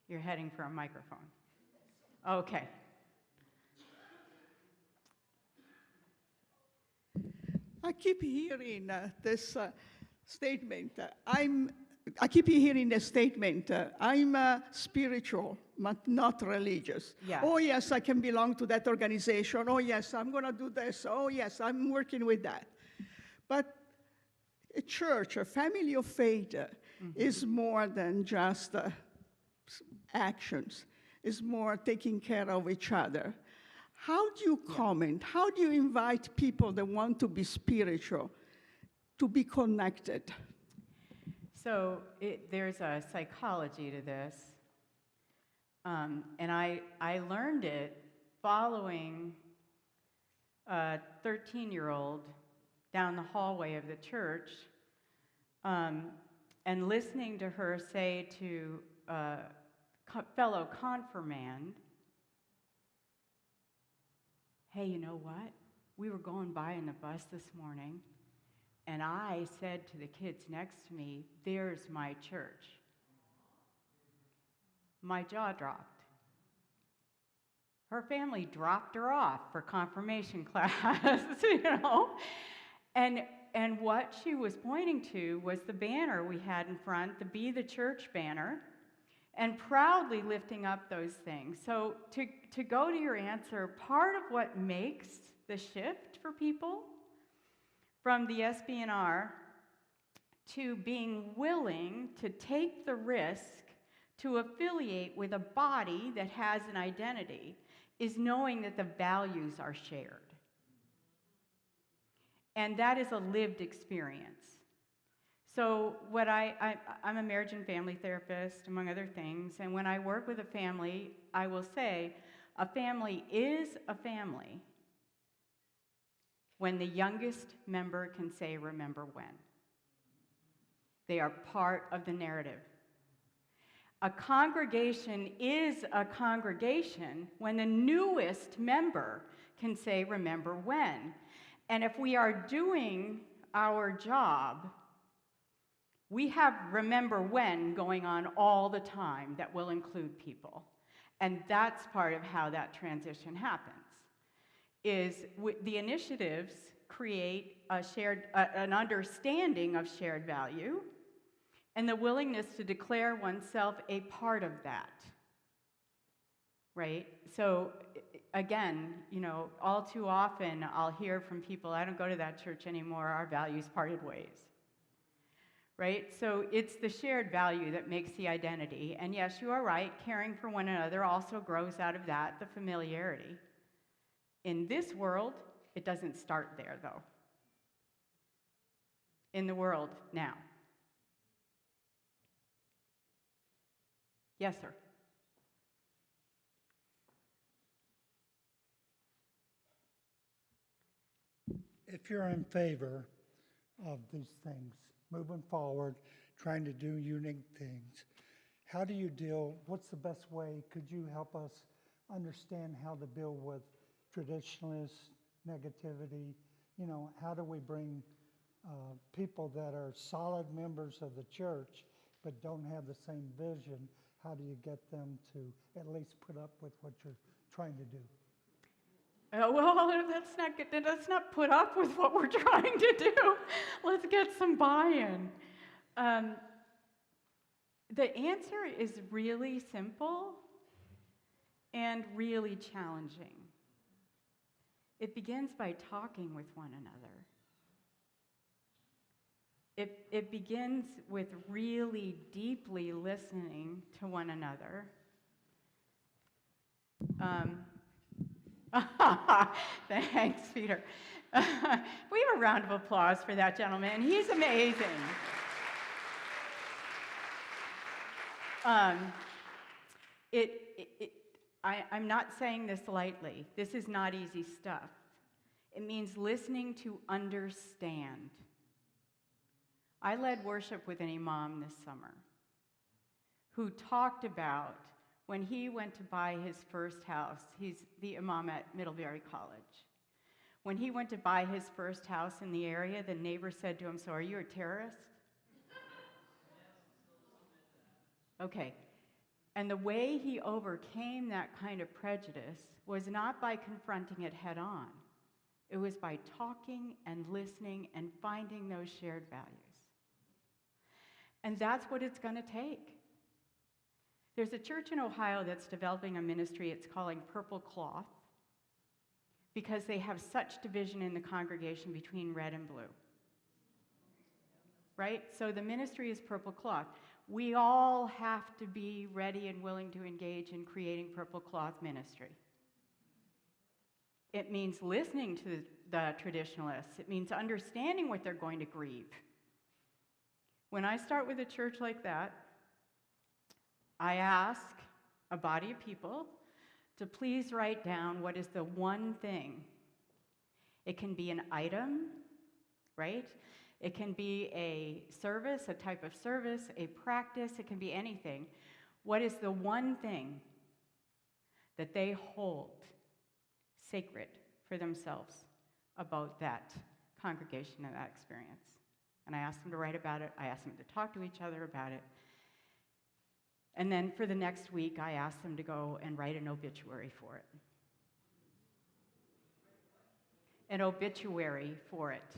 You're heading for a microphone. Okay. I keep hearing this statement. I keep hearing the statement. I'm spiritual, but not religious. Yeah. Oh yes, I can belong to that organization. Oh yes, I'm going to do this. Oh yes, I'm working with that. But a church, a family of faith, is more than just actions. It's more taking care of each other. How do you comment? How do you invite people that want to be spiritual to be connected? So there's a psychology to this. And I learned it following a 13-year-old down the hallway of the church and listening to her say to a fellow confirmand, hey, you know what? We were going by in the bus this morning, and I said to the kids next to me, there's my church. My jaw dropped. Her family dropped her off for confirmation class, you know? And what she was pointing to was the banner we had in front, the Be the Church banner, and proudly lifting up those things. So to go to your answer, part of what makes the shift for people from the SB&R to being willing to take the risk to affiliate with a body that has an identity is knowing that the values are shared. And that is a lived experience. So what I'm a marriage and family therapist, among other things, and when I work with a family, I will say a family is a family when the youngest member can say, remember when. They are part of the narrative. A congregation is a congregation when the newest member can say, remember when. And if we are doing our job, we have remember when going on all the time that will include people. And that's part of how that transition happens, is the initiatives create an understanding of shared value and the willingness to declare oneself a part of that, right? So again, you know, all too often I'll hear from people, I don't go to that church anymore, our values parted ways, right? So it's the shared value that makes the identity. And yes, you are right, caring for one another also grows out of that, the familiarity. In this world, it doesn't start there, though. In the world now. Yes, sir. If you're in favor of these things, moving forward, trying to do unique things, how do you deal, what's the best way, could you help us understand how to deal with traditionalist negativity? You know, how do we bring people that are solid members of the church but don't have the same vision? How do you get them to at least put up with what you're trying to do? Well, let's not put up with what we're trying to do. Let's get some buy-in. The answer is really simple and really challenging. It begins by talking with one another. It begins with really deeply listening to one another. Thanks, Peter. We have a round of applause for that gentleman. He's amazing. I'm not saying this lightly. This is not easy stuff. It means listening to understand. I led worship with an imam this summer who talked about when he went to buy his first house. He's the imam at Middlebury College. When he went to buy his first house in the area, the neighbor said to him, "So are you a terrorist?" Okay. And the way he overcame that kind of prejudice was not by confronting it head on. It was by talking and listening and finding those shared values. And that's what it's going to take. There's a church in Ohio that's developing a ministry it's calling Purple Cloth because they have such division in the congregation between red and blue. Right? So the ministry is Purple Cloth. We all have to be ready and willing to engage in creating Purple Cloth ministry. It means listening to the traditionalists. It means understanding what they're going to grieve. When I start with a church like that, I ask a body of people to please write down what is the one thing. It can be an item, right? It can be a service, a type of service, a practice. It can be anything. What is the one thing that they hold sacred for themselves about that congregation and that experience? And I asked them to write about it. I asked them to talk to each other about it. And then for the next week, I asked them to go and write an obituary for it. an obituary for it.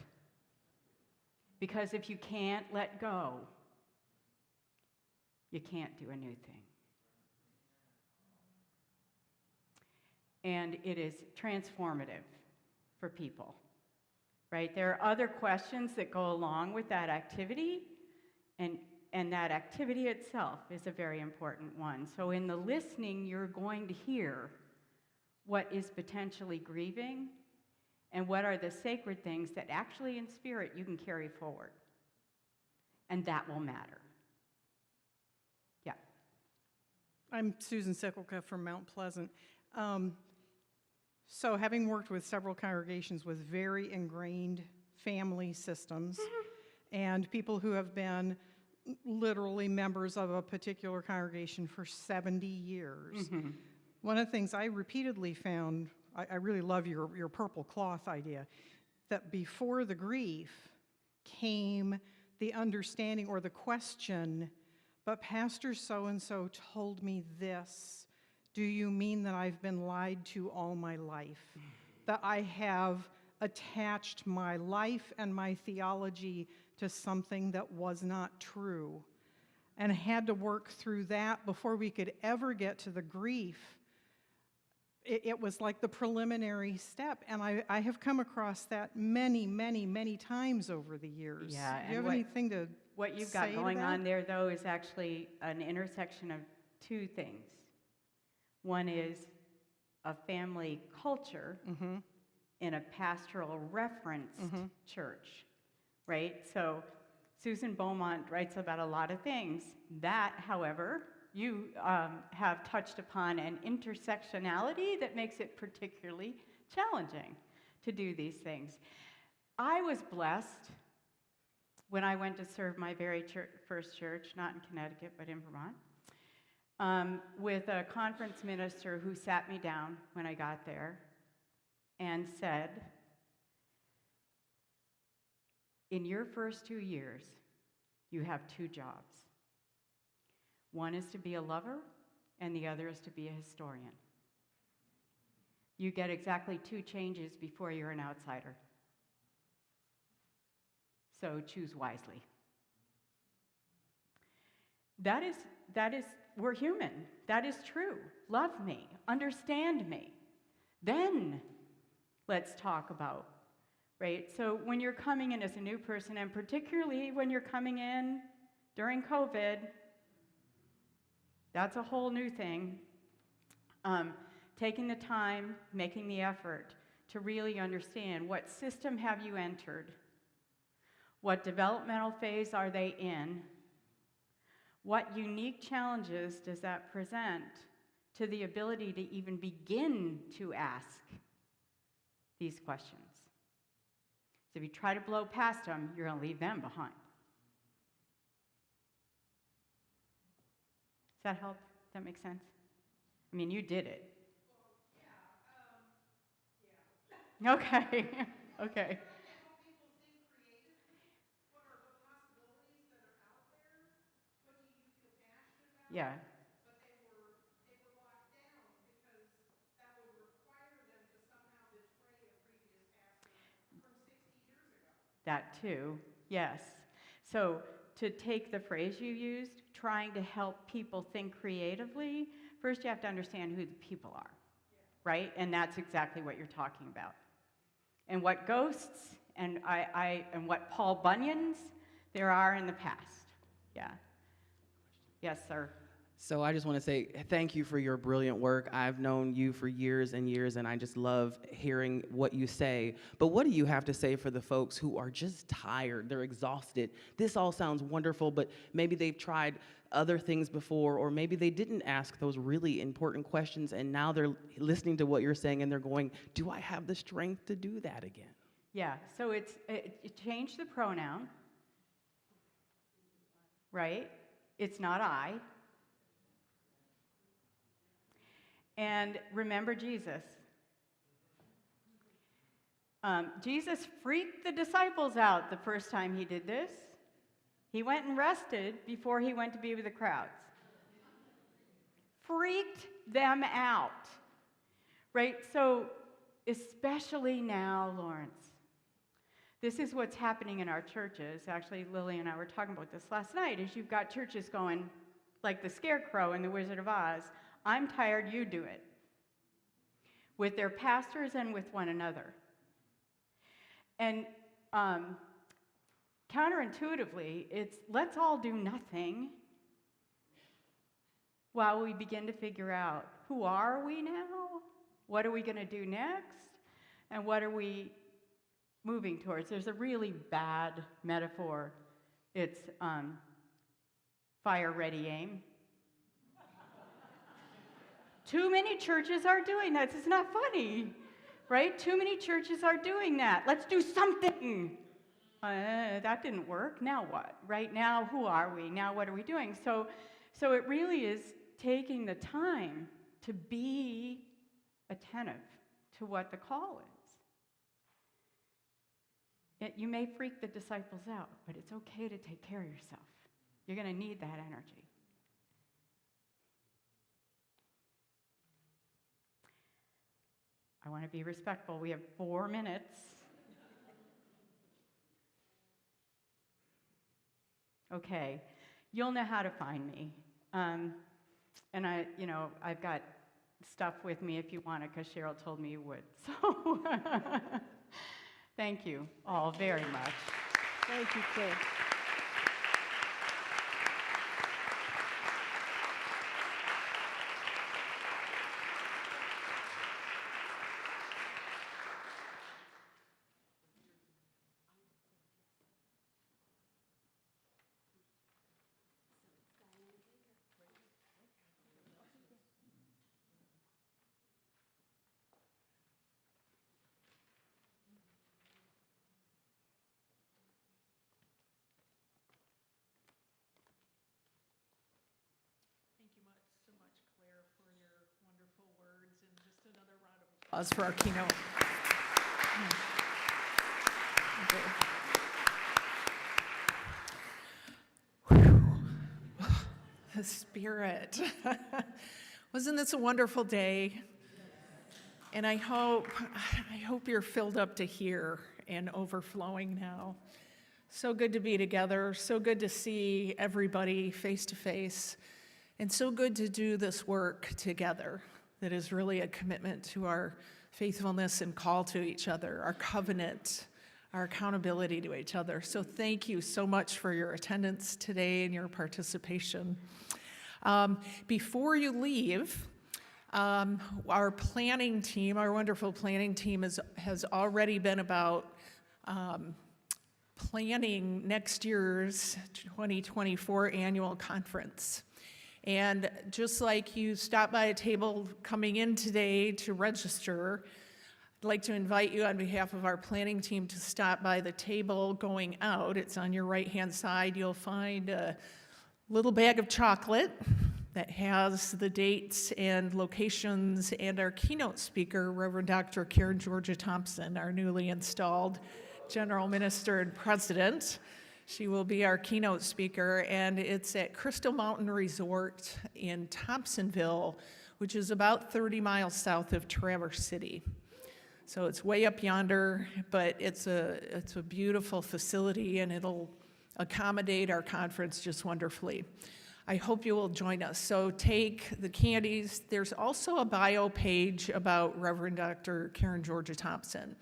Because if you can't let go, you can't do a new thing. And it is transformative for people, right? There are other questions that go along with that activity, and that activity itself is a very important one. So in the listening, you're going to hear what is potentially grieving and what are the sacred things that actually in spirit you can carry forward. And that will matter. Yeah. I'm Susan Sikulka from Mount Pleasant. So having worked with several congregations with very ingrained family systems and people who have been literally members of a particular congregation for 70 years, one of the things I repeatedly found, I really love your purple cloth idea, that before the grief came the understanding or the question, but Pastor so-and-so told me this. Do you mean that I've been lied to all my life? That I have attached my life and my theology to something that was not true? And had to work through that before we could ever get to the grief. It was like the preliminary step, and I have come across that many, many, many times over the years. Yeah, Do you have anything to what you've say got going to that? on there, though, is actually an intersection of two things. One is a family culture in a pastoral referenced church, right? So Susan Beaumont writes about a lot of things. That, however, you have touched upon an intersectionality that makes it particularly challenging to do these things. I was blessed when I went to serve my very first church, not in Connecticut, but in Vermont, with a conference minister who sat me down when I got there and said, in your first 2 years, you have two jobs. One is to be a lover, and the other is to be a historian. You get exactly 2 changes before you're an outsider. So choose wisely. That is, we're human. That is true. Love me. Understand me. Then let's talk about, right? So when you're coming in as a new person, and particularly when you're coming in during COVID, that's a whole new thing. Taking the time, making the effort to really understand what system have you entered, what developmental phase are they in, what unique challenges does that present to the ability to even begin to ask these questions. So if you try to blow past them, you're going to leave them behind. Does that help? Does that make sense? I mean, you did it. Okay, okay. Yeah. But they were locked down because that would require them to somehow betray a previous pastor from 60 years ago. That too, yes. So to take the phrase you used, trying to help people think creatively, first you have to understand who the people are, right? And that's exactly what you're talking about. And what ghosts and what Paul Bunyans there are in the past. Yeah. Yes, sir. So I just want to say thank you for your brilliant work. I've known you for years and years, and I just love hearing what you say. But what do you have to say for the folks who are just tired? They're exhausted. This all sounds wonderful, but maybe they've tried other things before, or maybe they didn't ask those really important questions, and now they're listening to what you're saying, and they're going, do I have the strength to do that again? Yeah, so it change the pronoun, right? It's not I. And remember Jesus. Jesus freaked the disciples out the first time he did this. He went and rested before he went to be with the crowds. Freaked them out, right? So especially now, Lawrence. This is what's happening in our churches. Actually, Lily and I were talking about this last night, is you've got churches going like the Scarecrow in The Wizard of Oz. I'm tired, you do it. With their pastors and with one another. And counterintuitively, it's let's all do nothing while we begin to figure out who are we now? What are we going to do next? And what are we moving towards? There's a really bad metaphor. It's fire, ready, aim. Too many churches are doing that. It's not funny, right? Too many churches are doing that. Let's do something. That didn't work. Now what? Right now, who are we? Now what are we doing? So it really is taking the time to be attentive to what the call is. You may freak the disciples out, but it's okay to take care of yourself. You're going to need that energy. I want to be respectful. We have 4 minutes. Okay, you'll know how to find me. And I've got stuff with me if you want it, because Cheryl told me you would. So thank you all very much. Thank you, Claire. Thank you so much, Claire, for your wonderful words, and just another round of applause for our keynote. The Spirit. Wasn't this a wonderful day? And I hope you're filled up to here and overflowing now. So good to be together, so good to see everybody face to face, and so good to do this work together that is really a commitment to our faithfulness and call to each other, our covenant, our accountability to each other. So thank you so much for your attendance today and your participation. Before you leave, our planning team, our wonderful planning team has already been about planning next year's 2024 annual conference. And just like you stopped by a table coming in today to register, I'd like to invite you on behalf of our planning team to stop by the table going out. It's on your right-hand side. You'll find a little bag of chocolate that has the dates and locations and our keynote speaker, Reverend Dr. Karen Georgia Thompson, our newly installed General Minister and President. She will be our keynote speaker, and it's at Crystal Mountain Resort in Thompsonville, which is about 30 miles south of Traverse City. So it's way up yonder, but it's a beautiful facility, and it'll accommodate our conference just wonderfully. I hope you will join us. So take the candies. There's also a bio page about Reverend Dr. Karen Georgia Thompson.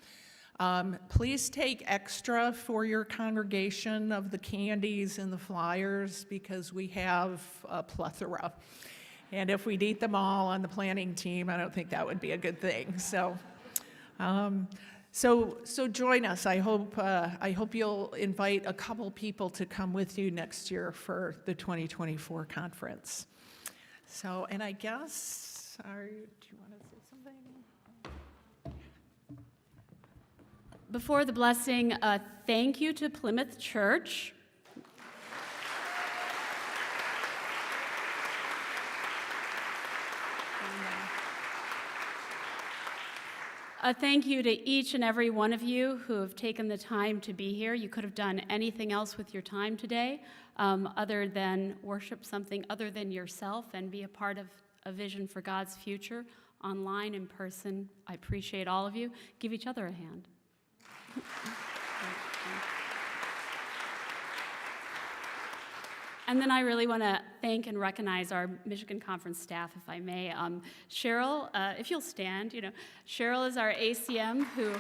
Please take extra for your congregation of the candies and the flyers, because we have a plethora. And if we'd eat them all on the planning team, I don't think that would be a good thing. So join us. I hope you'll invite a couple people to come with you next year for the 2024 conference. So, and I guess, do you want to say something? Before the blessing, thank you to Plymouth Church. A thank you to each and every one of you who have taken the time to be here. You could have done anything else with your time today other than worship something other than yourself and be a part of a vision for God's future. online, in person. I appreciate all of you. Give each other a hand. And then I really want to thank and recognize our Michigan Conference staff, if I may. Cheryl, if you'll stand, Cheryl is our ACM who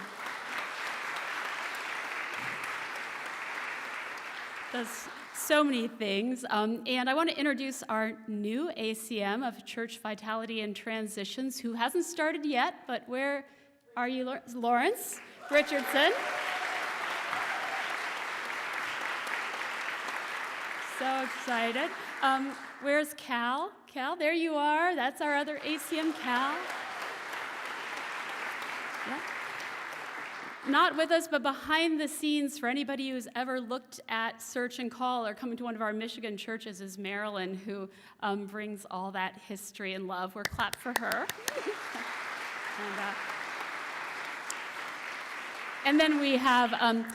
does so many things. And I want to introduce our new ACM of Church Vitality and Transitions, who hasn't started yet, but where are you, Lawrence Richardson? So excited. Where's Cal? Cal, there you are. That's our other ACM, Cal. Yeah. Not with us, but behind the scenes, for anybody who's ever looked at Search and Call or coming to one of our Michigan churches, is Marilyn, who brings all that history and love. We're clap for her. And then we have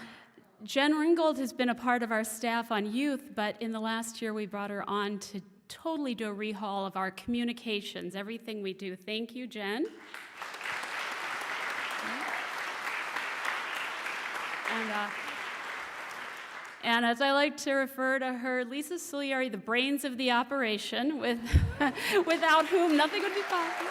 Jen Ringgold has been a part of our staff on youth, but in the last year we brought her on to totally do a rehaul of our communications, everything we do. Thank you, Jen. And as I like to refer to her, Lisa Soliari, the brains of the operation, without whom nothing would be possible.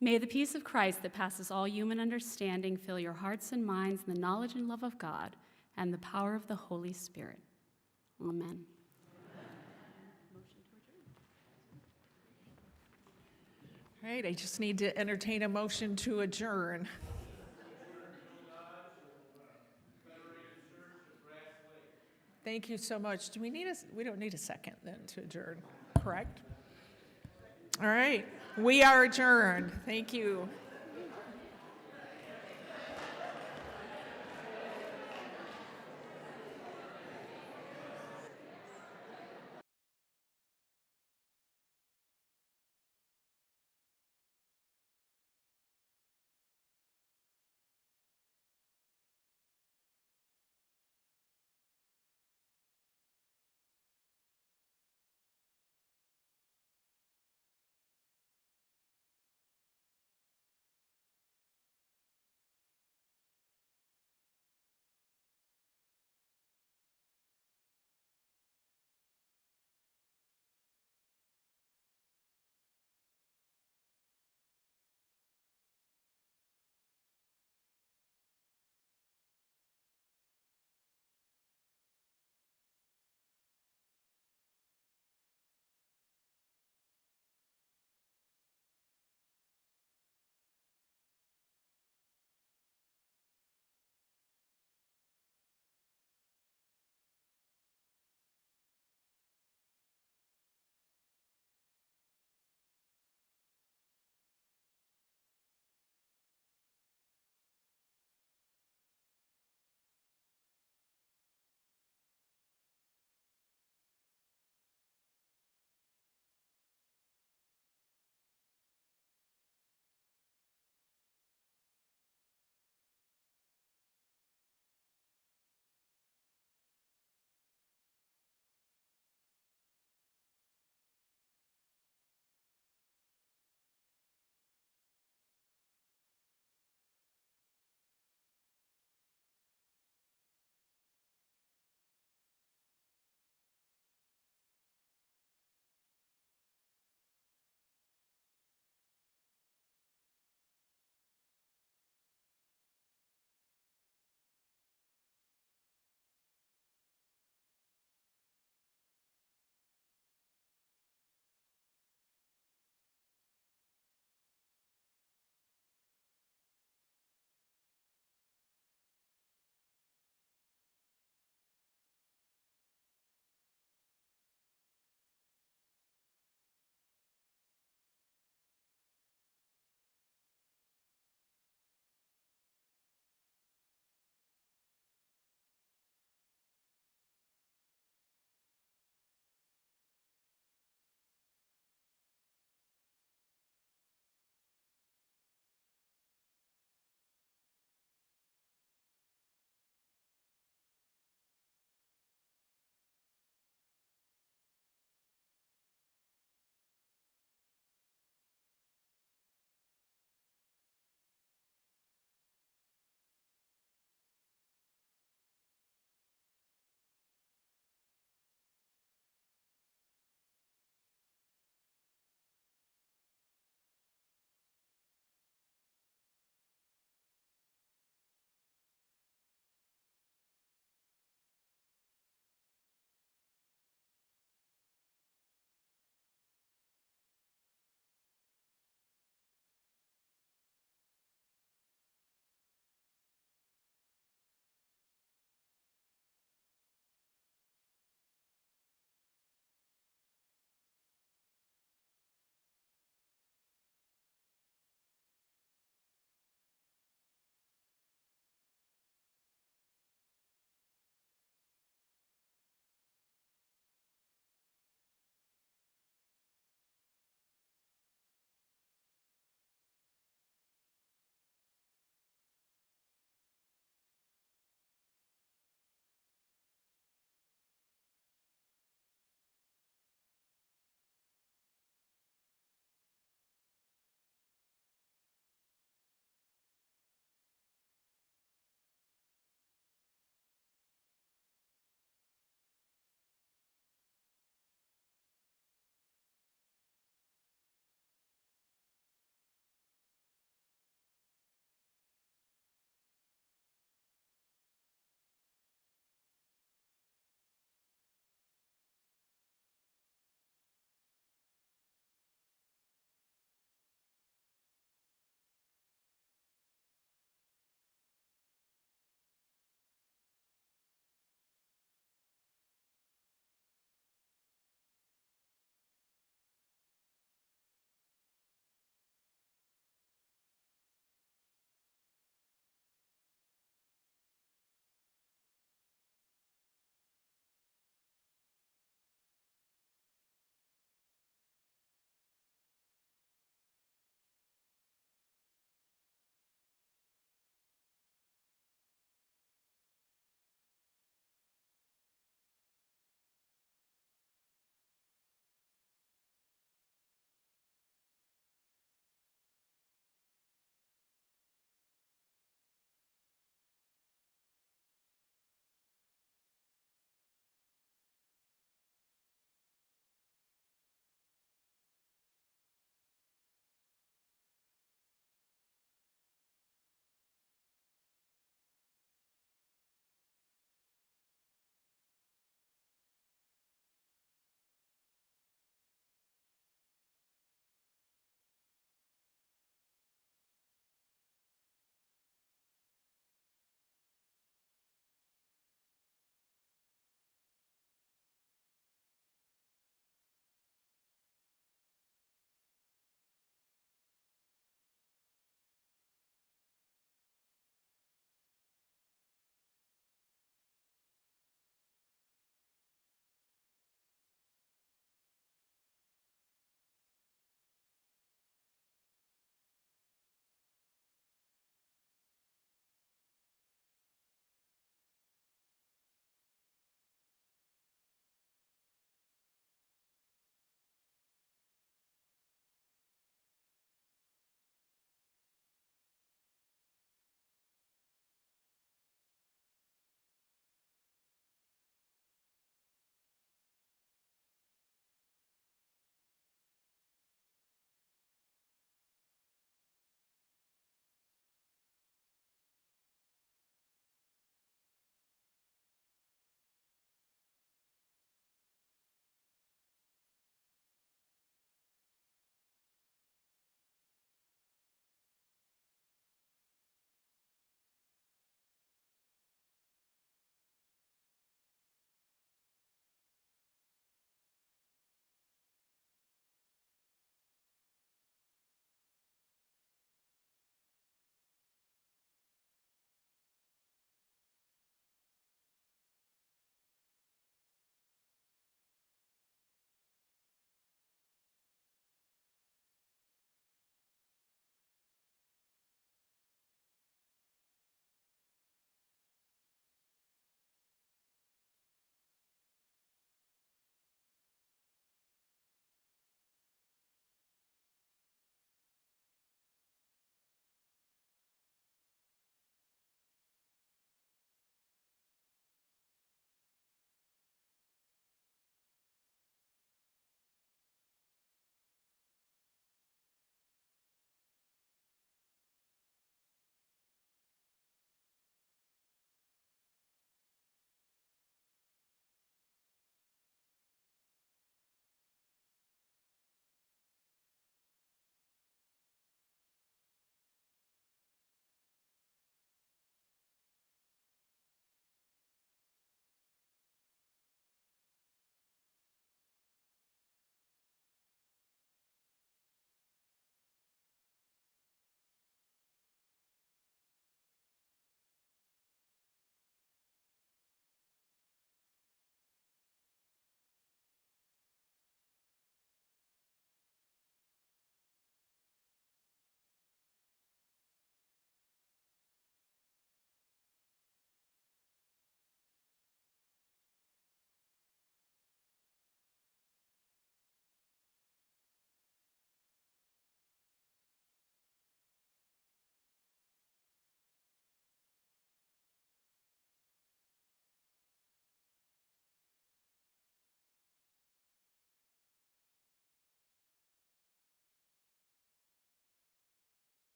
May the peace of Christ that passes all human understanding fill your hearts and minds in the knowledge and love of God and the power of the Holy Spirit. Amen. All right, I just need to entertain a motion to adjourn. Thank you so much. Do we need we don't need a second then to adjourn, correct? All right, we are adjourned. Thank you.